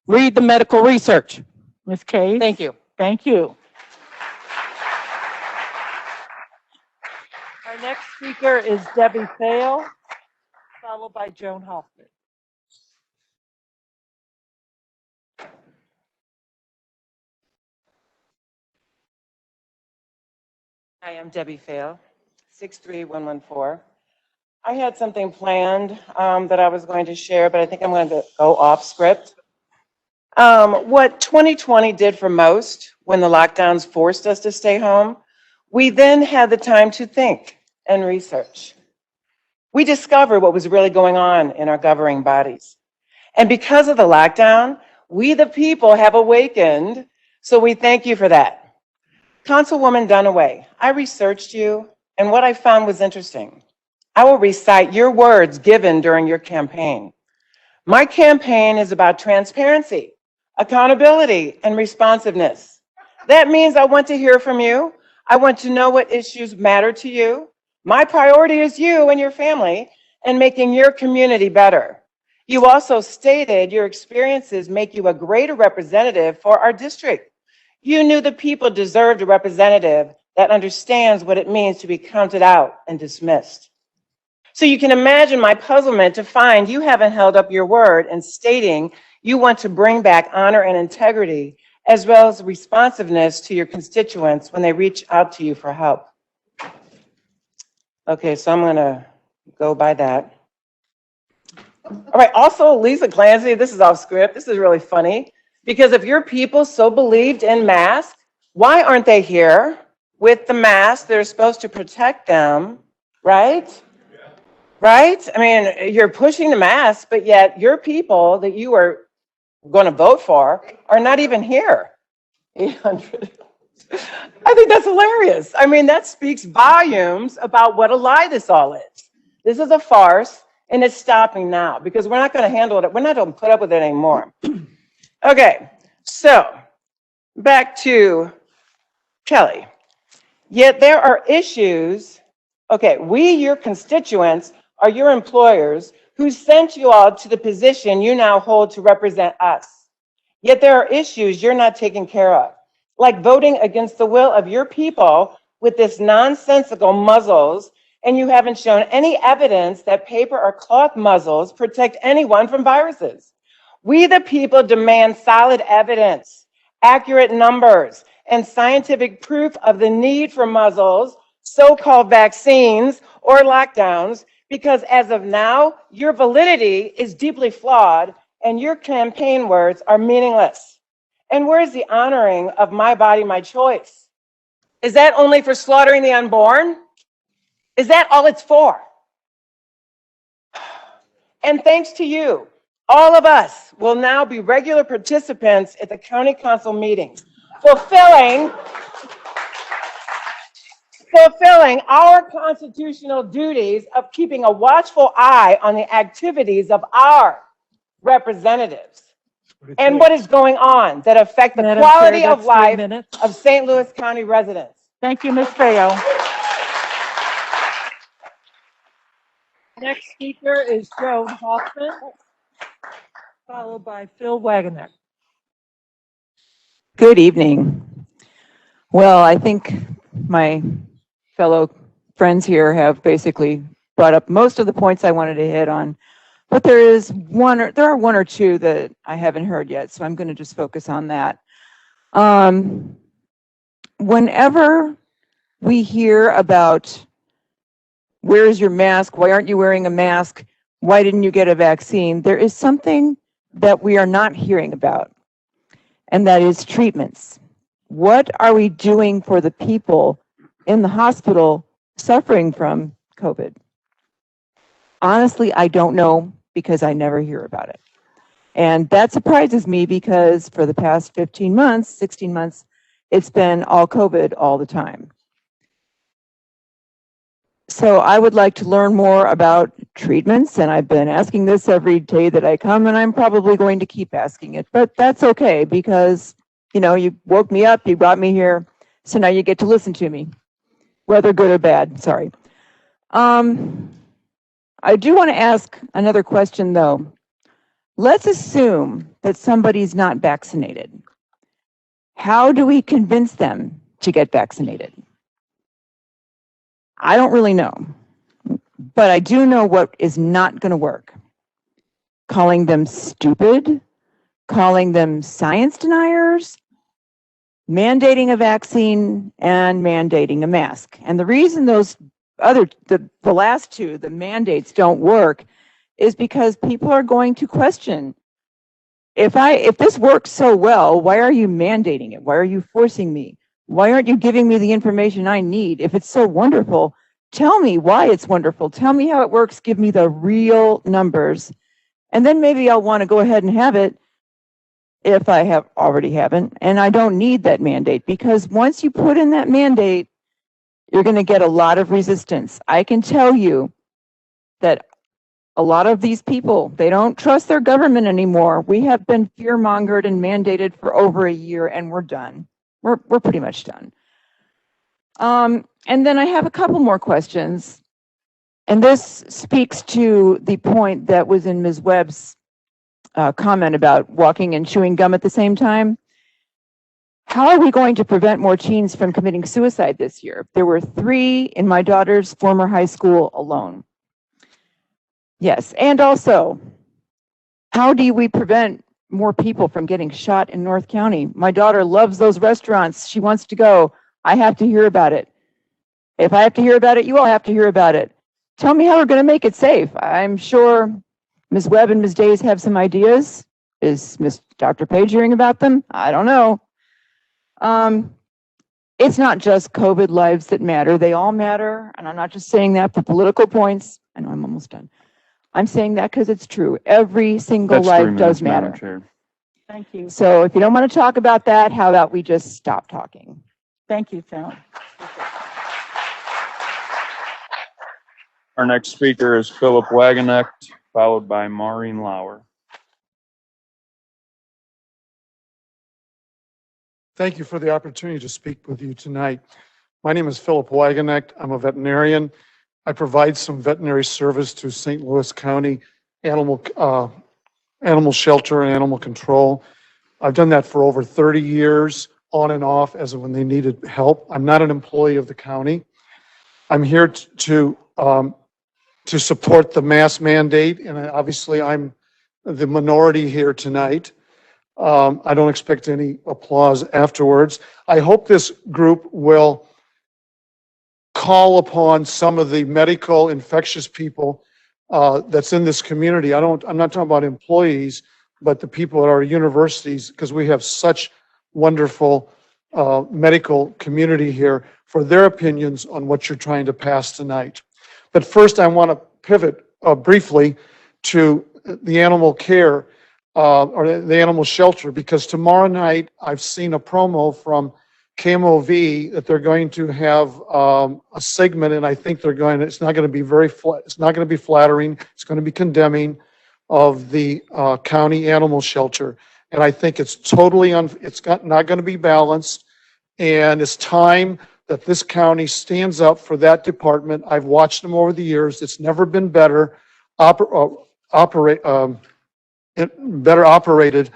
Read the medical research. Ms. Case? Thank you. Thank you. Our next speaker is Debbie Fail, followed by Joan Hoffman. Hi, I'm Debbie Fail, 63114. I had something planned that I was going to share, but I think I'm going to go off script. What 2020 did for most when the lockdowns forced us to stay home, we then had the time to think and research. We discovered what was really going on in our governing bodies. And because of the lockdown, we the people have awakened, so we thank you for that. Councilwoman Dunaway, I researched you, and what I found was interesting. I will recite your words given during your campaign. My campaign is about transparency, accountability, and responsiveness. That means I want to hear from you. I want to know what issues matter to you. My priority is you and your family and making your community better. You also stated your experiences make you a greater representative for our district. You knew the people deserved a representative that understands what it means to be counted out and dismissed. So you can imagine my puzzlement to find you haven't held up your word in stating you want to bring back honor and integrity, as well as responsiveness to your constituents when they reach out to you for help. Okay, so I'm going to go by that. All right, also, Lisa Clancy, this is off script. This is really funny, because if your people so believed in masks, why aren't they here with the masks that are supposed to protect them, right? Right? I mean, you're pushing the mask, but yet your people that you are going to vote for are not even here. 800. I think that's hilarious. I mean, that speaks volumes about what a lie this all is. This is a farce, and it's stopping now because we're not going to handle it. We're not going to put up with it anymore. Okay, so back to Kelly. Yet there are issues. Okay, we, your constituents, are your employers who sent you all to the position you now hold to represent us. Yet there are issues you're not taking care of, like voting against the will of your people with this nonsensical muzzles, and you haven't shown any evidence that paper or cloth muzzles protect anyone from viruses. We, the people, demand solid evidence, accurate numbers, and scientific proof of the need for muzzles, so-called vaccines, or lockdowns, because as of now, your validity is deeply flawed and your campaign words are meaningless. And where's the honoring of my body, my choice? Is that only for slaughtering the unborn? Is that all it's for? And thanks to you, all of us will now be regular participants at the county council meetings, fulfilling our constitutional duties of keeping a watchful eye on the activities of our representatives and what is going on that affect the Madam quality Chair, of that's 3 life minutes. of St. Louis County residents. Thank you, Ms. Fail. Next speaker is Joan Hoffman, followed by Phil Wagoner. Good evening. Well, I think my fellow friends here have basically brought up most of the points I wanted to hit on, but there are one or two that I haven't heard yet, so I'm going to just focus on that. Whenever we hear about where's your mask, why aren't you wearing a mask, why didn't you get a vaccine, there is something that we are not hearing about, and that is treatments. What are we doing for the people in the hospital suffering from COVID? Honestly, I don't know because I never hear about it. And that surprises me because for the past 15 months, 16 months, it's been all COVID all the time. So I would like to learn more about treatments, and I've been asking this every day that I come, and I'm probably going to keep asking it, but that's okay because, you know, you woke me up, you brought me here, so now you get to listen to me, whether good or bad, sorry. I do want to ask another question though. Let's assume that somebody's not vaccinated. How do we convince them to get vaccinated? I don't really know, but I do know what is not going to work. Calling them stupid, calling them science deniers, mandating a vaccine and mandating a mask. And the reason those the last two, the mandates, don't work is because people are going to question, if this works so well, why are you mandating it? Why are you forcing me? Why aren't you giving me the information I need? If it's so wonderful, tell me why it's wonderful. Tell me how it works. Give me the real numbers. And then maybe I'll want to go ahead and have it if I already haven't. And I don't need that mandate, because once you put in that mandate, you're going to get a lot of resistance. I can tell you that a lot of these people, they don't trust their government anymore. We have been fear-mongered and mandated for over a year, and we're done. We're pretty much done. And then I have a couple more questions. And this speaks to the point that was in Ms. Webb's comment about walking and chewing gum at the same time. How are we going to prevent more teens from committing suicide this year? There were 3 in my daughter's former high school alone. Yes, and also, how do we prevent more people from getting shot in North County? My daughter loves those restaurants. She wants to go. I have to hear about it. If I have to hear about it, you all have to hear about it. Tell me how we're going to make it safe. I'm sure Ms. Webb and Ms. Days have some ideas. Is Dr. Page hearing about them? I don't know. It's not just COVID lives that matter. They all matter. And I'm not just saying that for political points. I know I'm almost done. I'm saying that because it's true. Every single That's 3 life minutes, does Madam matter. Chair. Thank you. So if you don't want to talk about that, how about we just stop talking? Thank you, Sam. Our next speaker is Philip Wagenknecht, followed by Maureen Lauer. Thank you for the opportunity to speak with you tonight. My name is Philip Wagenknecht. I'm a veterinarian. I provide some veterinary service to St. Louis County animal shelter and animal control. I've done that for over 30 years, on and off, as when they needed help. I'm not an employee of the county. I'm here to support the mask mandate, and obviously I'm the minority here tonight. I don't expect any applause afterwards. I hope this group will call upon some of the medical infectious people that's in this community. I'm not talking about employees, but the people at our universities, because we have such wonderful medical community here, for their opinions on what you're trying to pass tonight. But first, I want to pivot briefly to the animal care or the animal shelter, because tomorrow night I've seen a promo from KMOV that they're going to have a segment, and I think it's not going to be it's not going to be flattering. It's going to be condemning of the county animal shelter, and I think it's totally not going to be balanced. And it's time that this county stands up for that department. I've watched them over the years. It's never been better better operated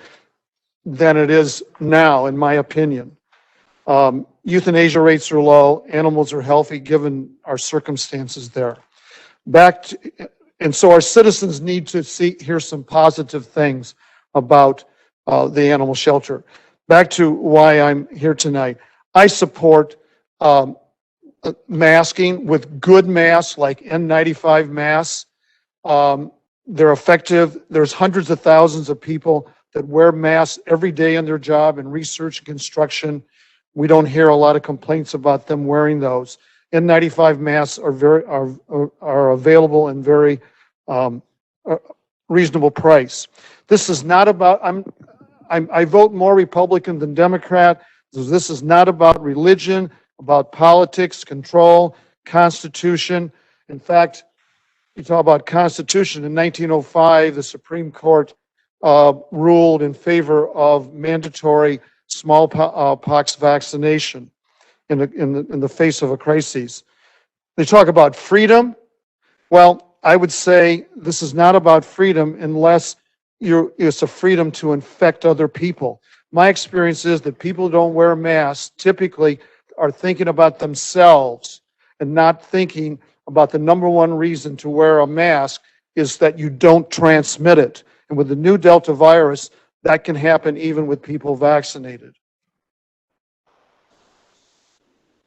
than it is now, in my opinion. Euthanasia rates are low. Animals are healthy given our circumstances there. And so our citizens need to hear some positive things about the animal shelter. Back to why I'm here tonight. I support masking with good masks like N95 masks. They're effective. There's hundreds of thousands of people that wear masks every day in their job in research and construction. We don't hear a lot of complaints about them wearing those. N95 masks are available in very reasonable price. This is not about, I vote more Republican than Democrat. This is not about religion, about politics, control, Constitution. In fact, you talk about Constitution. In 1905, the Supreme Court ruled in favor of mandatory smallpox vaccination in the face of a crisis. They talk about freedom. Well, I would say this is not about freedom unless it's a freedom to infect other people. My experience is that people who don't wear masks typically are thinking about themselves and not thinking about the number one reason to wear a mask is that you don't transmit it. And with the new Delta virus, that can happen even with people vaccinated.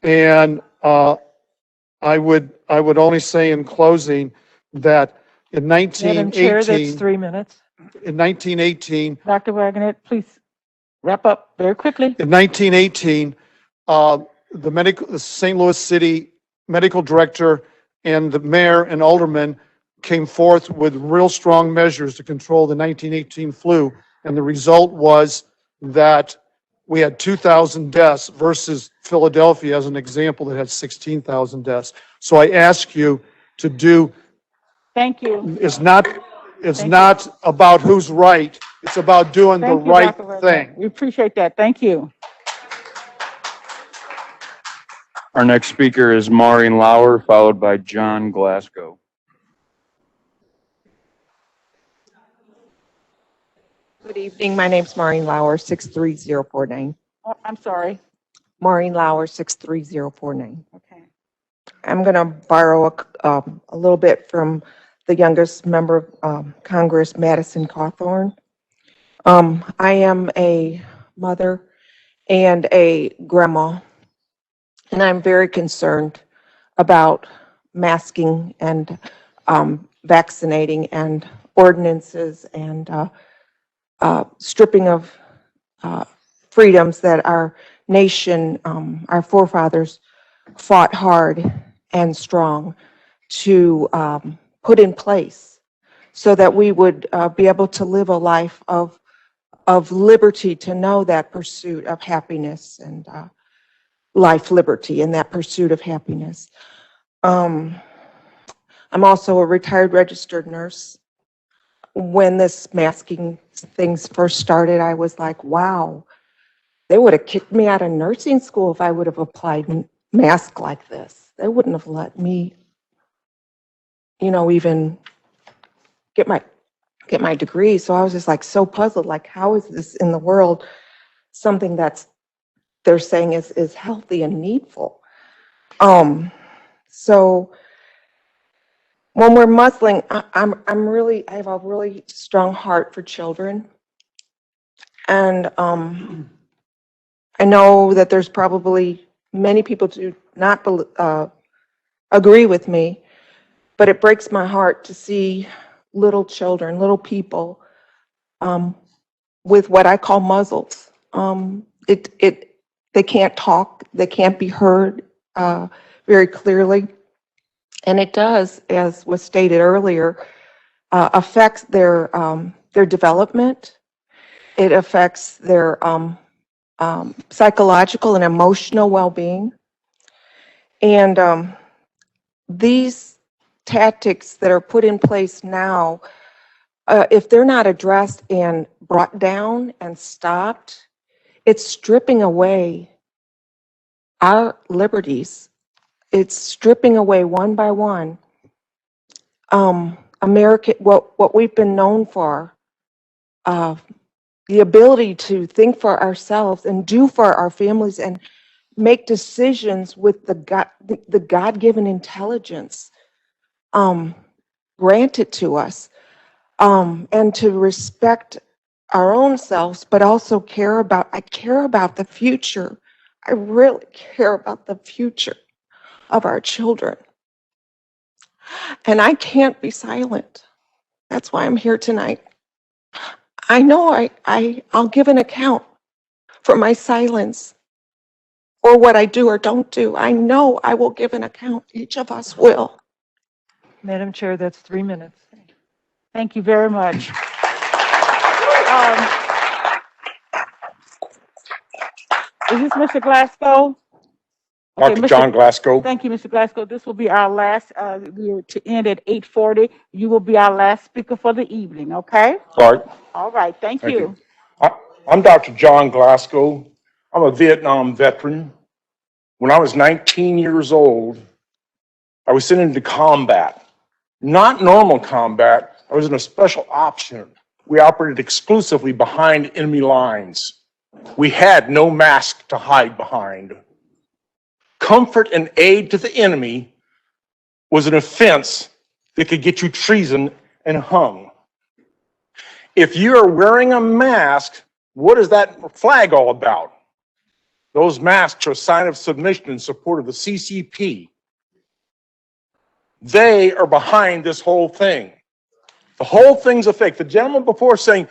And I would only say in closing that in Madam Chair, that's 1918, 3 minutes. in 1918, Dr. Wagonet, please wrap up very quickly. in 1918, the St. Louis City medical director and the mayor and aldermen came forth with real strong measures to control the 1918 flu. And the result was that we had 2,000 deaths versus Philadelphia, as an example, that had 16,000 deaths. So I ask you to do, Thank you. it's not about who's right. It's about doing the Thank you, right Dr. Wagonet. thing. We appreciate that. Thank you. Our next speaker is Maureen Lauer, followed by John Glasgow. Good evening. My name's Maureen Lauer, 63049. Oh, I'm sorry. Maureen Lauer, 63049. Okay. I'm going to borrow a little bit from the youngest member of Congress, Madison Cawthorn. I am a mother and a grandma, and I'm very concerned about masking and vaccinating and ordinances and stripping of freedoms that our nation, our forefathers fought hard and strong to put in place so that we would be able to live a life of liberty, to know that pursuit of happiness and life, liberty, and that pursuit of happiness. I'm also a retired registered nurse. When this masking things first started, I was like, wow, they would have kicked me out of nursing school if I would have applied mask like this. They wouldn't have let me, even get my degree. So I was just like so puzzled, like, how is this in the world something they're saying is healthy and needful? So when we're muzzling, I have a really strong heart for children. And I know that there's probably many people do not agree with me, but it breaks my heart to see little children, little people, with what I call muzzles. They can't talk, they can't be heard very clearly. And it does, as was stated earlier, affects their development. It affects their psychological and emotional well-being. And these tactics that are put in place now, if they're not addressed and brought down and stopped, it's stripping away our liberties. It's stripping away one by one what we've been known for, the ability to think for ourselves and do for our families and make decisions with the God-given intelligence granted to us, and to respect our own selves, but also I care about the future. I really care about the future of our children. And I can't be silent. That's why I'm here tonight. I know I'll give an account for my silence or what I do or don't do. I know I will give an account. Each of us will. Madam Chair, that's 3 minutes. Thank you very much. Is this Mr. Glasgow? Dr. John Glasgow. Thank you, Mr. Glasgow. This will be our last, we are to end at 8:40. You will be our last speaker for the evening, okay? All right. All right, thank you. I'm Dr. John Glasgow. I'm a Vietnam veteran. When I was 19 years old, I was sent into combat. Not normal combat. I was in a special ops unit. We operated exclusively behind enemy lines. We had no mask to hide behind. Comfort and aid to the enemy was an offense that could get you treason and hung. If you are wearing a mask, what is that flag all about? Those masks are a sign of submission in support of the CCP. They are behind this whole thing. The whole thing's a fake. The gentleman before saying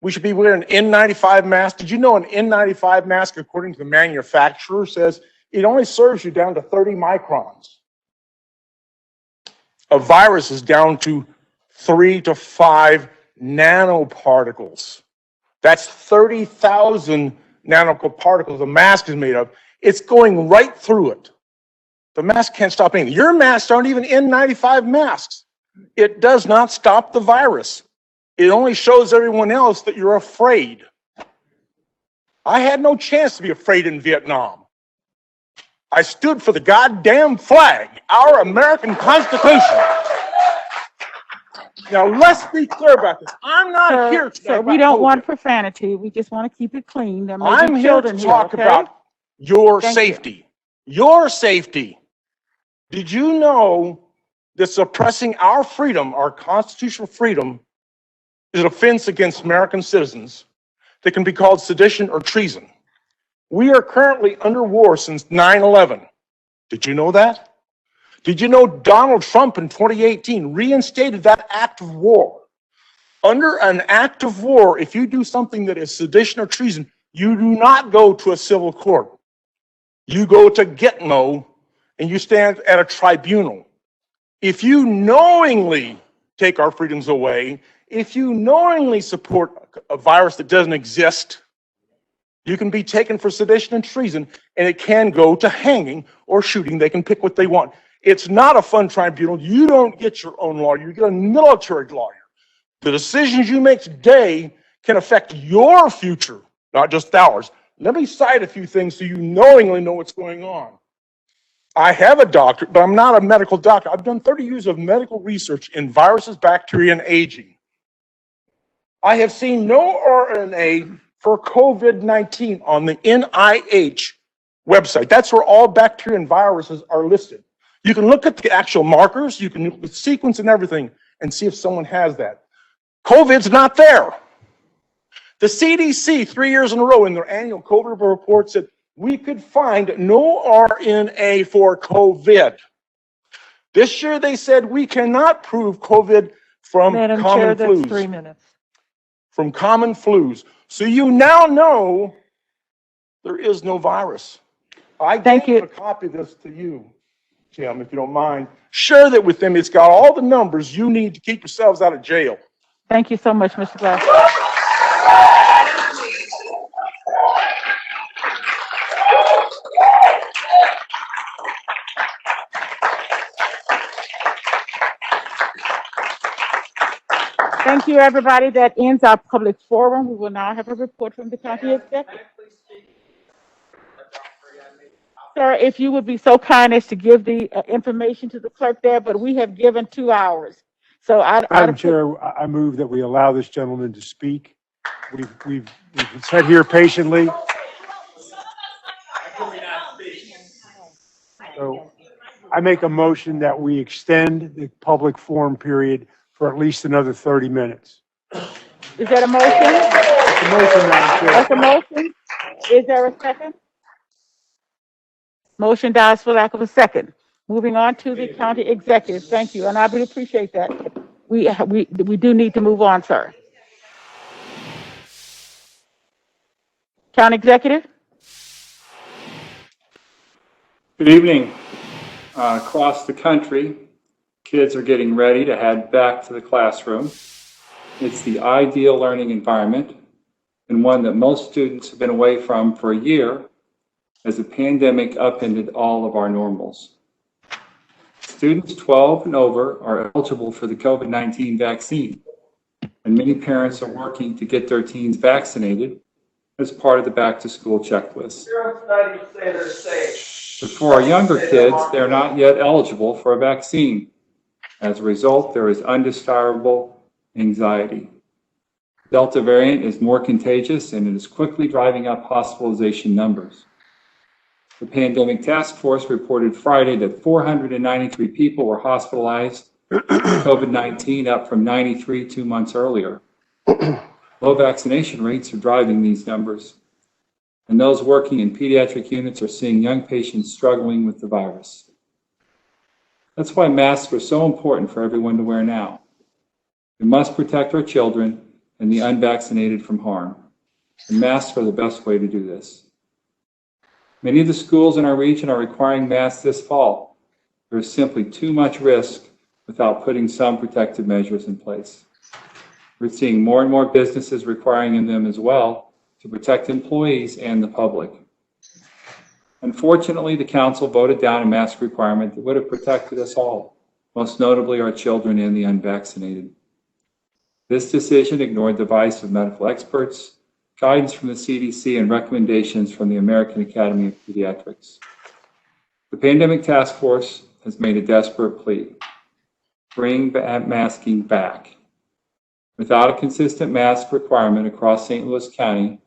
we should be wearing an N95 mask. Did you know an N95 mask, according to the manufacturer, says it only serves you down to 30 microns. A virus is down to 3 to 5 nanoparticles. That's 30,000 nanoparticles the mask is made of. It's going right through it. The mask can't stop anything. Your masks aren't even N95 masks. It does not stop the virus. It only shows everyone else that you're afraid. I had no chance to be afraid in Vietnam. I stood for the goddamn flag, our American Constitution. Now, let's be clear about this. I'm not here to Sir, we don't want profanity. We just want to keep it clean. There may I'm be here children to here, talk okay? about your Thank you. safety. Your safety. Did you know that suppressing our freedom, our constitutional freedom, is an offense against American citizens that can be called sedition or treason? We are currently under war since 9/11. Did you know that? Did you know Donald Trump in 2018 reinstated that act of war? Under an act of war, if you do something that is sedition or treason, you do not go to a civil court. You go to Gitmo and you stand at a tribunal. If you knowingly take our freedoms away, if you knowingly support a virus that doesn't exist, you can be taken for sedition and treason, and it can go to hanging or shooting. They can pick what they want. It's not a fun tribunal. You don't get your own lawyer. You get a military lawyer. The decisions you make today can affect your future, not just ours. Let me cite a few things so you knowingly know what's going on. I have a doctorate, but I'm not a medical doctor. I've done 30 years of medical research in viruses, bacteria, and aging. I have seen no RNA for COVID-19 on the NIH website. That's where all bacteria and viruses are listed. You can look at the actual markers, you can look at the sequence and everything, and see if someone has that. COVID's not there. The CDC, 3 years in a row in their annual COVID report said we could find no RNA for COVID. This year they said we cannot prove COVID from Madam common Chair, that's flus. 3 minutes. From common flus. So you now know there is no virus. I gave a copy of this to you, Jim, if you don't mind. Share that with them. It's got all the numbers you need to keep yourselves out of jail. Thank you so much, Mr. Glass. Thank you, everybody. That ends our public forum. We will now have a report from the county executive. Sir, if you would be so kind as to give the information to the clerk there, but we have given 2 hours. So Madam Chair, I move that we allow this gentleman to speak. We've sat here patiently. So I make a motion that we extend the public forum period for at least another 30 minutes. Is that a motion? That's a motion, Madam Chair. That's a motion. Is there a second? Motion dies for lack of a second. Moving on to the county executive. Thank you, and I really appreciate that. We do need to move on, sir. County executive. Good evening. Across the country, kids are getting ready to head back to the classroom. It's the ideal learning environment and one that most students have been away from for a year as the pandemic upended all of our normals. Students 12 and over are eligible for the COVID-19 vaccine, and many parents are working to get their teens vaccinated as part of the back-to-school checklist. But for our younger kids, they're not yet eligible for a vaccine. As a result, there is undesirable anxiety. Delta variant is more contagious and it is quickly driving up hospitalization numbers. The Pandemic Task Force reported Friday that 493 people were hospitalized with COVID-19, up from 93 2 months earlier. Low vaccination rates are driving these numbers. And those working in pediatric units are seeing young patients struggling with the virus. That's why masks are so important for everyone to wear now. We must protect our children and the unvaccinated from harm. And masks are the best way to do this. Many of the schools in our region are requiring masks this fall. There is simply too much risk without putting some protective measures in place. We're seeing more and more businesses requiring them as well to protect employees and the public. Unfortunately, the council voted down a mask requirement that would have protected us all, most notably our children and the unvaccinated. This decision ignored the advice of medical experts, guidance from the CDC, and recommendations from the American Academy of Pediatrics. The Pandemic Task Force has made a desperate plea. Bring masking back. Without a consistent mask requirement across St. Louis County,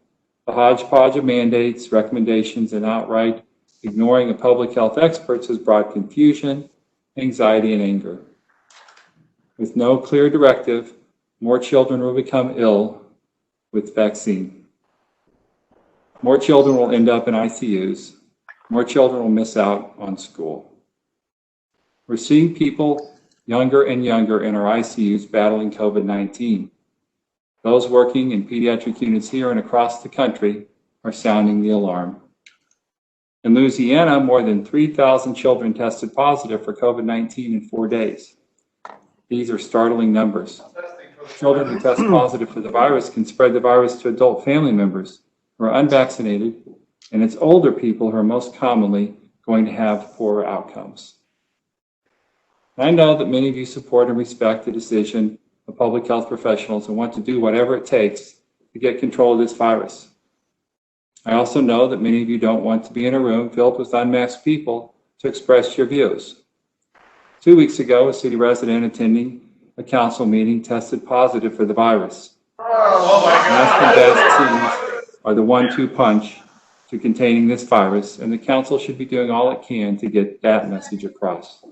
the hodgepodge of mandates, recommendations, and outright ignoring of public health experts has brought confusion, anxiety, and anger. With no clear directive, more children will become ill with vaccine. More children will end up in ICUs. More children will miss out on school. We're seeing people younger and younger in our ICUs battling COVID-19. Those working in pediatric units here and across the country are sounding the alarm. In Louisiana, more than 3,000 children tested positive for COVID-19 in 4 days. These are startling numbers. Children who test positive for the virus can spread the virus to adult family members who are unvaccinated, and it's older people who are most commonly going to have poorer outcomes. I know that many of you support and respect the decision of public health professionals and want to do whatever it takes to get control of this virus. I also know that many of you don't want to be in a room filled with unmasked people to express your views. 2 weeks ago, a city resident attending a council meeting tested positive for the virus. Masks and vaccines are the 1-2 punch to containing this virus, and the council should be doing all it can to get that message across.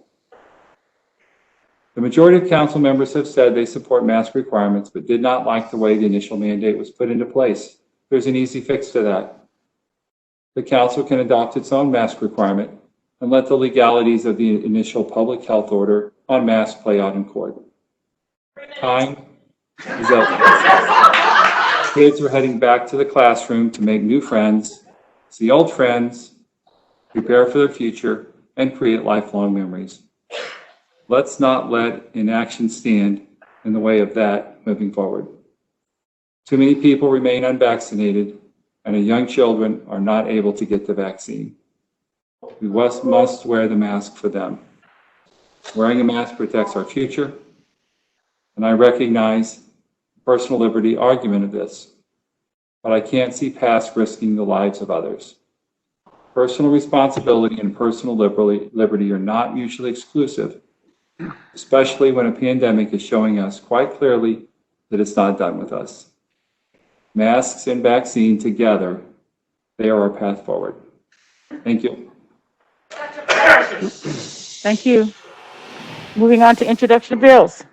The majority of council members have said they support mask requirements, but did not like the way the initial mandate was put into place. There's an easy fix to that. The council can adopt its own mask requirement and let the legalities of the initial public health order on masks play out in court. Time is up. Kids are heading back to the classroom to make new friends, see old friends, prepare for their future, and create lifelong memories. Let's not let inaction stand in the way of that moving forward. Too many people remain unvaccinated, and our young children are not able to get the vaccine. We must wear the mask for them. Wearing a mask protects our future, and I recognize the personal liberty argument of this, but I can't see past risking the lives of others. Personal responsibility and personal liberty are not mutually exclusive, especially when a pandemic is showing us quite clearly that it's not done with us. Masks and vaccine together, they are our path forward. Thank you. Thank you. Moving on to introduction of bills.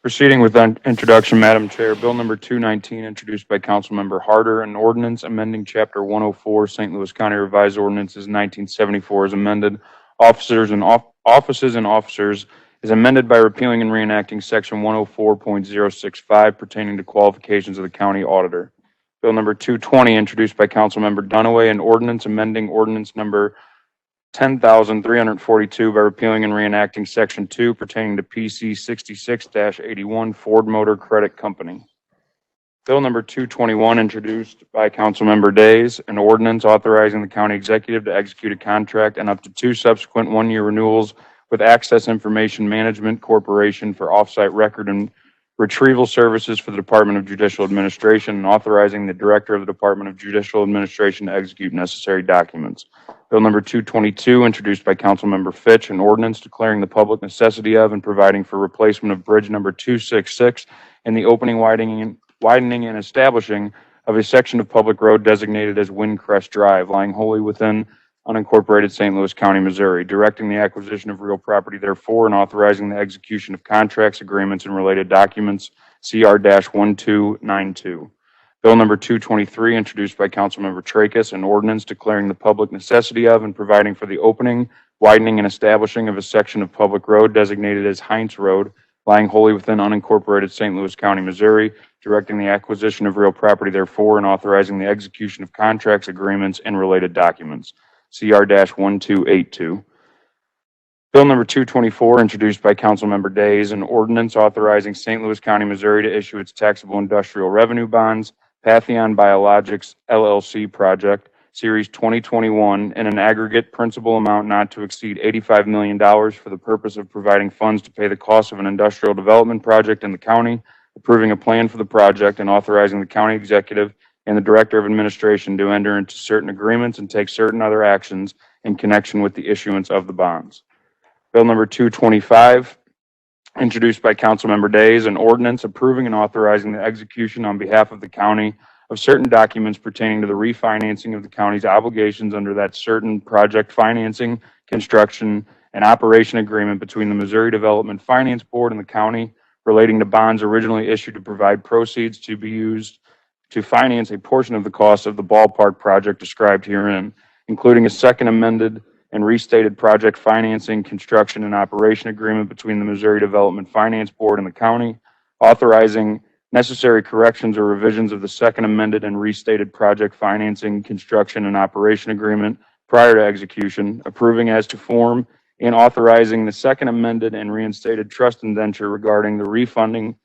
Proceeding with introduction, Madam Chair, Bill number 219, introduced by Councilmember Harder, an ordinance amending Chapter 104, St. Louis County Revised Ordinances 1974 as amended, officers and offices and officers is amended by repealing and reenacting Section 104.065 pertaining to qualifications of the county auditor. Bill number 220, introduced by Councilmember Dunaway, an ordinance amending ordinance number 10,342 by repealing and reenacting Section 2 pertaining to PC 66-81 Ford Motor Credit Company. Bill number 221, introduced by Councilmember Days, an ordinance authorizing the county executive to execute a contract and up to 2 subsequent 1-year renewals with Access Information Management Corporation for offsite record and retrieval services for the Department of Judicial Administration, and authorizing the Director of the Department of Judicial Administration to execute necessary documents. Bill number 222, introduced by Councilmember Fitch, an ordinance declaring the public necessity of and providing for replacement of bridge number 266 and the opening, widening, and establishing of a section of public road designated as Windcrest Drive, lying wholly within unincorporated St. Louis County, Missouri, directing the acquisition of real property therefore and authorizing the execution of contracts, agreements, and related documents, CR-1292. Bill Bill number 223, introduced by Councilmember Tracus, an ordinance declaring the public necessity of and providing for the opening, widening, and establishing of a section of public road designated as Heinz Road, lying wholly within unincorporated St. Louis County, Missouri, directing the acquisition of real property therefore, and authorizing the execution of contracts, agreements, and related documents. CR-1282. Bill number 224, introduced by Councilmember Days, an ordinance authorizing St. Louis County, Missouri to issue its taxable industrial revenue bonds, Patheon Biologics LLC project, Series 2021, in an aggregate principal amount not to exceed $85 million for the purpose of providing funds to pay the cost of an industrial development project in the county, approving a plan for the project, and authorizing the county executive and the director of administration to enter into certain agreements and take certain other actions in connection with the issuance of the bonds. Bill number 225, introduced by Councilmember Days, an ordinance approving and authorizing the execution on behalf of the county of certain documents pertaining to the refinancing of the county's obligations under that certain project financing, construction, and operation agreement between the Missouri Development Finance Board and the county relating to bonds originally issued to provide proceeds to be used to finance a portion of the cost of the ballpark project described herein, including a second amended and restated project financing, construction, and operation agreement between the Missouri Development Finance Board and the county, authorizing necessary corrections or revisions of the second amended and restated project financing, construction, and operation agreement prior to execution, approving as to form, and authorizing the second amended and reinstated trust indenture regarding the refunding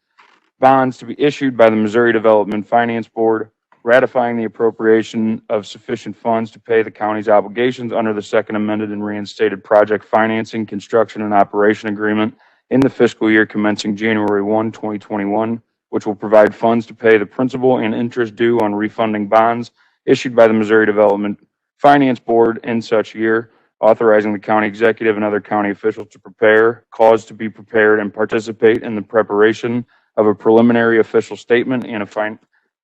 bonds to be issued by the Missouri Development Finance Board, ratifying the appropriation of sufficient funds to pay the county's obligations under the second amended and reinstated project financing, construction, and operation agreement in the fiscal year commencing January 1, 2021, which will provide funds to pay the principal and interest due on refunding bonds issued by the Missouri Development Finance Board in such year, authorizing the county executive and other county officials to prepare, cause to be prepared, and participate in the preparation of a preliminary official statement and a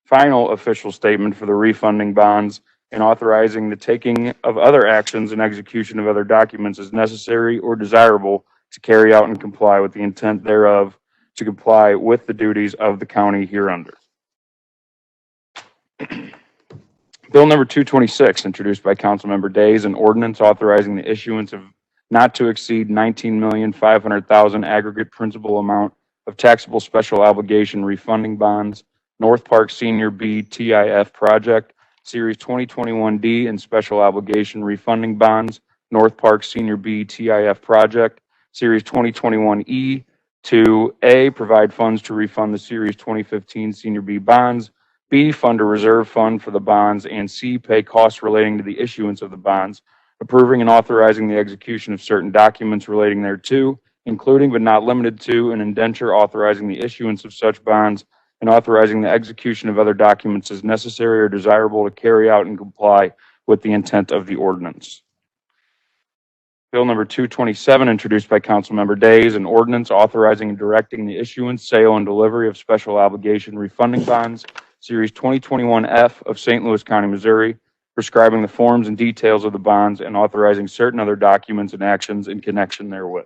final official statement for the refunding bonds, and authorizing the taking of other actions and execution of other documents as necessary or desirable to carry out and comply with the intent thereof, to comply with the duties of the county hereunder. Bill number 226, introduced by Councilmember Days, an ordinance authorizing the issuance of not to exceed $19,500,000 aggregate principal amount of taxable special obligation refunding bonds, North Park Senior B TIF project, Series 2021D, and special obligation refunding bonds, North Park Senior B TIF project, Series 2021E, to A, provide funds to refund the Series 2015 Senior B bonds, B, fund a reserve fund for the bonds, and C, pay costs relating to the issuance of the bonds, approving and authorizing the execution of certain documents relating thereto, including but not limited to an indenture authorizing the issuance of such bonds, and authorizing the execution of other documents as necessary or desirable to carry out and comply with the intent of the ordinance. Bill number 227, introduced by Councilmember Days, an ordinance authorizing and directing the issuance, sale, and delivery of special obligation refunding bonds, Series 2021F of St. Louis County, Missouri, prescribing the forms and details of the bonds and authorizing certain other documents and actions in connection therewith.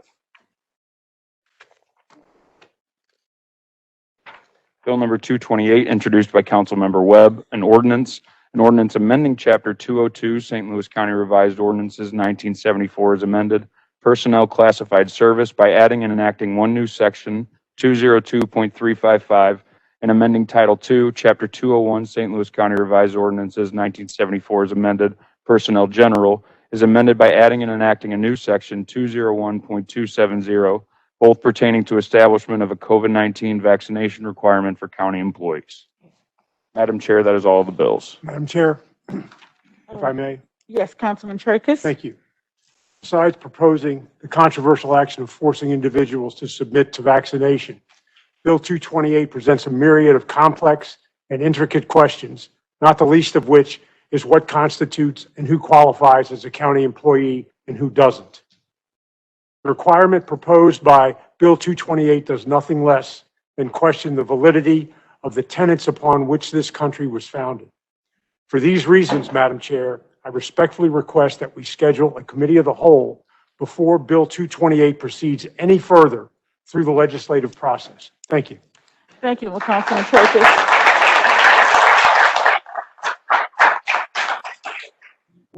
Bill number 228, introduced by Councilmember Webb, an ordinance amending Chapter 202, St. Louis County Revised Ordinances 1974 as amended, personnel classified service, by adding and enacting one new section, 202.355, and amending Title II, Chapter 201, St. Louis County Revised Ordinances 1974 as amended, personnel general, is amended by adding and enacting a new section, 201.270, both pertaining to establishment of a COVID-19 vaccination requirement for county employees. Madam Chair, that is all the bills. Madam Chair, if I may. Yes, Councilman Tracus. Thank you. Besides proposing the controversial action of forcing individuals to submit to vaccination, Bill 228 presents a myriad of complex and intricate questions, not the least of which is what constitutes and who qualifies as a county employee and who doesn't. The requirement proposed by Bill 228 does nothing less than question the validity of the tenets upon which this country was founded. For these reasons, Madam Chair, I respectfully request that we schedule a committee of the whole before Bill 228 proceeds any further through the legislative process. Thank you. Thank you, Councilman Tracus.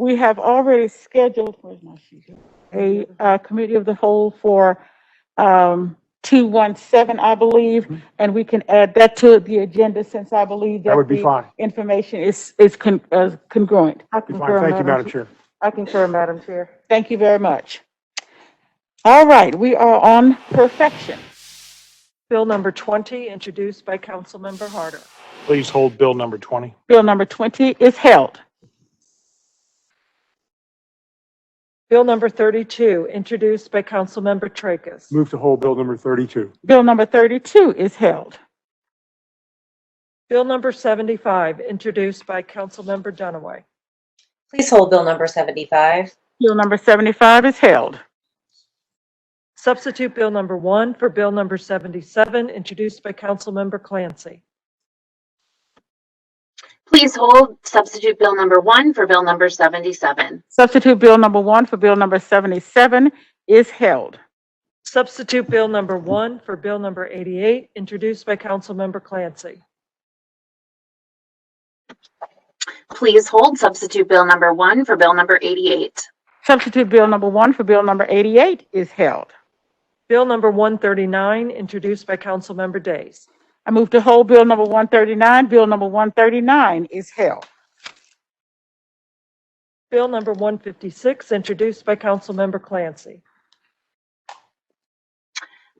we have already scheduled, where's my sheet here? A committee of the whole for 217, I believe, and we can add that to the agenda since I believe That that would be the fine. information is congruent. I Be fine. Thank you, Madam Chair. I concur, Madam Chair. Thank you very much. All right, we are on perfection. Bill number 20, introduced by Councilmember Harder. Please hold Bill number 20. Bill number 20 is held. Bill number 32, introduced by Councilmember Tracus. Move to hold Bill number 32. Bill number 32 is held. Bill number 75, introduced by Councilmember Dunaway. Please hold Bill number 75. Bill number 75 is held. Substitute Bill number 1 for Bill number 77, introduced by Councilmember Clancy. Please hold substitute Bill number 1 for Bill number 77. Substitute Bill number 1 for Bill number 77 is held. Substitute Bill number 1 for Bill number 88, introduced by Councilmember Clancy. Please hold substitute Bill number 1 for Bill number 88. Substitute Bill number 1 for Bill number 88 is held. Bill number 139, introduced by Councilmember Days. I move to hold Bill number 139. Bill number 139 is held. Bill number 156, introduced by Councilmember Clancy.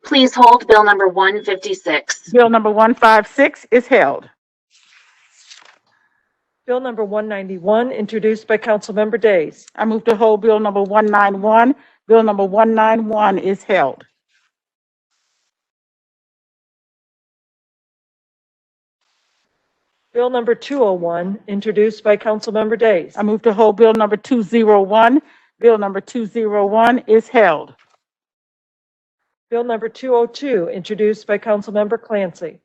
Please hold Bill number 156. Bill number 156 is held. Bill number 191, introduced by Councilmember Days. I move to hold Bill number 191. Bill number 191 is held. Bill number 201, introduced by Councilmember Days. I move to hold Bill number 201. Bill number 201 is held. Bill number 202, introduced by Councilmember Clancy.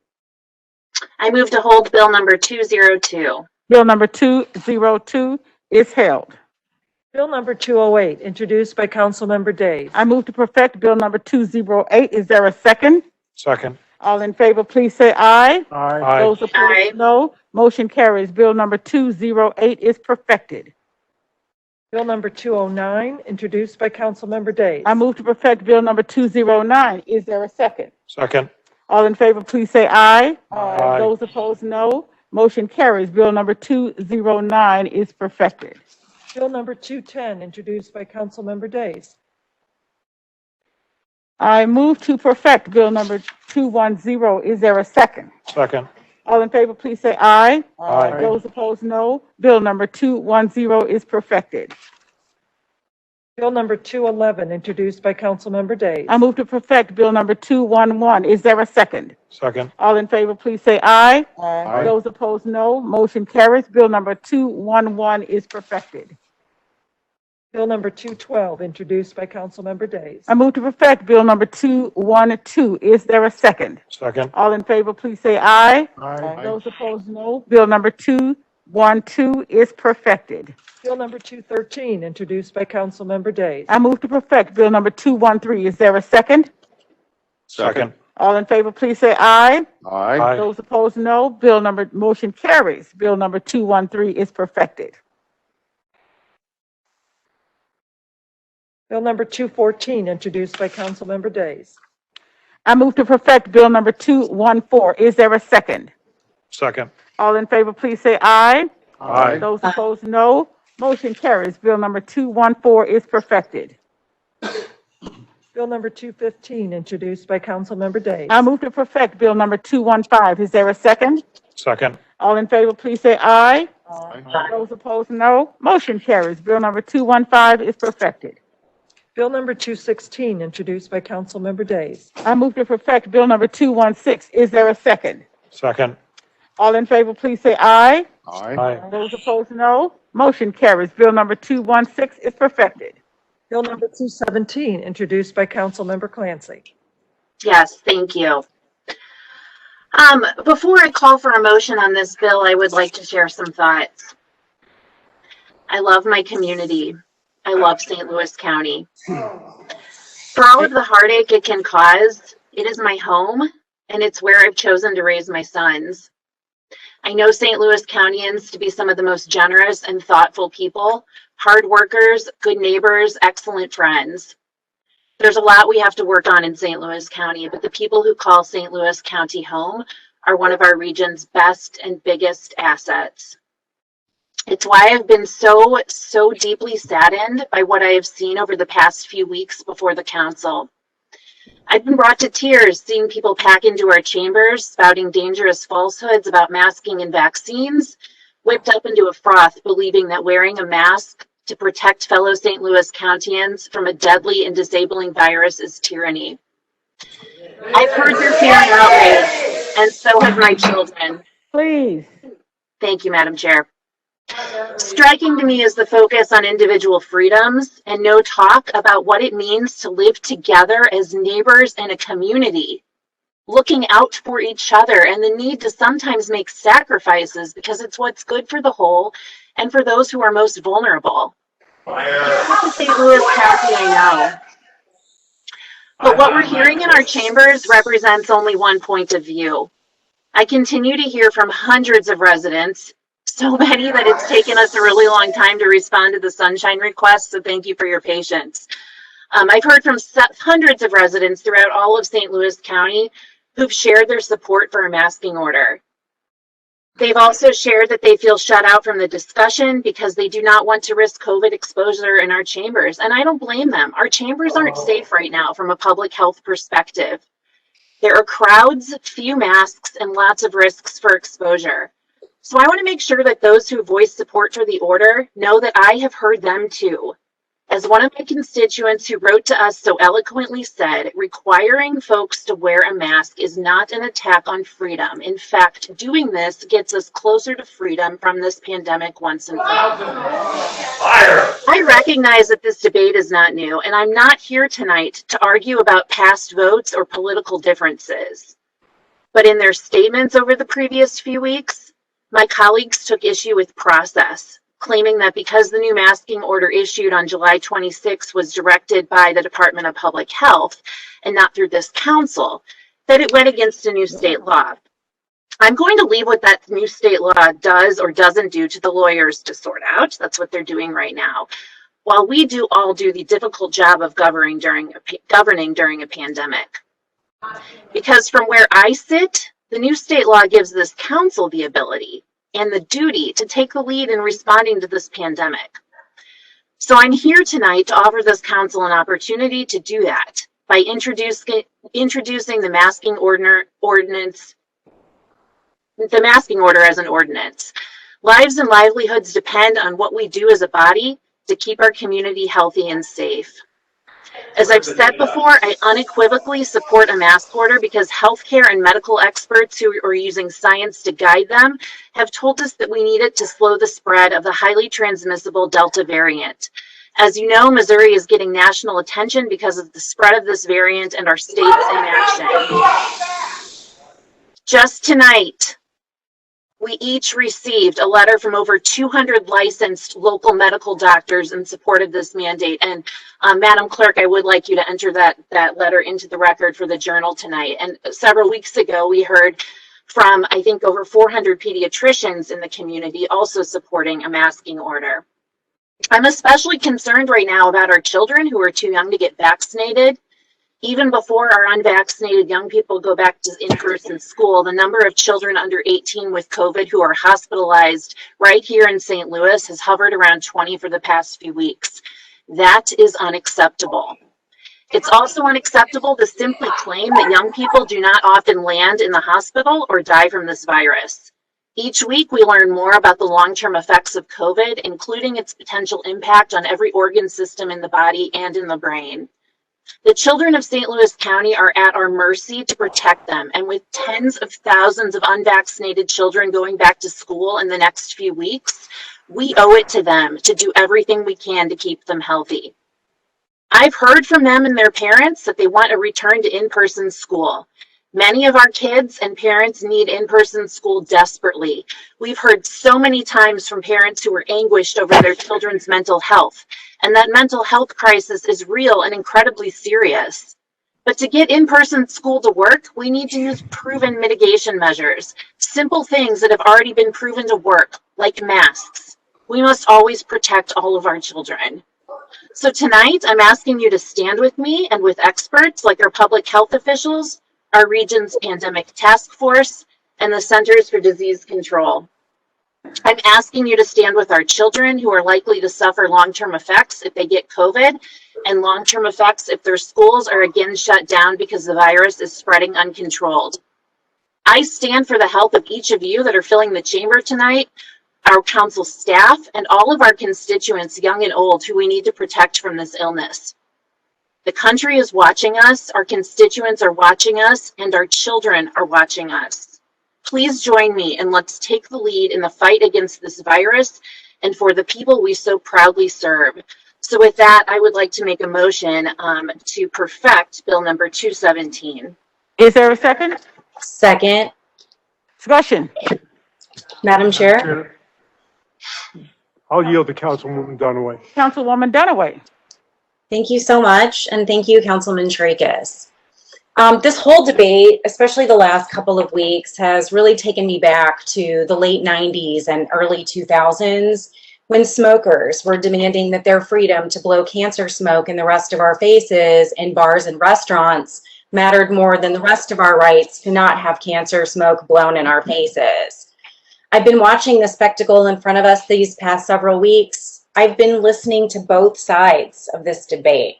I move to hold Bill number 202. Bill number 202 is held. Bill number 208, introduced by Councilmember Days. I move to perfect Bill number 208. Is there a second? Second. All in favor, please say aye. Aye. Those opposed, Aye. no. Motion carries. Bill number 208 is perfected. Bill number 209, introduced by Councilmember Days. I move to perfect Bill number 209. Is there a second? Second. All in favor, please say aye. Aye. Those opposed, no. Motion carries. Bill number 209 is perfected. Bill number 210, introduced by Councilmember Days. I move to perfect Bill number 210. Is there a second? Second. All in favor, please say aye. Aye. Those opposed, no. Bill number 210 is perfected. Bill number 211, introduced by Councilmember Days. I move to perfect Bill number 211. Is there a second? Second. All in favor, please say aye. Aye. Those opposed, no. Motion carries. Bill number 211 is perfected. Bill number 212, introduced by Councilmember Days. I move to perfect Bill number 212. Is there a second? Second. All in favor, please say aye. Aye. Those opposed, no. Bill number 212 is perfected. Bill number 213, introduced by Councilmember Days. I move to perfect Bill number 213. Is there a second? Second. All in favor, please say aye. Aye. Those opposed, no. Motion carries. Bill number 213 is perfected. Bill number 214, introduced by Councilmember Days. I move to perfect Bill number 214. Is there a second? Second. All in favor, please say aye. Aye. Those opposed, no. Motion carries. Bill number 214 is perfected. Bill number 215, introduced by Councilmember Days. I move to perfect Bill number 215. Is there a second? Second. All in favor, please say aye. Aye. Those opposed, no. Motion carries. Bill number 215 is perfected. Bill number 216, introduced by Councilmember Days. I move to perfect Bill number 216. Is there a second? Second. All in favor, please say aye. Aye. Those opposed, no. Motion carries. Bill number 216 is perfected. Bill number 217, introduced by Councilmember Clancy. Yes, thank you. Before I call for a motion on this bill, I would like to share some thoughts. I love my community. I love St. Louis County. For all of the heartache it can cause, it is my home, and it's where I've chosen to raise my sons. I know St. Louis Countyans to be some of the most generous and thoughtful people, hard workers, good neighbors, excellent friends. There's a lot we have to work on in St. Louis County, but the people who call St. Louis County home are one of our region's best and biggest assets. It's why I've been so deeply saddened by what I have seen over the past few weeks before the council. I've been brought to tears seeing people pack into our chambers, spouting dangerous falsehoods about masking and vaccines, whipped up into a froth believing that wearing a mask to protect fellow St. Louis Countyans from a deadly and disabling virus is tyranny. I've heard their fear and outrage, and so have my children. Please. Thank you, Madam Chair. Striking to me is the focus on individual freedoms and no talk about what it means to live together as neighbors in a community, looking out for each other and the need to sometimes make sacrifices because it's what's good for the whole and for those who are most vulnerable. It's St. Louis County, I know. But what we're hearing in our chambers represents only one point of view. I continue to hear from hundreds of residents, so many that it's taken us a really long time to respond to the sunshine request, so thank you for your patience. I've heard from hundreds of residents throughout all of St. Louis County who've shared their support for a masking order. They've also shared that they feel shut out from the discussion because they do not want to risk COVID exposure in our chambers, and I don't blame them. Our chambers aren't safe right now from a public health perspective. There are crowds, few masks, and lots of risks for exposure. So I want to make sure that those who voice support for the order know that I have heard them too. As one of my constituents who wrote to us so eloquently said, requiring folks to wear a mask is not an attack on freedom. In fact, doing this gets us closer to freedom from this pandemic once and for all. I recognize that this debate is not new, and I'm not here tonight to argue about past votes or political differences. But in their statements over the previous few weeks, my colleagues took issue with process, claiming that because the new masking order issued on July 26 was directed by the Department of Public Health and not through this council, that it went against a new state law. I'm going to leave what that new state law does or doesn't do to the lawyers to sort out. That's what they're doing right now. While we all do the difficult job of governing during a pandemic. Because from where I sit, the new state law gives this council the ability and the duty to take the lead in responding to this pandemic. So I'm here tonight to offer this council an opportunity to do that by introducing the masking order as an ordinance. Lives and livelihoods depend on what we do as a body to keep our community healthy and safe. As I've said before, I unequivocally support a mask order because healthcare and medical experts who are using science to guide them have told us that we need it to slow the spread of the highly transmissible Delta variant. As you know, Missouri is getting national attention because of the spread of this variant and our state's inaction. Just tonight, we each received a letter from over 200 licensed local medical doctors in support of this mandate. And Madam Clerk, I would like you to enter that letter into the record for the Journal tonight. And several weeks ago, we heard from, I think, over 400 pediatricians in the community also supporting a masking order. I'm especially concerned right now about our children who are too young to get vaccinated. Even before our unvaccinated young people go back to in-person school, the number of children under 18 with COVID who are hospitalized right here in St. Louis has hovered around 20 for the past few weeks. That is unacceptable. It's also unacceptable to simply claim that young people do not often land in the hospital or die from this virus. Each week, we learn more about the long-term effects of COVID, including its potential impact on every organ system in the body and in the brain. The children of St. Louis County are at our mercy to protect them, and with tens of thousands of unvaccinated children going back to school in the next few weeks, we owe it to them to do everything we can to keep them healthy. I've heard from them and their parents that they want a return to in-person school. Many of our kids and parents need in-person school desperately. We've heard so many times from parents who are anguished over their children's mental health, and that mental health crisis is real and incredibly serious. But to get in-person school to work, we need to use proven mitigation measures, simple things that have already been proven to work, like masks. We must always protect all of our children. So tonight, I'm asking you to stand with me and with experts like our public health officials, our region's pandemic task force, and the Centers for Disease Control. I'm asking you to stand with our children who are likely to suffer long-term effects if they get COVID, and long-term effects if their schools are again shut down because the virus is spreading uncontrolled. I stand for the health of each of you that are filling the chamber tonight, our council staff, and all of our constituents, young and old, who we need to protect from this illness. The country is watching us, our constituents are watching us, and our children are watching us. Please join me and let's take the lead in the fight against this virus and for the people we so proudly serve. So with that, I would like to make a motion to perfect Bill number 217. Is there a second? Second. Discussion. Madam Chair? I'll yield to Councilwoman Dunaway. Councilwoman Dunaway. Thank you so much, and thank you, Councilman Tracus. This whole debate, especially the last couple of weeks, has really taken me back to the late 90s and early 2000s when smokers were demanding that their freedom to blow cancer smoke in the rest of our faces in bars and restaurants mattered more than the rest of our rights to not have cancer smoke blown in our faces. I've been watching the spectacle in front of us these past several weeks. I've been listening to both sides of this debate.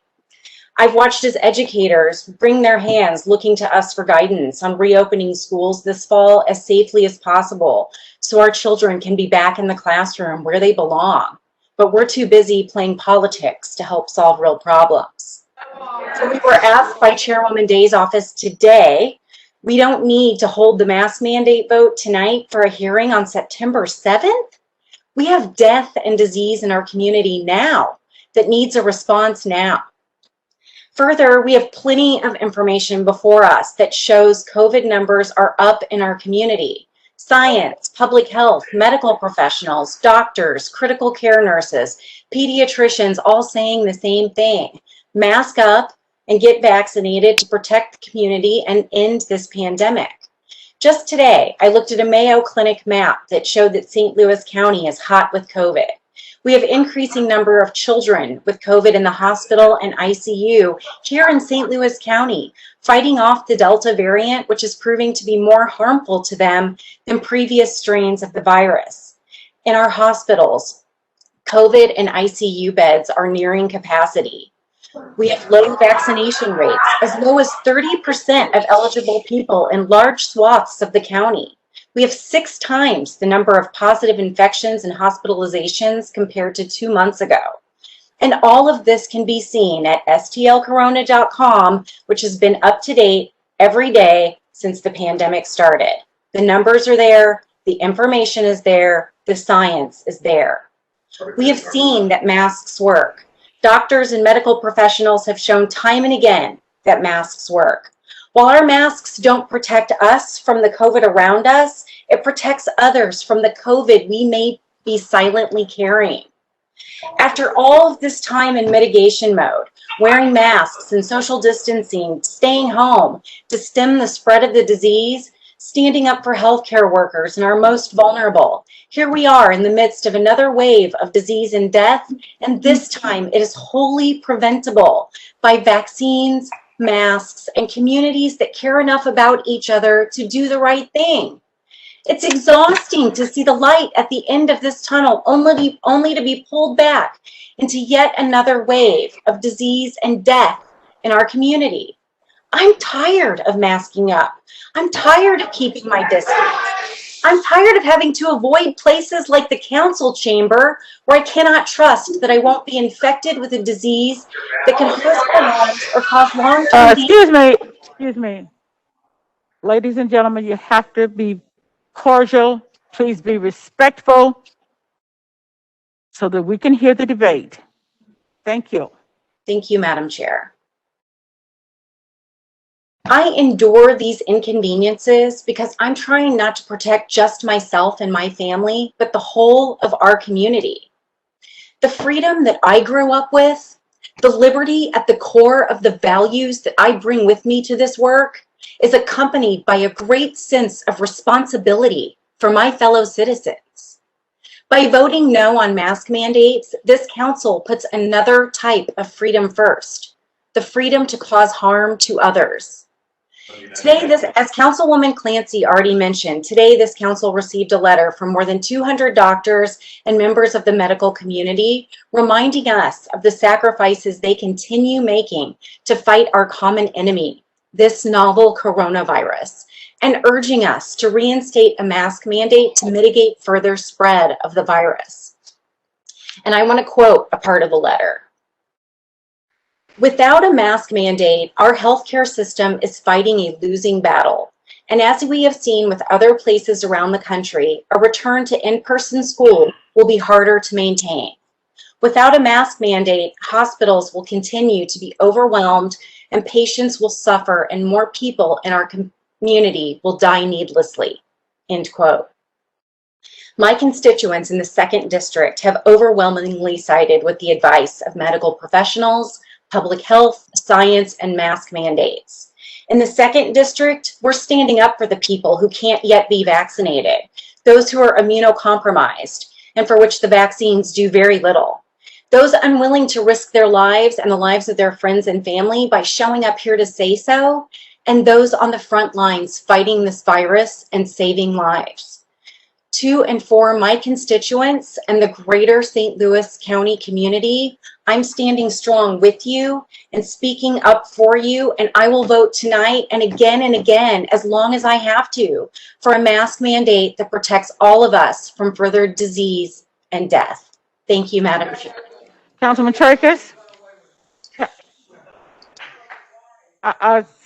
I've watched as educators wring their hands looking to us for guidance on reopening schools this fall as safely as possible so our children can be back in the classroom where they belong. But we're too busy playing politics to help solve real problems. So we were asked by Chairwoman Day's office today, we don't need to hold the mask mandate vote tonight for a hearing on September 7th. We have death and disease in our community now that needs a response now. Further, we have plenty of information before us that shows COVID numbers are up in our community. Science, public health, medical professionals, doctors, critical care nurses, pediatricians, all saying the same thing. Mask up and get vaccinated to protect the community and end this pandemic. Just today, I looked at a Mayo Clinic map that showed that St. Louis County is hot with COVID. We have increasing number of children with COVID in the hospital and ICU here in St. Louis County, fighting off the Delta variant, which is proving to be more harmful to them than previous strains of the virus. In our hospitals, COVID and ICU beds are nearing capacity. We have low vaccination rates, as low as 30% of eligible people in large swaths of the county. We have 6 times the number of positive infections and hospitalizations compared to 2 months ago. And all of this can be seen at stlcorona.com, which has been up to date every day since the pandemic started. The numbers are there, the information is there, the science is there. We have seen that masks work. Doctors and medical professionals have shown time and again that masks work. While our masks don't protect us from the COVID around us, it protects others from the COVID we may be silently carrying. After all of this time in mitigation mode, wearing masks and social distancing, staying home to stem the spread of the disease, standing up for healthcare workers and our most vulnerable, here we are in the midst of another wave of disease and death, and this time it is wholly preventable by vaccines, masks, and communities that care enough about each other to do the right thing. It's exhausting to see the light at the end of this tunnel only to be pulled back into yet another wave of disease and death in our community. I'm tired of masking up. I'm tired of keeping my distance. I'm tired of having to avoid places like the council chamber where I cannot trust that I won't be infected with a disease that can hurt my lungs or cause long-term Excuse me. Ladies and gentlemen, you have to be cordial. Please be respectful so that we can hear the debate. Thank you. Thank you, Madam Chair. I endure these inconveniences because I'm trying not to protect just myself and my family, but the whole of our community. The freedom that I grew up with, The liberty at the core of the values that I bring with me to this work is accompanied by a great sense of responsibility for my fellow citizens. By voting no on mask mandates, this council puts another type of freedom first, the freedom to cause harm to others. Today, as Councilwoman Clancy already mentioned, today this council received a letter from more than 200 doctors and members of the medical community reminding us of the sacrifices they continue making to fight our common enemy, this novel coronavirus, and urging us to reinstate a mask mandate to mitigate further spread of the virus. And I want to quote a part of the letter. Without a mask mandate, our healthcare system is fighting a losing battle. And as we have seen with other places around the country, a return to in-person school will be harder to maintain. Without a mask mandate, hospitals will continue to be overwhelmed and patients will suffer and more people in our community will die needlessly, end quote. My constituents in the 2nd District have overwhelmingly sided with the advice of medical professionals, public health, science, and mask mandates. In the 2nd District, we're standing up for the people who can't yet be vaccinated, those who are immunocompromised, and for which the vaccines do very little. Those unwilling to risk their lives and the lives of their friends and family by showing up here to say so, and those on the front lines fighting this virus and saving lives. To and for my constituents and the greater St. Louis County community, I'm standing strong with you and speaking up for you, and I will vote tonight and again, as long as I have to, for a mask mandate that protects all of us from further disease and death. Thank you, Madam Chair. Councilman Tracus?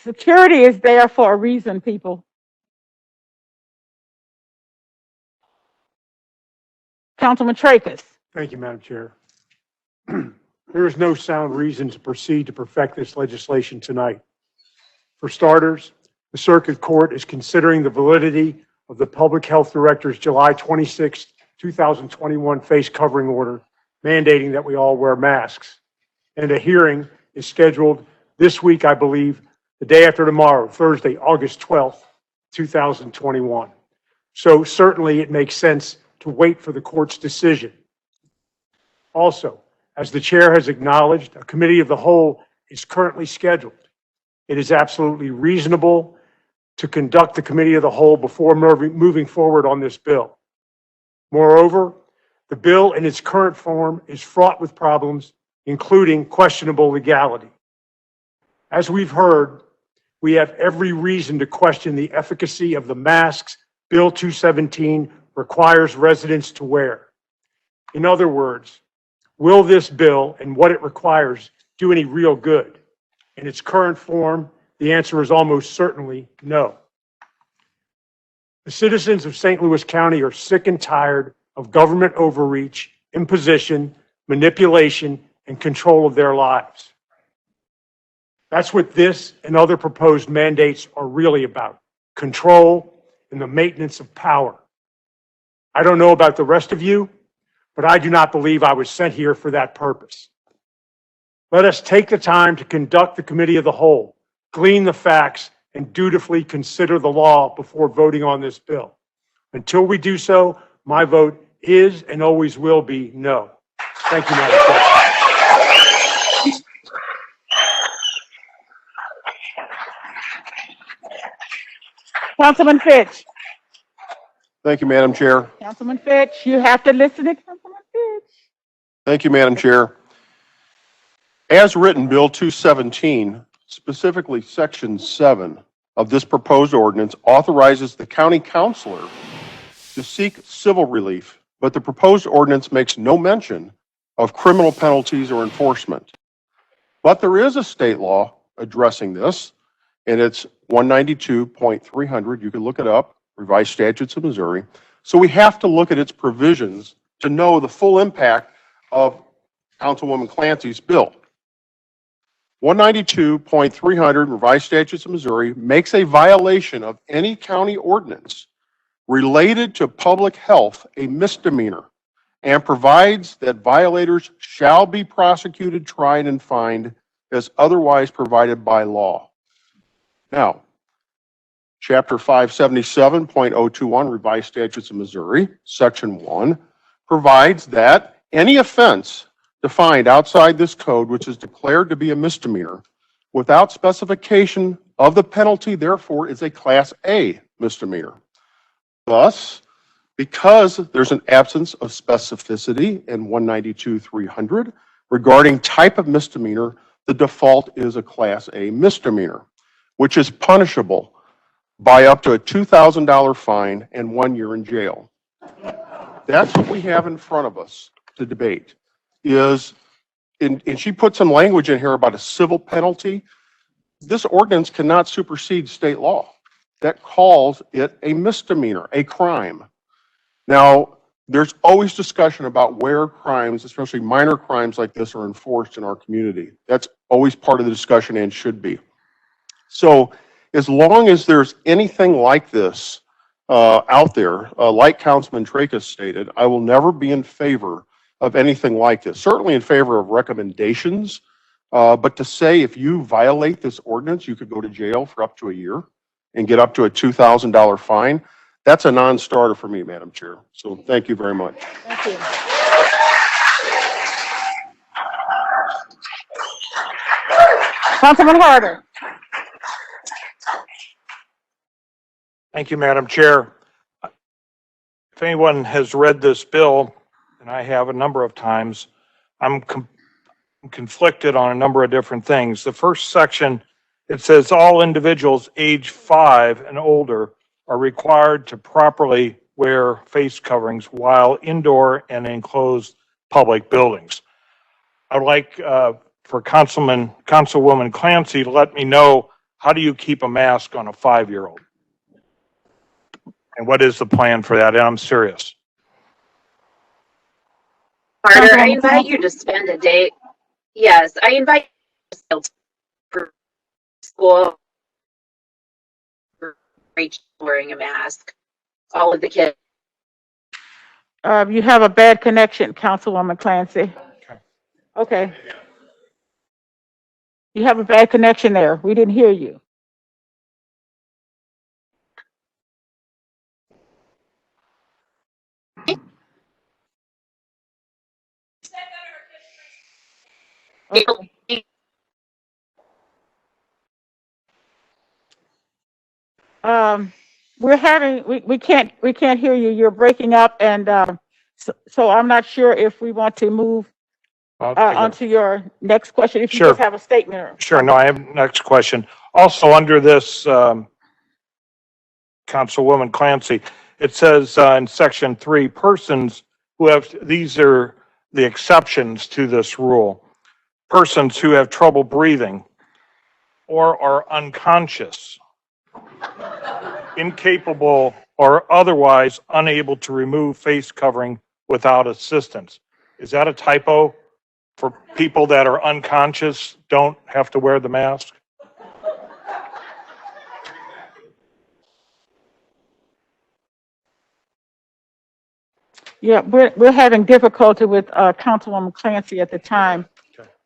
Security is there for a reason, people. Councilman Tracus? Thank you, Madam Chair. There is no sound reason to proceed to perfect this legislation tonight. For starters, the Circuit Court is considering the validity of the Public Health Director's July 26, 2021 face covering order mandating that we all wear masks. And a hearing is scheduled this week, I believe, the day after tomorrow, Thursday, August 12th, 2021. So certainly it makes sense to wait for the court's decision. Also, as the chair has acknowledged, a committee of the whole is currently scheduled. It is absolutely reasonable to conduct the committee of the whole before moving forward on this bill. Moreover, the bill in its current form is fraught with problems, including questionable legality. As we've heard, we have every reason to question the efficacy of the masks Bill 217 requires residents to wear. In other words, will this bill and what it requires do any real good? In its current form, the answer is almost certainly no. The citizens of St. Louis County are sick and tired of government overreach, imposition, manipulation, and control of their lives. That's what this and other proposed mandates are really about: control and the maintenance of power. I don't know about the rest of you, but I do not believe I was sent here for that purpose. Let us take the time to conduct the committee of the whole, glean the facts, and dutifully consider the law before voting on this bill. Until we do so, my vote is and always will be no. Thank you, Madam Chair. Councilman Fitch? Thank you, Madam Chair. Councilman Fitch, you have to listen to Councilman Fitch. Thank you, Madam Chair. As written, Bill 217, specifically Section 7 of this proposed ordinance, authorizes the county councilor to seek civil relief, but the proposed ordinance makes no mention of criminal penalties or enforcement. But there is a state law addressing this, and it's 192.300. You can look it up, Revised Statutes of Missouri. So we have to look at its provisions to know the full impact of Councilwoman Clancy's bill. 192.300 Revised Statutes of Missouri makes a violation of any county ordinance related to public health a misdemeanor and provides that violators shall be prosecuted, tried, and fined as otherwise provided by law. Now, Chapter 577.021 Revised Statutes of Missouri, Section 1, provides that any offense defined outside this code which is declared to be a misdemeanor without specification of the penalty, therefore, is a Class A misdemeanor. Thus, because there's an absence of specificity in 192-300 regarding type of misdemeanor, the default is a Class A misdemeanor, which is punishable by up to a $2,000 fine and 1 year in jail. That's what we have in front of us to debate. And she put some language in here about a civil penalty. This ordinance cannot supersede state law. That calls it a misdemeanor, a crime. Now, there's always discussion about where crimes, especially minor crimes like this, are enforced in our community. That's always part of the discussion and should be. So as long as there's anything like this out there, like Councilman Tracus stated, I will never be in favor of anything like this. Certainly in favor of recommendations, but to say if you violate this ordinance, you could go to jail for up to a year and get up to a $2,000 fine, that's a non-starter for me, Madam Chair. So thank you very much. Thank you. Councilman Harder. Thank you, Madam Chair. If anyone has read this bill, and I have a number of times, I'm conflicted on a number of different things. The first section, it says all individuals age 5 and older are required to properly wear face coverings while indoor and enclosed public buildings. I'd like for Councilwoman Clancy to let me know, how do you keep a mask on a 5-year-old? And what is the plan for that? And I'm serious. Carter, I invite you to spend a day. Yes, I invite you to for school wearing a mask. All of the kids. You have a bad connection, Councilwoman Clancy. Okay. You have a bad connection there. We didn't hear you. Okay. We can't hear you. You're breaking up, and so I'm not sure if we want to move onto your next question. If you Sure. just have a statement. Or Sure. No, I have next question. Also under this, Councilwoman Clancy, it says in section 3, persons who have, these are the exceptions to this rule. Persons who have trouble breathing or are unconscious, incapable or otherwise unable to remove face covering without assistance. Is that a typo? For people that are unconscious, don't have to wear the mask? Yeah, we're having difficulty with Councilwoman Clancy at the time.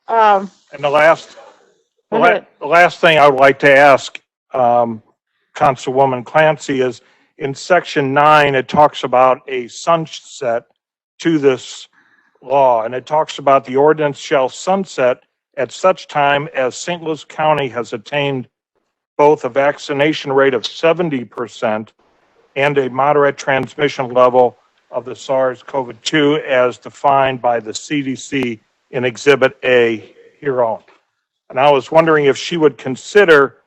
And the last thing I would like to ask Councilwoman Clancy is, in section 9, it talks about a sunset to this law, and it talks about the ordinance shall sunset at such time as St. Louis County has attained both a vaccination rate of 70% and a moderate transmission level of the SARS-CoV-2 as defined by the CDC in Exhibit A hereon. And I was wondering if she would consider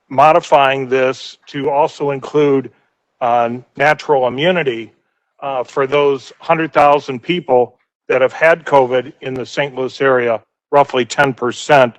modifying this to also include natural immunity for those 100,000 people that have had COVID in the St. Louis area, roughly 10%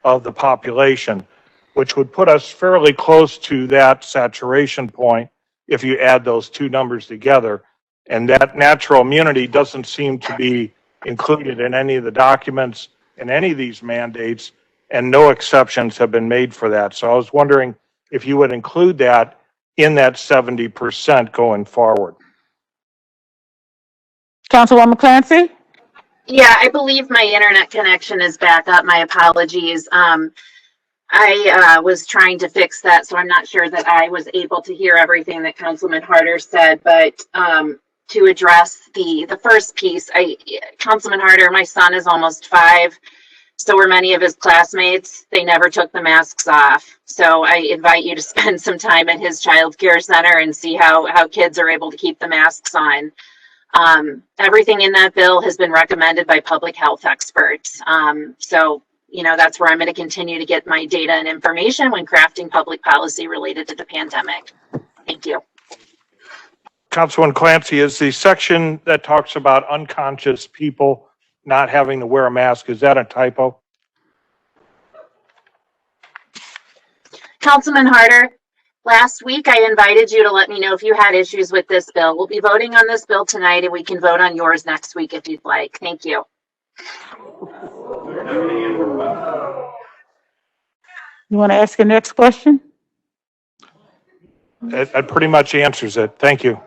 of the population, which would put us fairly close to that saturation point if you add those two numbers together. And that natural immunity doesn't seem to be included in any of the documents in any of these mandates, and no exceptions have been made for that. So I was wondering if you would include that in that 70% going forward. Councilwoman Clancy? Yeah, I believe my internet connection is back up. My apologies. I was trying to fix that, so I'm not sure that I was able to hear everything that Councilman Harder said. But to address the first piece, Councilman Harder, my son is almost 5. So were many of his classmates. They never took the masks off. So I invite you to spend some time at his child care center and see how kids are able to keep the masks on. Everything in that bill has been recommended by public health experts. So, you know, that's where I'm going to continue to get my data and information when crafting public policy related to the pandemic. Thank you. Councilman Clancy, is the section that talks about unconscious people not having to wear a mask, is that a typo? Councilman Harder, last week I invited you to let me know if you had issues with this bill. We'll be voting on this bill tonight and we can vote on yours next week if you'd like. Thank you. You want to ask the next question? That pretty much answers it. Thank you.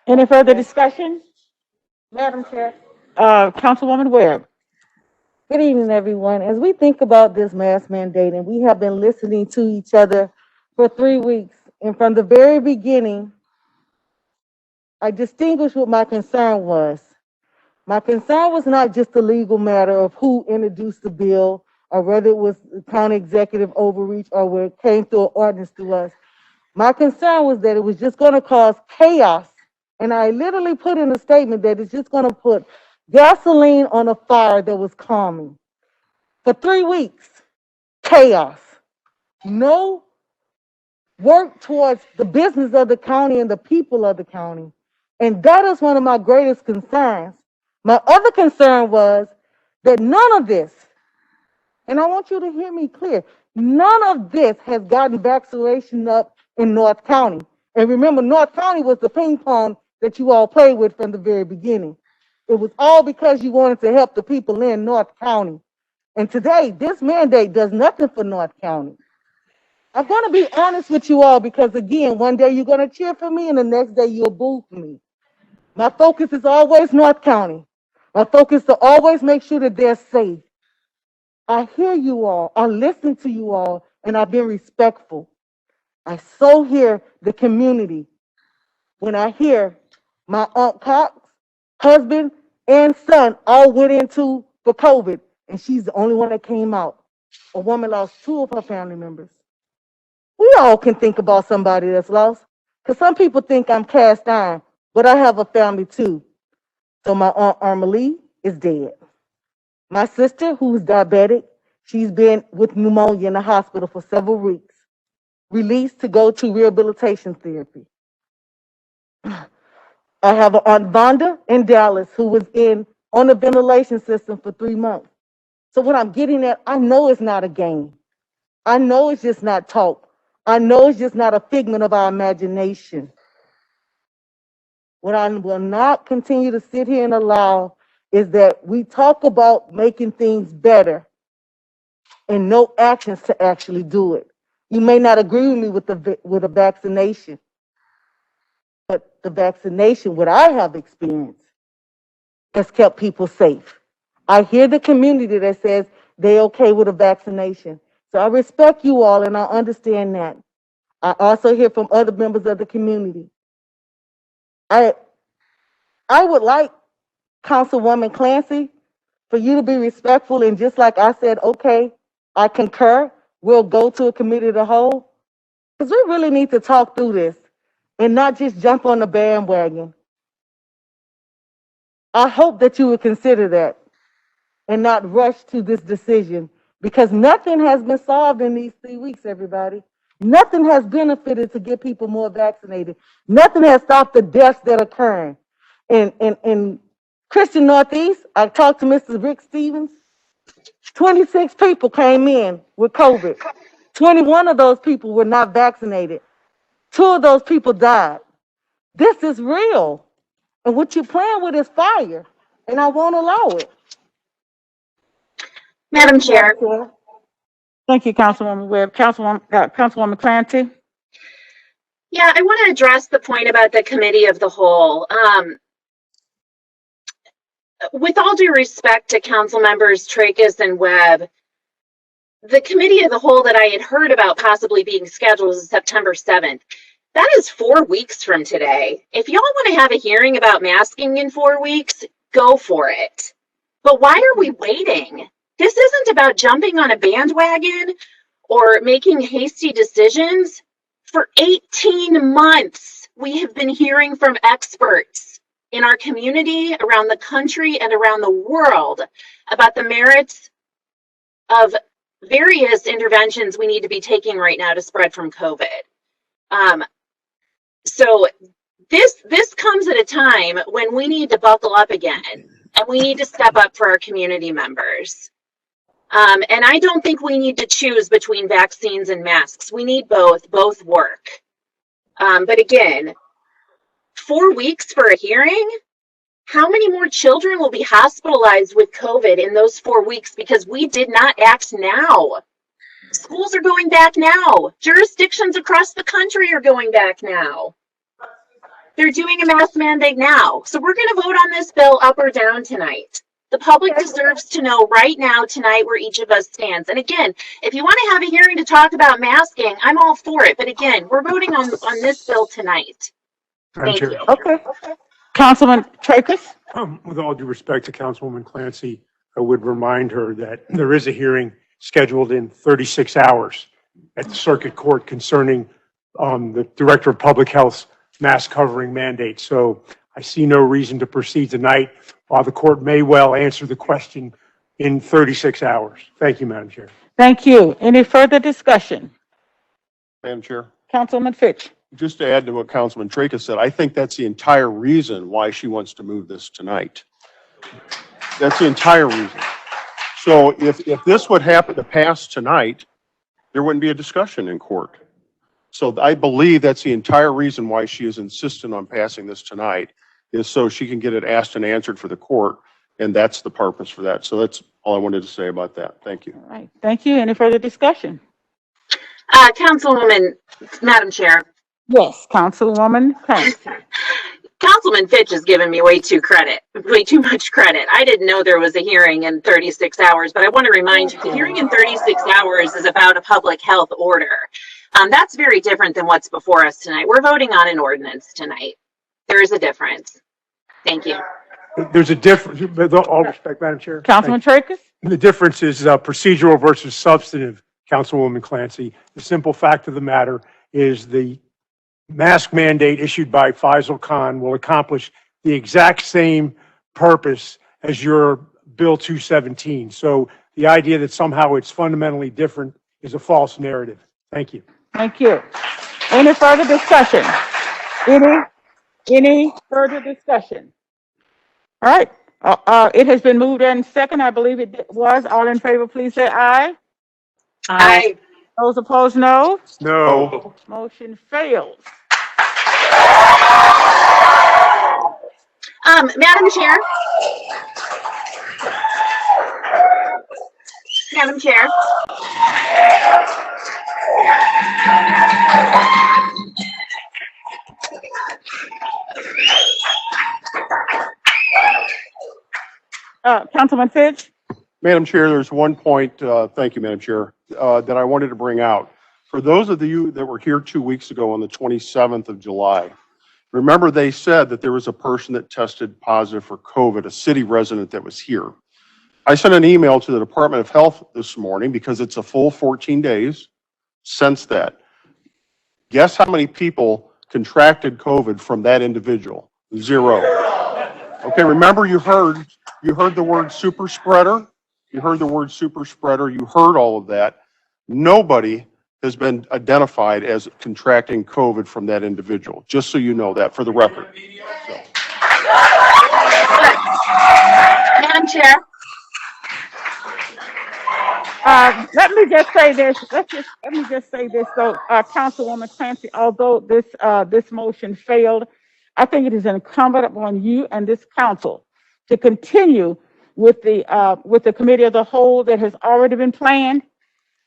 Any further discussion? Madam Chair. Councilwoman Webb. Good evening, everyone. As we think about this mask mandate, and we have been listening to each other for 3 weeks, and from the very beginning, I distinguished what my concern was. My concern was not just the legal matter of who introduced the bill, or whether it was county executive overreach, or where it came through an ordinance to us. My concern was that it was just going to cause chaos. And I literally put in a statement that it's just going to put gasoline on a fire that was calming. For 3 weeks, chaos. No work towards the business of the county and the people of the county. And that is one of my greatest concerns. My other concern was that none of this, and I want you to hear me clear, none of this has gotten vaccination up in North County. And remember, North County was the ping pong that you all played with from the very beginning. It was all because you wanted to help the people in North County. And today, this mandate does nothing for North County. I'm going to be honest with you all because, again, one day you're going to cheer for me and the next day you'll boo for me. My focus is always North County. My focus is to always make sure that they're safe. I hear you all, I listen to you all, and I've been respectful. I so hear the community when I hear my Aunt Cox, husband, and son all went into for COVID, and she's the only one that came out. A woman lost 2 of her family members. We all can think about somebody that's lost, because some people think I'm cast iron, but I have a family too. So my Aunt Armalie is dead. My sister, who's diabetic, she's been with pneumonia in the hospital for several weeks, released to go to rehabilitation therapy. I have an Aunt Vonda in Dallas who was on the ventilation system for 3 months. So what I'm getting at, I know it's not a game. I know it's just not talk. I know it's just not a figment of our imagination. What I will not continue to sit here and allow is that we talk about making things better and no actions to actually do it. You may not agree with me with a vaccination, but the vaccination, what I have experienced, has kept people safe. I hear the community that says they're okay with a vaccination. So I respect you all and I understand that. I also hear from other members of the community. I would like Councilwoman Clancy for you to be respectful and just like I said, okay, I concur, we'll go to a committee of the whole, because we really need to talk through this and not just jump on the bandwagon. I hope that you would consider that and not rush to this decision, because nothing has been solved in these 3 weeks, everybody. Nothing has benefited to get people more vaccinated. Nothing has stopped the deaths that are occurring. In Christian Northeast, I talked to Mr. Rick Stevens. 26 people came in with COVID. 21 of those people were not vaccinated. 2 of those people died. This is real. And what you're playing with is fire. And I won't allow it. Madam Chair. Thank you, Councilwoman Webb. Councilwoman Clancy. Yeah, I want to address the point about the committee of the whole. with all due respect to council members Tracus and Webb, the committee of the whole that I had heard about possibly being scheduled is September 7th. That is 4 weeks from today. If y'all want to have a hearing about masking in 4 weeks, go for it. But why are we waiting? This isn't about jumping on a bandwagon or making hasty decisions. For 18 months, we have been hearing from experts in our community, around the country, and around the world about the merits of various interventions we need to be taking right now to spread from COVID. So this comes at a time when we need to buckle up again, and we need to step up for our community members. And I don't think we need to choose between vaccines and masks. We need both work. But again, 4 weeks for a hearing? How many more children will be hospitalized with COVID in those 4 weeks because we did not act now? Schools are going back now. Jurisdictions across the country are going back now. They're doing a mask mandate now. So we're going to vote on this bill up or down tonight. The public deserves to know right now, tonight, where each of us stands. And again, if you want to have a hearing to talk about masking, I'm all for it. But again, we're voting on this bill tonight. Thank you. Okay. Councilman Tracus? With all due respect to Councilwoman Clancy, I would remind her that there is a hearing scheduled in 36 hours at the Circuit Court concerning the Director of Public Health's mask covering mandate. So I see no reason to proceed tonight, while the court may well answer the question in 36 hours. Thank you, Madam Chair. Thank you. Any further discussion? Madam Chair, Councilman Fitch? just to add to what Councilman Tracus said, I think that's the entire reason why she wants to move this tonight. That's the entire reason. So if this would happen to pass tonight, there wouldn't be a discussion in court. So I believe that's the entire reason why she is insistent on passing this tonight, is so she can get it asked and answered for the court, and that's the purpose for that. So that's all I wanted to say about that. Thank you. All right. Thank you. Any further discussion? Councilwoman, Madam Chair. Yes, Councilwoman Clancy. Councilman Fitch has given me way too much credit. I didn't know there was a hearing in 36 hours, but I want to remind you, the hearing in 36 hours is about a public health order. That's very different than what's before us tonight. We're voting on an ordinance tonight. There is a difference. Thank you. There's a difference, with all respect, Madam Chair. Councilman Tracus? The difference is procedural versus substantive, Councilwoman Clancy. The simple fact of the matter is the mask mandate issued by Faisal Khan will accomplish the exact same purpose as your Bill 217. So the idea that somehow it's fundamentally different is a false narrative. Thank you. Thank you. Any further discussion? Any further discussion? All right. It has been moved and second. I believe it was. All in favor, please say aye. Aye. Those opposed, no. No. Motion fails. Madam Chair. Madam Chair. Councilman Fitch? Madam Chair, there's one point, thank you, Madam Chair, that I wanted to bring out. For those of you that were here 2 weeks ago on the 27th of July, remember they said that there was a person that tested positive for COVID, a city resident that was here. I sent an email to the Department of Health this morning because it's a full 14 days since that. Guess how many people contracted COVID from that individual? 0. Okay, remember you heard the word super spreader? You heard the word super spreader. You heard all of that. Nobody has been identified as contracting COVID from that individual. Just so you know that for the record. So. Madam Chair. Let me just say this. Let me just say this. So, Councilwoman Clancy, although this motion failed, I think it is incumbent upon you and this council to continue with the committee of the whole that has already been planned,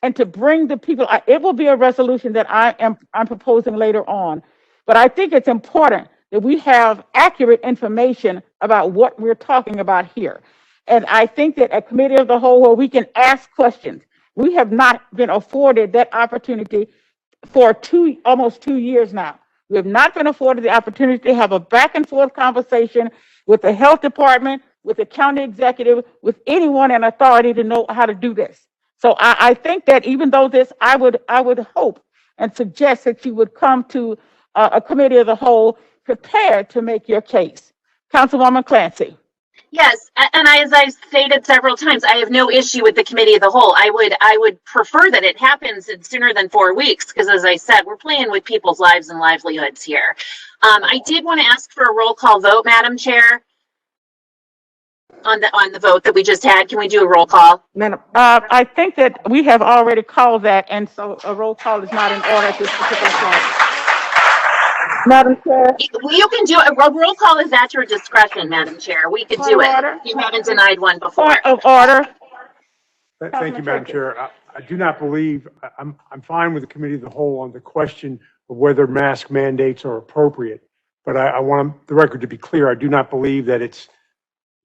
and to bring the people. It will be a resolution that I'm proposing later on, but I think it's important that we have accurate information about what we're talking about here. And I think that a committee of the whole where we can ask questions, we have not been afforded that opportunity for almost 2 years now. We have not been afforded the opportunity to have a back and forth conversation with the health department, with the county executive, with anyone in authority to know how to do this. So I think that even though this, I would hope and suggest that you would come to a committee of the whole prepared to make your case. Councilwoman Clancy. Yes, and as I've stated several times, I have no issue with the committee of the whole. I would prefer that it happens in sooner than 4 weeks, because as I said, we're playing with people's lives and livelihoods here. I did want to ask for a roll call vote, Madam Chair, on the vote that we just had. Can we do a roll call? I think that we have already called that, and so a roll call is not in order at this particular point. Madam Chair. You can do it. A roll call is at your discretion, Madam Chair. We could do it. You haven't denied one before. Point of order. Thank you, Madam Chair. I do not believe, I'm fine with the committee of the whole on the question of whether mask mandates are appropriate. But I want the record to be clear. I do not believe that it's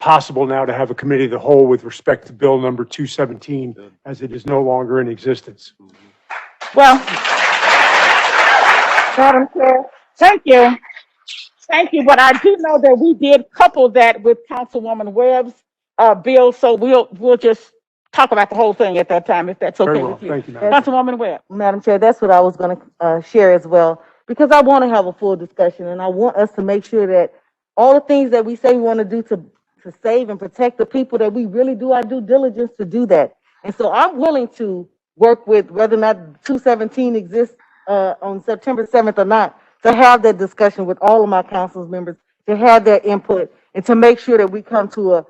possible now to have a committee of the whole with respect to bill number 217, as it is no longer in existence. Well, Madam Chair, thank you. Thank you. But I do know that we did couple that with Councilwoman Webb's bill, so we'll just talk about the whole thing at that time, if that's okay with you. Thank you, Madam Councilwoman Webb. Madam Chair, that's what I was going to share as well, because I want to have a full discussion, and I want us to make sure that all the things that we say we want to do to save and protect the people, that we really do our due diligence to do that. And so I'm willing to work with whether or not 217 exists on September 7th or not, to have that discussion with all of my council members, to have their input, and to make sure that we come to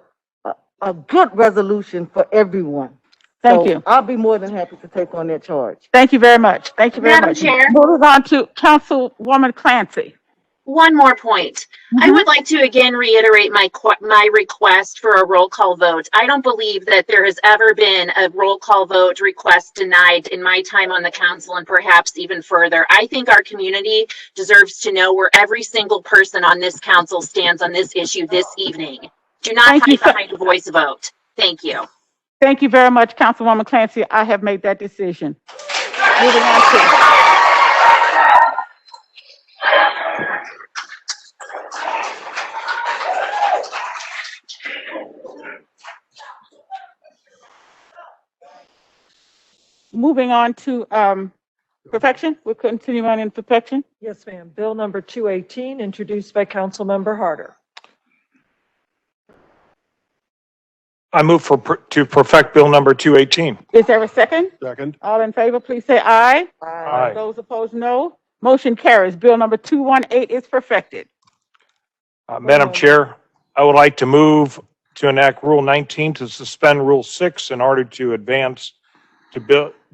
a good resolution for everyone. Thank you. I'll be more than happy to take on that charge. Thank you very much. Thank you very Madam much. Chair. Moving on to Councilwoman Clancy. One more point. I would like to again reiterate my request for a roll call vote. I don't believe that there has ever been a roll call vote request denied in my time on the council, and perhaps even further. I think our community deserves to know where every single person on this council stands on this issue this evening. Do not hide behind a voice vote. Thank you. Thank you very much, Councilwoman Clancy. I have made that decision. Moving on to perfection. We're continuing in perfection. Yes, ma'am. Bill number 218, introduced by Councilmember Harder. I move to perfect bill number 218. Is there a second? Second. All in favor, please say aye. Aye. Those opposed, no. Motion carries. Bill number 218 is perfected. Madam Chair, I would like to move to enact Rule 19 to suspend Rule 6 in order to advance to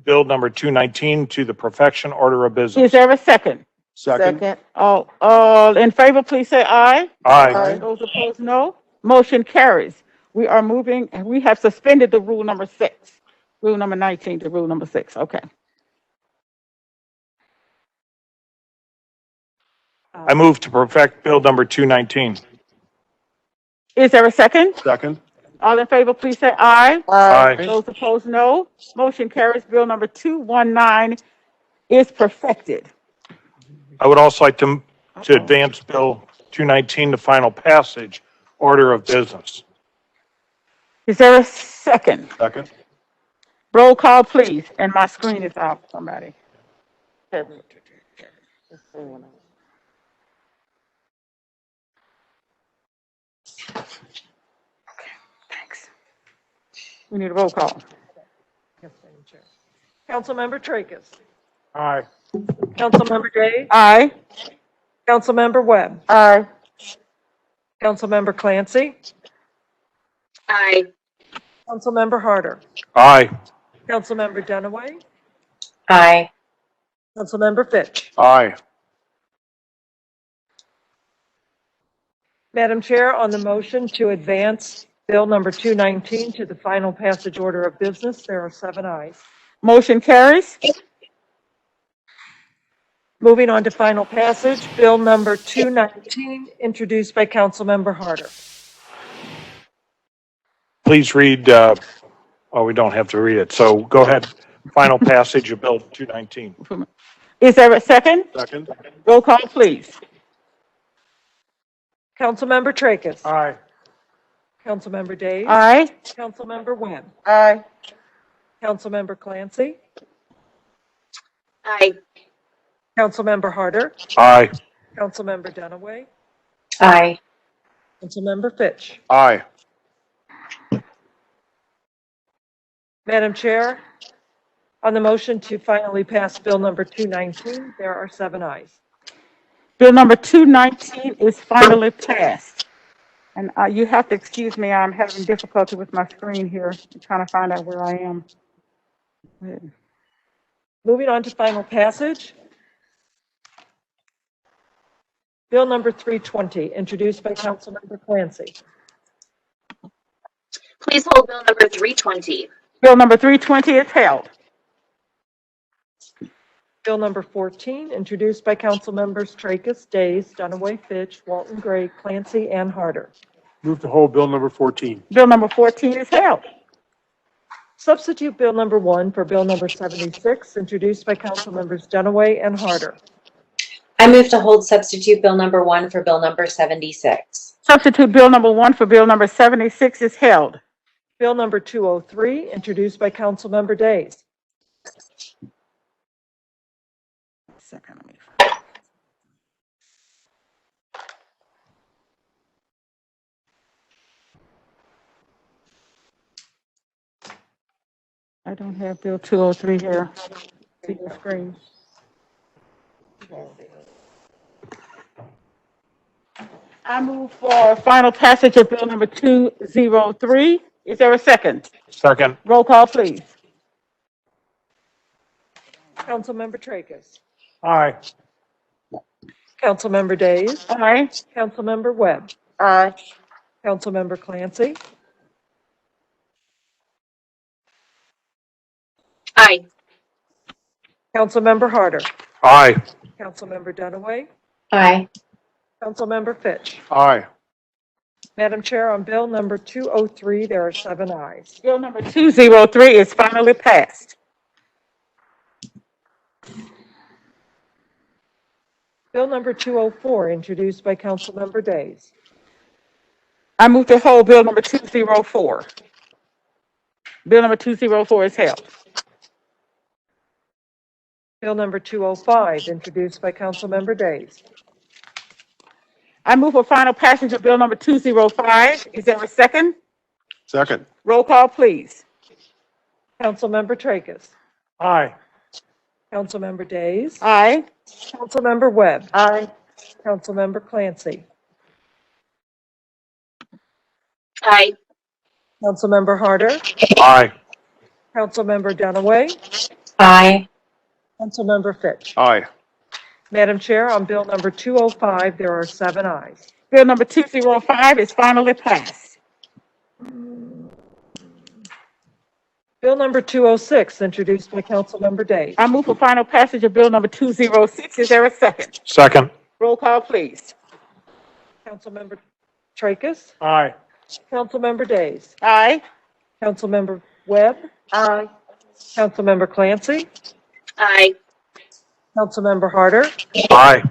bill number 219 to the perfection order of business. Is there a second? Second. All in favor, please say aye. Aye. Those opposed, no. Motion carries. We are moving, and we have suspended the rule number 6, rule number 19 to rule number 6. Okay. I move to perfect bill number 219. Is there a second? Second. All in favor, please say aye. Aye. Those opposed, no. Motion carries. Bill number 219 is perfected. I would also like to advance bill 219 to final passage order of business. Is there a second? Second. Roll call, please. And my screen is off, somebody. Thanks. We need a roll call. Yes, Madam Chair. Councilmember Tracus. Aye. Councilmember Day. Aye. Councilmember Webb. Aye. Councilmember Clancy. Aye. Councilmember Harder. Aye. Councilmember Dunaway. Aye. Councilmember Fitch. Aye. Madam Chair, on the motion to advance bill number 219 to the final passage order of business, there are 7 ayes. Motion carries. Moving on to final passage, Bill number 219, introduced by Councilmember Harder. Please read, we don't have to read it, so go ahead. Final passage of Bill 219. Is there a second? Second. Roll call, please. Councilmember Tracus. Aye. Councilmember Days. Aye. Councilmember Webb. Aye. Councilmember Clancy. Aye. Councilmember Harder. Aye. Councilmember Dunaway. Aye. Councilmember Fitch. Aye. Madam Chair, on the motion to finally pass Bill number 219, there are 7 ayes. Bill number 219 is finally passed. And you have to excuse me, I'm having difficulty with my screen here. I'm trying to find out where I am. Moving on to final passage. Bill number 320, introduced by Councilmember Clancy. Please hold Bill number 320. Bill number 320 is held. Bill number 14, introduced by Councilmembers Tracus, Days, Dunaway, Fitch, Walton Gray, Clancy, and Harder. Move to hold Bill number 14. Bill number 14 is held. Substitute Bill number 1 for Bill number 76, introduced by Councilmembers Dunaway and Harder. I move to hold substitute Bill number 1 for Bill number 76. Substitute Bill number 1 for Bill number 76 is held. Bill number 203, introduced by Councilmember Days. Second, let me I don't have Bill 203 here. See the screen. I move for final passage of Bill number 203. Is there a second? Second. Roll call, please. Councilmember Tracus. Aye. Councilmember Days. Aye. Councilmember Webb. Aye. Councilmember Clancy. Aye. Councilmember Harder. Aye. Councilmember Dunaway. Aye. Councilmember Fitch. Aye. Madam Chair, on Bill number 203, there are 7 ayes. Bill number 203 is finally passed. Bill number 204, introduced by Councilmember Days. I move to hold Bill number 204. Bill number 204 is held. Bill number 205, introduced by Councilmember Days. I move for final passage of Bill number 205. Is there a second? Second. Roll call, please. Councilmember Tracus. Aye. Councilmember Days. Aye. Councilmember Webb. Aye. Councilmember Clancy. Aye. Councilmember Harder. Aye. Councilmember Dunaway. Aye. Councilmember Fitch. Aye. Madam Chair, on Bill number 205, there are 7 ayes. Bill number 205 is finally passed. Bill number 206, introduced by Councilmember Days. I move for final passage of Bill number 206. Is there a second? Second. Roll call, please. Councilmember Tracus. Aye. Councilmember Days. Aye. Councilmember Webb. Aye. Councilmember Clancy. Aye. Councilmember Harder. Aye.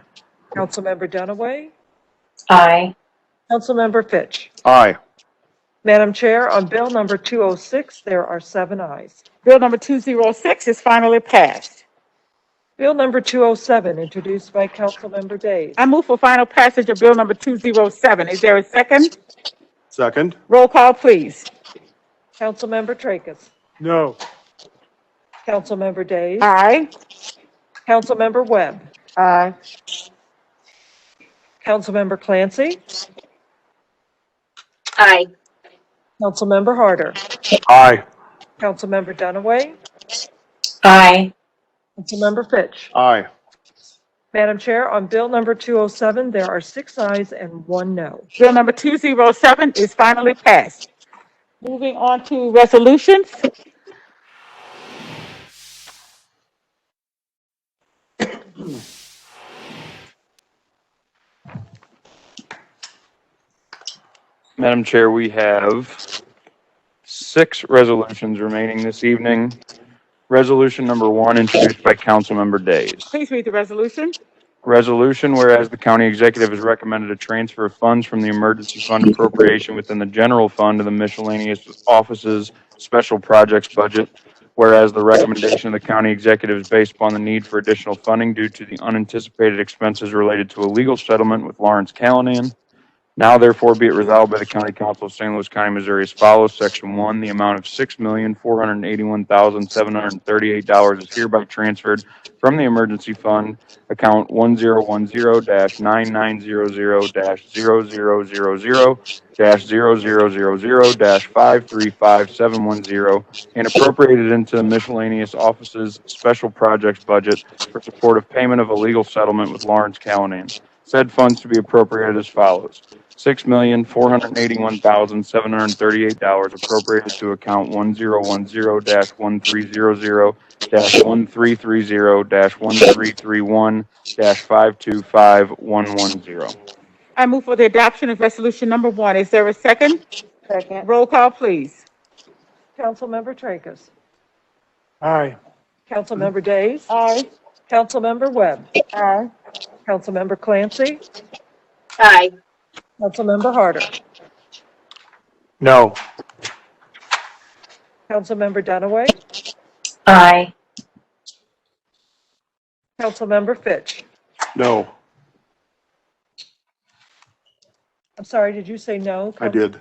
Councilmember Dunaway. Aye. Councilmember Fitch. Aye. Madam Chair, on Bill number 206, there are 7 ayes. Bill number 206 is finally passed. Bill number 207, introduced by Councilmember Days. I move for final passage of Bill number 207. Is there a second? Second. Roll call, please. Councilmember Tracus. No. Councilmember Days. Aye. Councilmember Webb. Aye. Councilmember Clancy. Aye. Councilmember Harder. Aye. Councilmember Dunaway. Aye. Councilmember Fitch. Aye. Madam Chair, on Bill number 207, there are 6 ayes and 1 no. Bill number 207 is finally passed. Moving on to resolutions. Madam Chair, we have 6 resolutions remaining this evening. Resolution number 1, introduced by Councilmember Days. Please read the resolution. Resolution, whereas the county executive has recommended a transfer of funds from the emergency fund appropriation within the general fund to the miscellaneous offices special projects budget. Whereas the recommendation of the county executive is based upon the need for additional funding due to the unanticipated expenses related to a legal settlement with Lawrence Callanan. Now therefore be it resolved by the County Council of St. Louis County, Missouri as follows. Section 1, the amount of $6,481,738 is hereby transferred from the emergency fund account 1010-9900-0000-535710 and appropriated into the miscellaneous offices special projects budget for support of payment of a legal settlement with Lawrence Callanan. Said funds to be appropriated as follows. $6,481,738 appropriated to account 1010-1300-1330-1331-525-110. I move for the adoption of resolution number 1. Is there a second? Second. Roll call, please. Councilmember Tracus. Aye. Councilmember Days. Aye. Councilmember Webb. Aye. Councilmember Clancy. Aye. Councilmember Harder. No. Councilmember Dunaway. Aye. Councilmember Fitch. No, I'm sorry, did you say no? I did.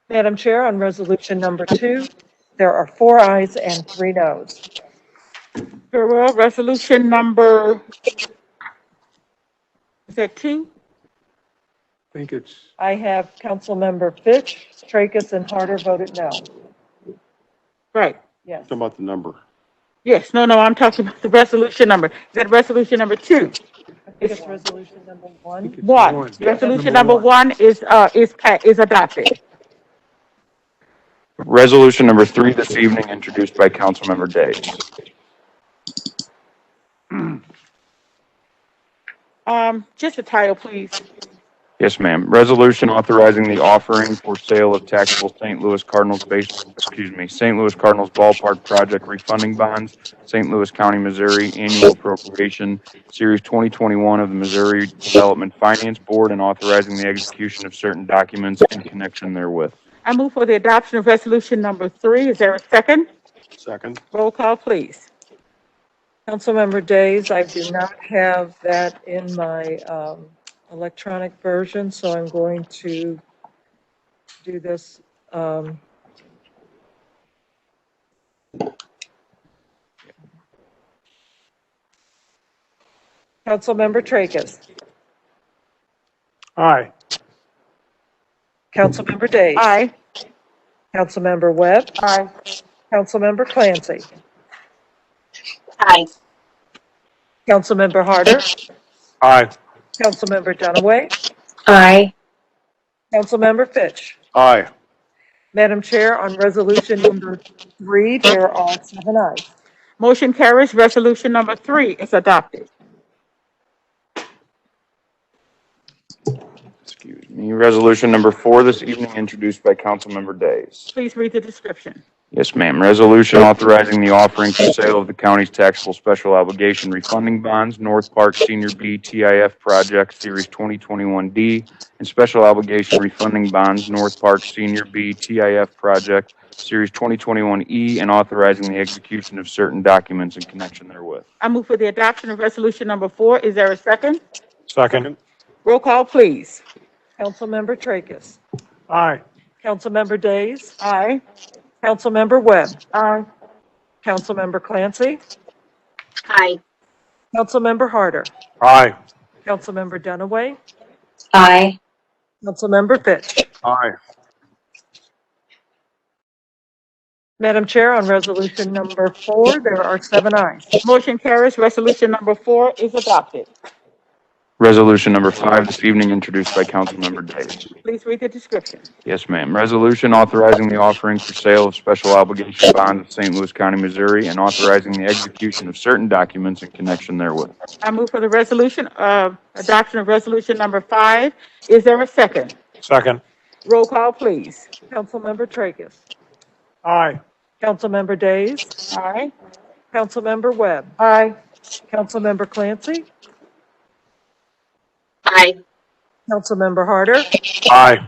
Madam Chair, on resolution number 2, there are 4 ayes and 3 noes. Very well. Resolution number, is that 2? I think it's, I have Councilmember Fitch, Tracus, and Harder voted no. Right. Yes. Talking about the number. Yes. No, I'm talking about the resolution number. Is that resolution number 2? I think it's resolution number 1. One. Resolution number 1 is adopted. Resolution number 3 this evening, introduced by Councilmember Days. Just the title, please. Yes, ma'am. Resolution authorizing the offering for sale of taxable St. Louis Cardinals ballpark project refunding bonds, St. Louis County, Missouri, annual appropriation, Series 2021 of the Missouri Development Finance Board, and authorizing the execution of certain documents in connection therewith. I move for the adoption of resolution number 3. Is there a second? Second. Roll call, please. Councilmember Days, I do not have that in my electronic version, so I'm going to do this. Councilmember Tracus. aye. Councilmember Days. Aye. Councilmember Webb. Aye. Councilmember Clancy. Aye. Councilmember Harder. Aye. Councilmember Dunaway. Aye. Councilmember Fitch. Aye. Madam Chair, on resolution number 3, there are 7 ayes. Motion carries. Resolution number 3 is adopted. Excuse me. Resolution number 4 this evening, introduced by Councilmember Days. Please read the description. Yes, ma'am. Resolution authorizing the offering for sale of the county's taxable special obligation refunding bonds, North Park Senior B TIF Project Series 2021D, and special obligation refunding bonds, North Park Senior B TIF Project Series 2021E, and authorizing the execution of certain documents in connection therewith. I move for the adoption of resolution number 4. Is there a second? Second. Roll call, please. Councilmember Tracus. Aye. Councilmember Days. Aye. Councilmember Webb. Aye. Councilmember Clancy. Aye. Councilmember Harder. Aye. Councilmember Dunaway. Aye. Councilmember Fitch. Aye. Madam Chair, on resolution number 4, there are 7 ayes. Motion carries. Resolution number 4 is adopted. Resolution number 5 this evening introduced by Councilmember Days. Please read the description. Yes, ma'am. Resolution authorizing the offering for sale of special obligation bond of St. Louis County, Missouri, and authorizing the execution of certain documents in connection therewith. I move for the resolution of adoption of resolution number 5. Is there a second? Second. Roll call, please. Councilmember Tracus. Aye. Councilmember Days. Aye. Councilmember Webb. Aye. Councilmember Clancy. Aye. Councilmember Harder. Aye.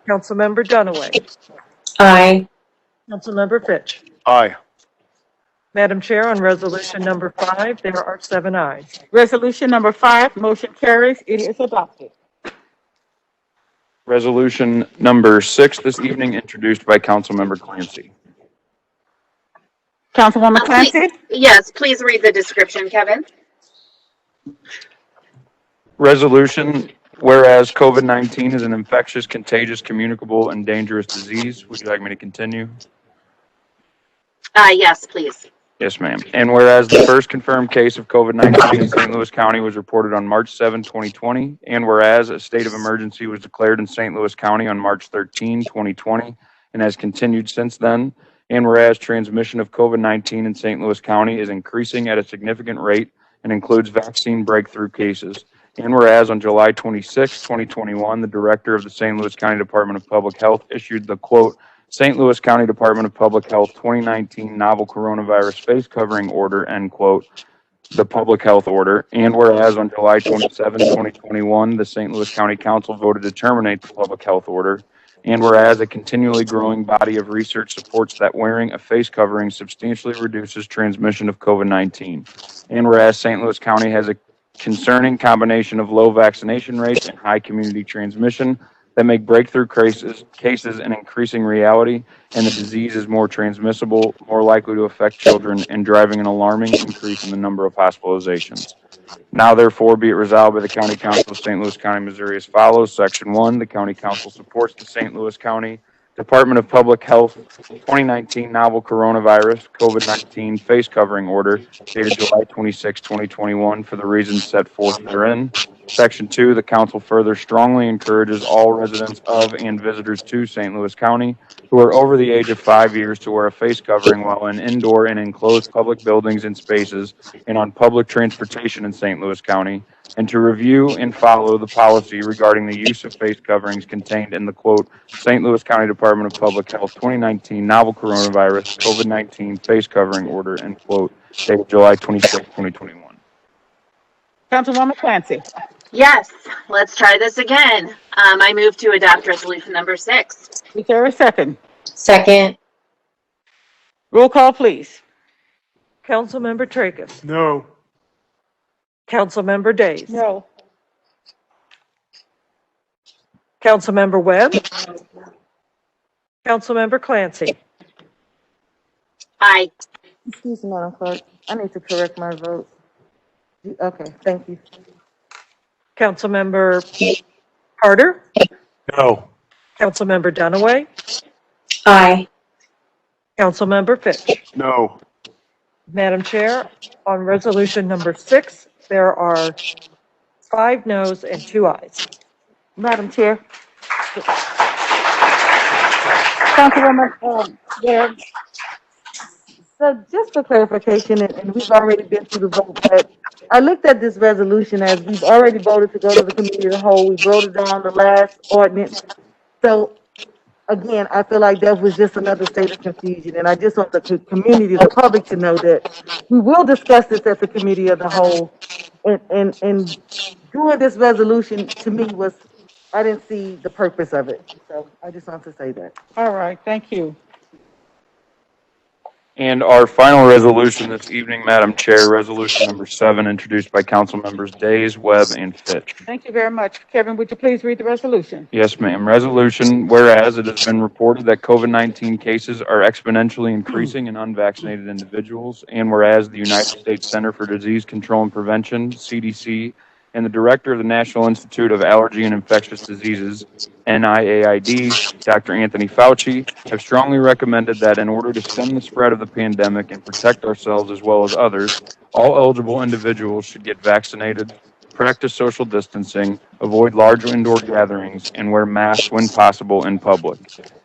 Councilmember Dunaway. Aye. Councilmember Fitch. Aye. Madam Chair, on resolution number 5, there are 7 ayes. Resolution number 5, motion carries. It is adopted. Resolution number 6 this evening introduced by Councilmember Clancy. Councilwoman Clancy? Yes, please read the description, Kevin. Resolution, whereas COVID-19 is an infectious, contagious, communicable, and dangerous disease. Would you like me to continue? Yes, please. Yes, ma'am. And whereas the first confirmed case of COVID-19 in St. Louis County was reported on March 7, 2020, and whereas a state of emergency was declared in St. Louis County on March 13, 2020, and has continued since then, and whereas transmission of COVID-19 in St. Louis County is increasing at a significant rate and includes vaccine breakthrough cases, and whereas on July 26, 2021, the director of the St. Louis County Department of Public Health issued the, quote, St. Louis County Department of Public Health 2019 Novel Coronavirus Face Covering Order, end quote, the public health order. And whereas on July 27, 2021, the St. Louis County Council voted to terminate the public health order. And whereas a continually growing body of research supports that wearing a face covering substantially reduces transmission of COVID-19. And whereas St. Louis County has a concerning combination of low vaccination rates and high community transmission that make breakthrough cases an increasing reality, and the disease is more transmissible, more likely to affect children, and driving an alarming increase in the number of hospitalizations. Now, therefore, be it resolved by the County Council of St. Louis County, Missouri as follows. Section 1, the County Council supports the St. Louis County Department of Public Health 2019 Novel Coronavirus COVID-19 Face Covering Order dated July 26, 2021 for the reasons set forth therein. Section 2, the council further strongly encourages all residents of and visitors to St. Louis County who are over the age of 5 years to wear a face covering while in indoor and enclosed public buildings and spaces and on public transportation in St. Louis County, and to review and follow the policy regarding the use of face coverings contained in the, quote, St. Louis County Department of Public Health 2019 Novel Coronavirus COVID-19 Face Covering Order, end quote, dated July 26, 2021. Councilwoman Clancy? Yes, let's try this again. I move to adopt resolution number 6. Is there a second? Second. Roll call, please. Councilmember Tracus. No. Councilmember Days. No. Councilmember Webb. Councilmember Clancy. Aye. Excuse me, Madam Clerk. I need to correct my vote. Okay, thank you. Councilmember Harder. No. Councilmember Dunaway. Aye. Councilmember Fitch. No. Madam Chair, on resolution number 6, there are 5 noes and 2 ayes. Madam Chair. Councilwoman Webb? So just for clarification, and we've already been through the vote, but I looked at this resolution as we've already voted to go to the committee of the whole. We voted down the last ordinance. So again, I feel like that was just another state of confusion. And I just want the community, the public to know that we will discuss this at the committee of the whole. And doing this resolution to me was, I didn't see the purpose of it. So I just want to say that. All right, thank you. And our final resolution this evening, Madam Chair, resolution number 7, introduced by Council Members Days, Webb, and Fitch. Thank you very much. Kevin, would you please read the resolution? Yes, ma'am. Resolution, whereas it has been reported that COVID-19 cases are exponentially increasing in unvaccinated individuals, and whereas the United States Center for Disease Control and Prevention, CDC, and the director of the National Institute of Allergy and Infectious Diseases, NIAID, Dr. Anthony Fauci, have strongly recommended that in order to stem the spread of the pandemic and protect ourselves as well as others, all eligible individuals should get vaccinated practice social distancing, avoid large indoor gatherings, and wear masks when possible in public.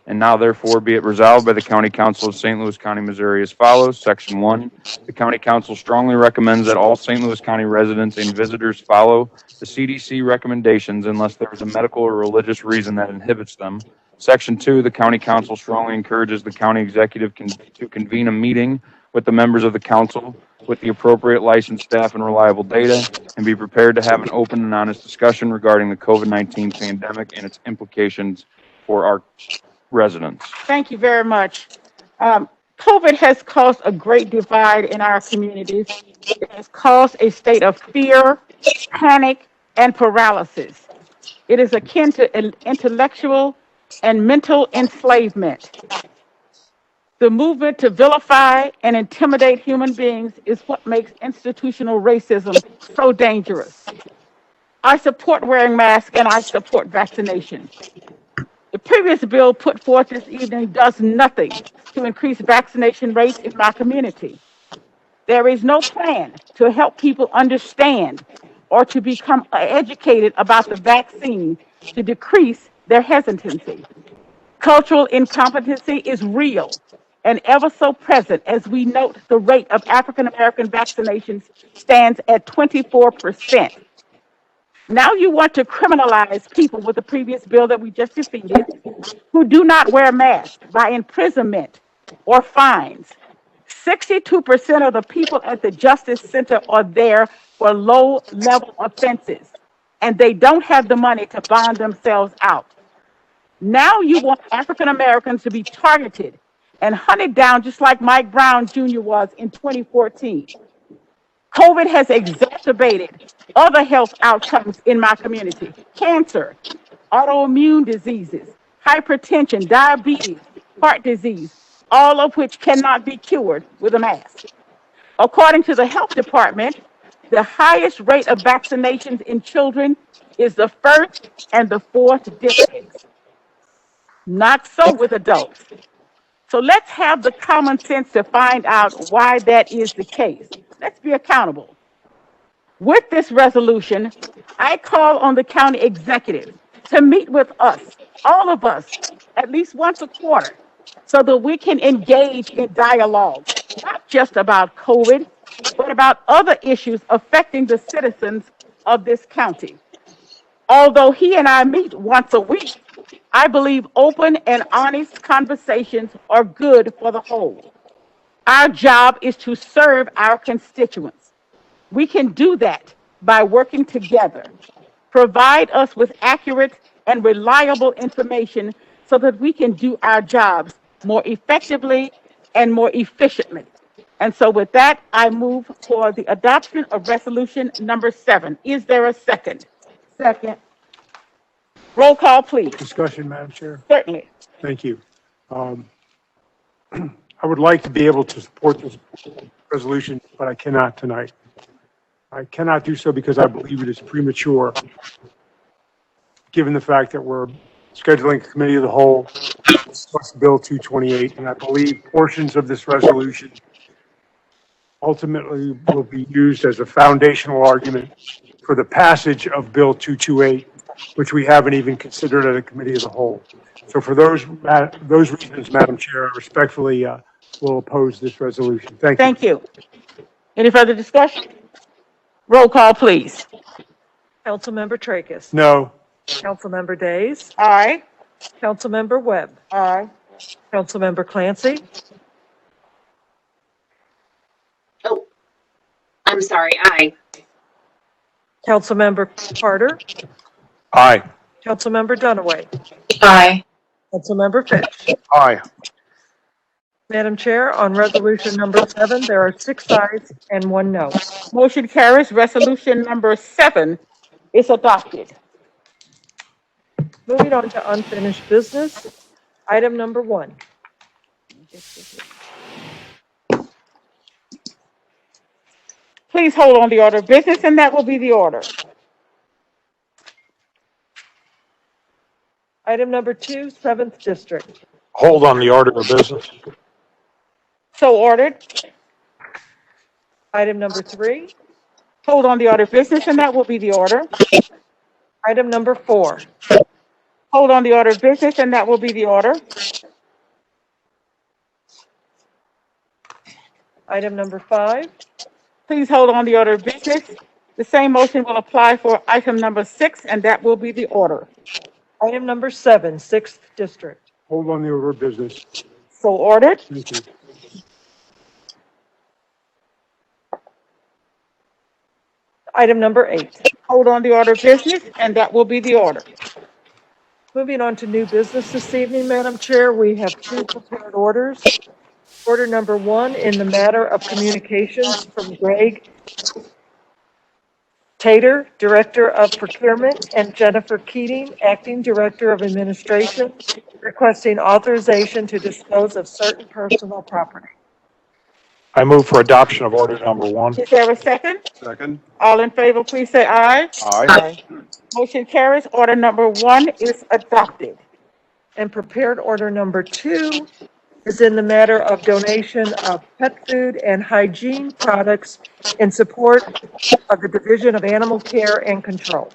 And now therefore be it resolved by the County Council of St. Louis County, Missouri as follows. Section 1, the County Council strongly recommends that all St. Louis County residents and visitors follow the CDC recommendations unless there is a medical or religious reason that inhibits them. Section 2, the County Council strongly encourages the county executive to convene a meeting with the members of the council with the appropriate licensed staff and reliable data, and be prepared to have an open and honest discussion regarding the COVID-19 pandemic and its implications for our residents. Thank you very much. COVID has caused a great divide in our communities. It has caused a state of fear, panic, and paralysis. It is akin to intellectual and mental enslavement. The movement to vilify and intimidate human beings is what makes institutional racism so dangerous. I support wearing masks and I support vaccination. The previous bill put forth this evening does nothing to increase vaccination rates in my community. There is no plan to help people understand or to become educated about the vaccine to decrease their hesitancy. Cultural incompetency is real and ever so present as we note the rate of African American vaccinations stands at 24%. Now you want to criminalize people with the previous bill that we just defeated who do not wear masks by imprisonment or fines. 62% of the people at the Justice Center are there for low-level offenses, and they don't have the money to bond themselves out. Now you want African Americans to be targeted and hunted down just like Mike Brown Jr. was in 2014. COVID has exacerbated other health outcomes in my community: cancer, autoimmune diseases, hypertension, diabetes, heart disease, all of which cannot be cured with a mask. According to the health department, the highest rate of vaccinations in children is the first and the fourth districts. Not so with adults. So let's have the common sense to find out why that is the case. Let's be accountable. With this resolution, I call on the county executive to meet with us, all of us, at least once a quarter, so that we can engage in dialogue, not just about COVID, but about other issues affecting the citizens of this county. Although he and I meet once a week, I believe open and honest conversations are good for the whole. Our job is to serve our constituents. We can do that by working together. Provide us with accurate and reliable information so that we can do our jobs more effectively and more efficiently. And so with that, I move for the adoption of resolution number 7. Is there a second? Second. Roll call, please. Discussion, Madam Chair. Certainly. Thank you. I would like to be able to support this resolution, but I cannot tonight. I cannot do so because I believe it is premature, given the fact that we're scheduling a committee of the whole, plus Bill 228, and I believe portions of this resolution ultimately will be used as a foundational argument for the passage of Bill 228, which we haven't even considered at a committee of the whole. So for those reasons, Madam Chair, I respectfully will oppose this resolution. Thank you. Thank you. Any further discussion? Roll call, please. Councilmember Tracus. No. Councilmember Days. Aye. Councilmember Webb. Aye. Councilmember Clancy. Oh, I'm sorry. Aye. Councilmember Carter. Aye. Councilmember Dunaway. Aye. Councilmember Fitch. Aye. Madam Chair, on resolution number 7, there are 6 ayes and 1 no. Motion carries. Resolution number 7 is adopted. Moving on to unfinished business. Item number 1. Please hold on the order of business, and that will be the order. Item number 2, 7th District. Hold on the order of business. So ordered. Item number 3, Hold on the order of business, and that will be the order. Item number 4. Hold on the order of business, and that will be the order. Item number 5. Please hold on the order of business. The same motion will apply for item number 6, and that will be the order. Item number 7, 6th District. Hold on the order of business. So ordered. Thank you. Item number 8. Hold on the order of business, and that will be the order. Moving on to new business this evening, Madam Chair, we have 2 prepared orders. Order number 1 in the matter of communications from Greg Tater, Director of Procurement, and Jennifer Keating, Acting Director of Administration, requesting authorization to dispose of certain personal property. I move for adoption of order number 1. Is there a second? Second. All in favor, please say aye. Aye. Motion carries. Order number 1 is adopted. And prepared order number 2 is in the matter of donation of pet food and hygiene products in support of the Division of Animal Care and Control.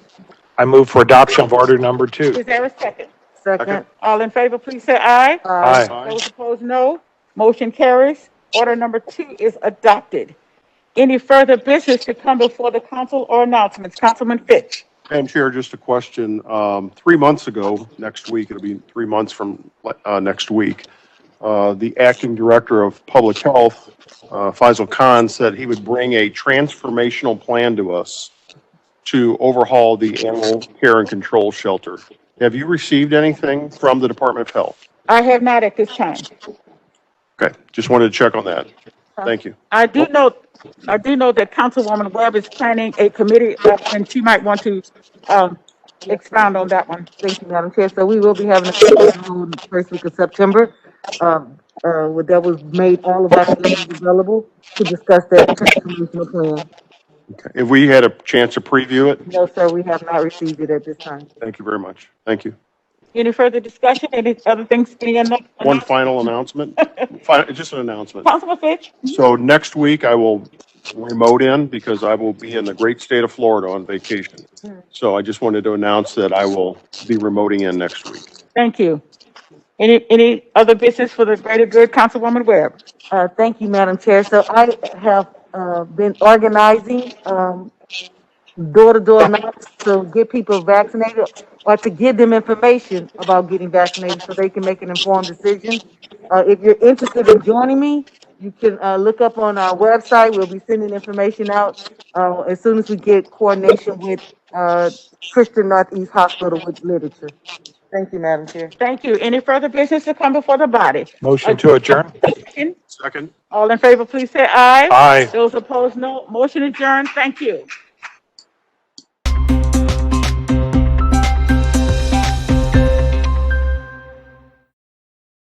I move for adoption of order number 2. Is there a second? Second. All in favor, please say aye. Aye. Those opposed, no. Motion carries. Order number 2 is adopted. Any further business to come before the council or announcements? Councilman Fitch. Madam Chair, just a question. 3 months ago, next week, it'll be 3 months from next week, the acting director of public health, Faisal Khan, said he would bring a transformational plan to us to overhaul the animal care and control shelter. Have you received anything from the Department of Health? I have not at this time. Okay, just wanted to check on that. Thank you. I do know that Councilwoman Webb is planning a committee, and she might want to expound on that one. Thank you, Madam Chair. So we will be having a committee on the first week of September. That was made all of our committees available to discuss that transformational plan. Okay. Have we had a chance to preview it? No, sir, we have not received it at this time. Thank you very much. Thank you. Any further discussion? Any other things? One final announcement. Just an announcement. Councilman Fitch? So next week I will remote in because I will be in the great state of Florida on vacation. So I just wanted to announce that I will be remoting in next week. Thank you. Any other business for the greater good, Councilwoman Webb? Thank you, Madam Chair. So I have been organizing door-to-door knocks to get people vaccinated or to give them information about getting vaccinated so they can make an informed decision. If you're interested in joining me, you can look up on our website. We'll be sending information out as soon as we get coordination with Christian Northeast Hospital with literature. Thank you, Madam Chair. Thank you. Any further business to come before the body? Motion to adjourn. Second. All in favor, please say aye. Aye. Those opposed, no. Motion adjourned. Thank you.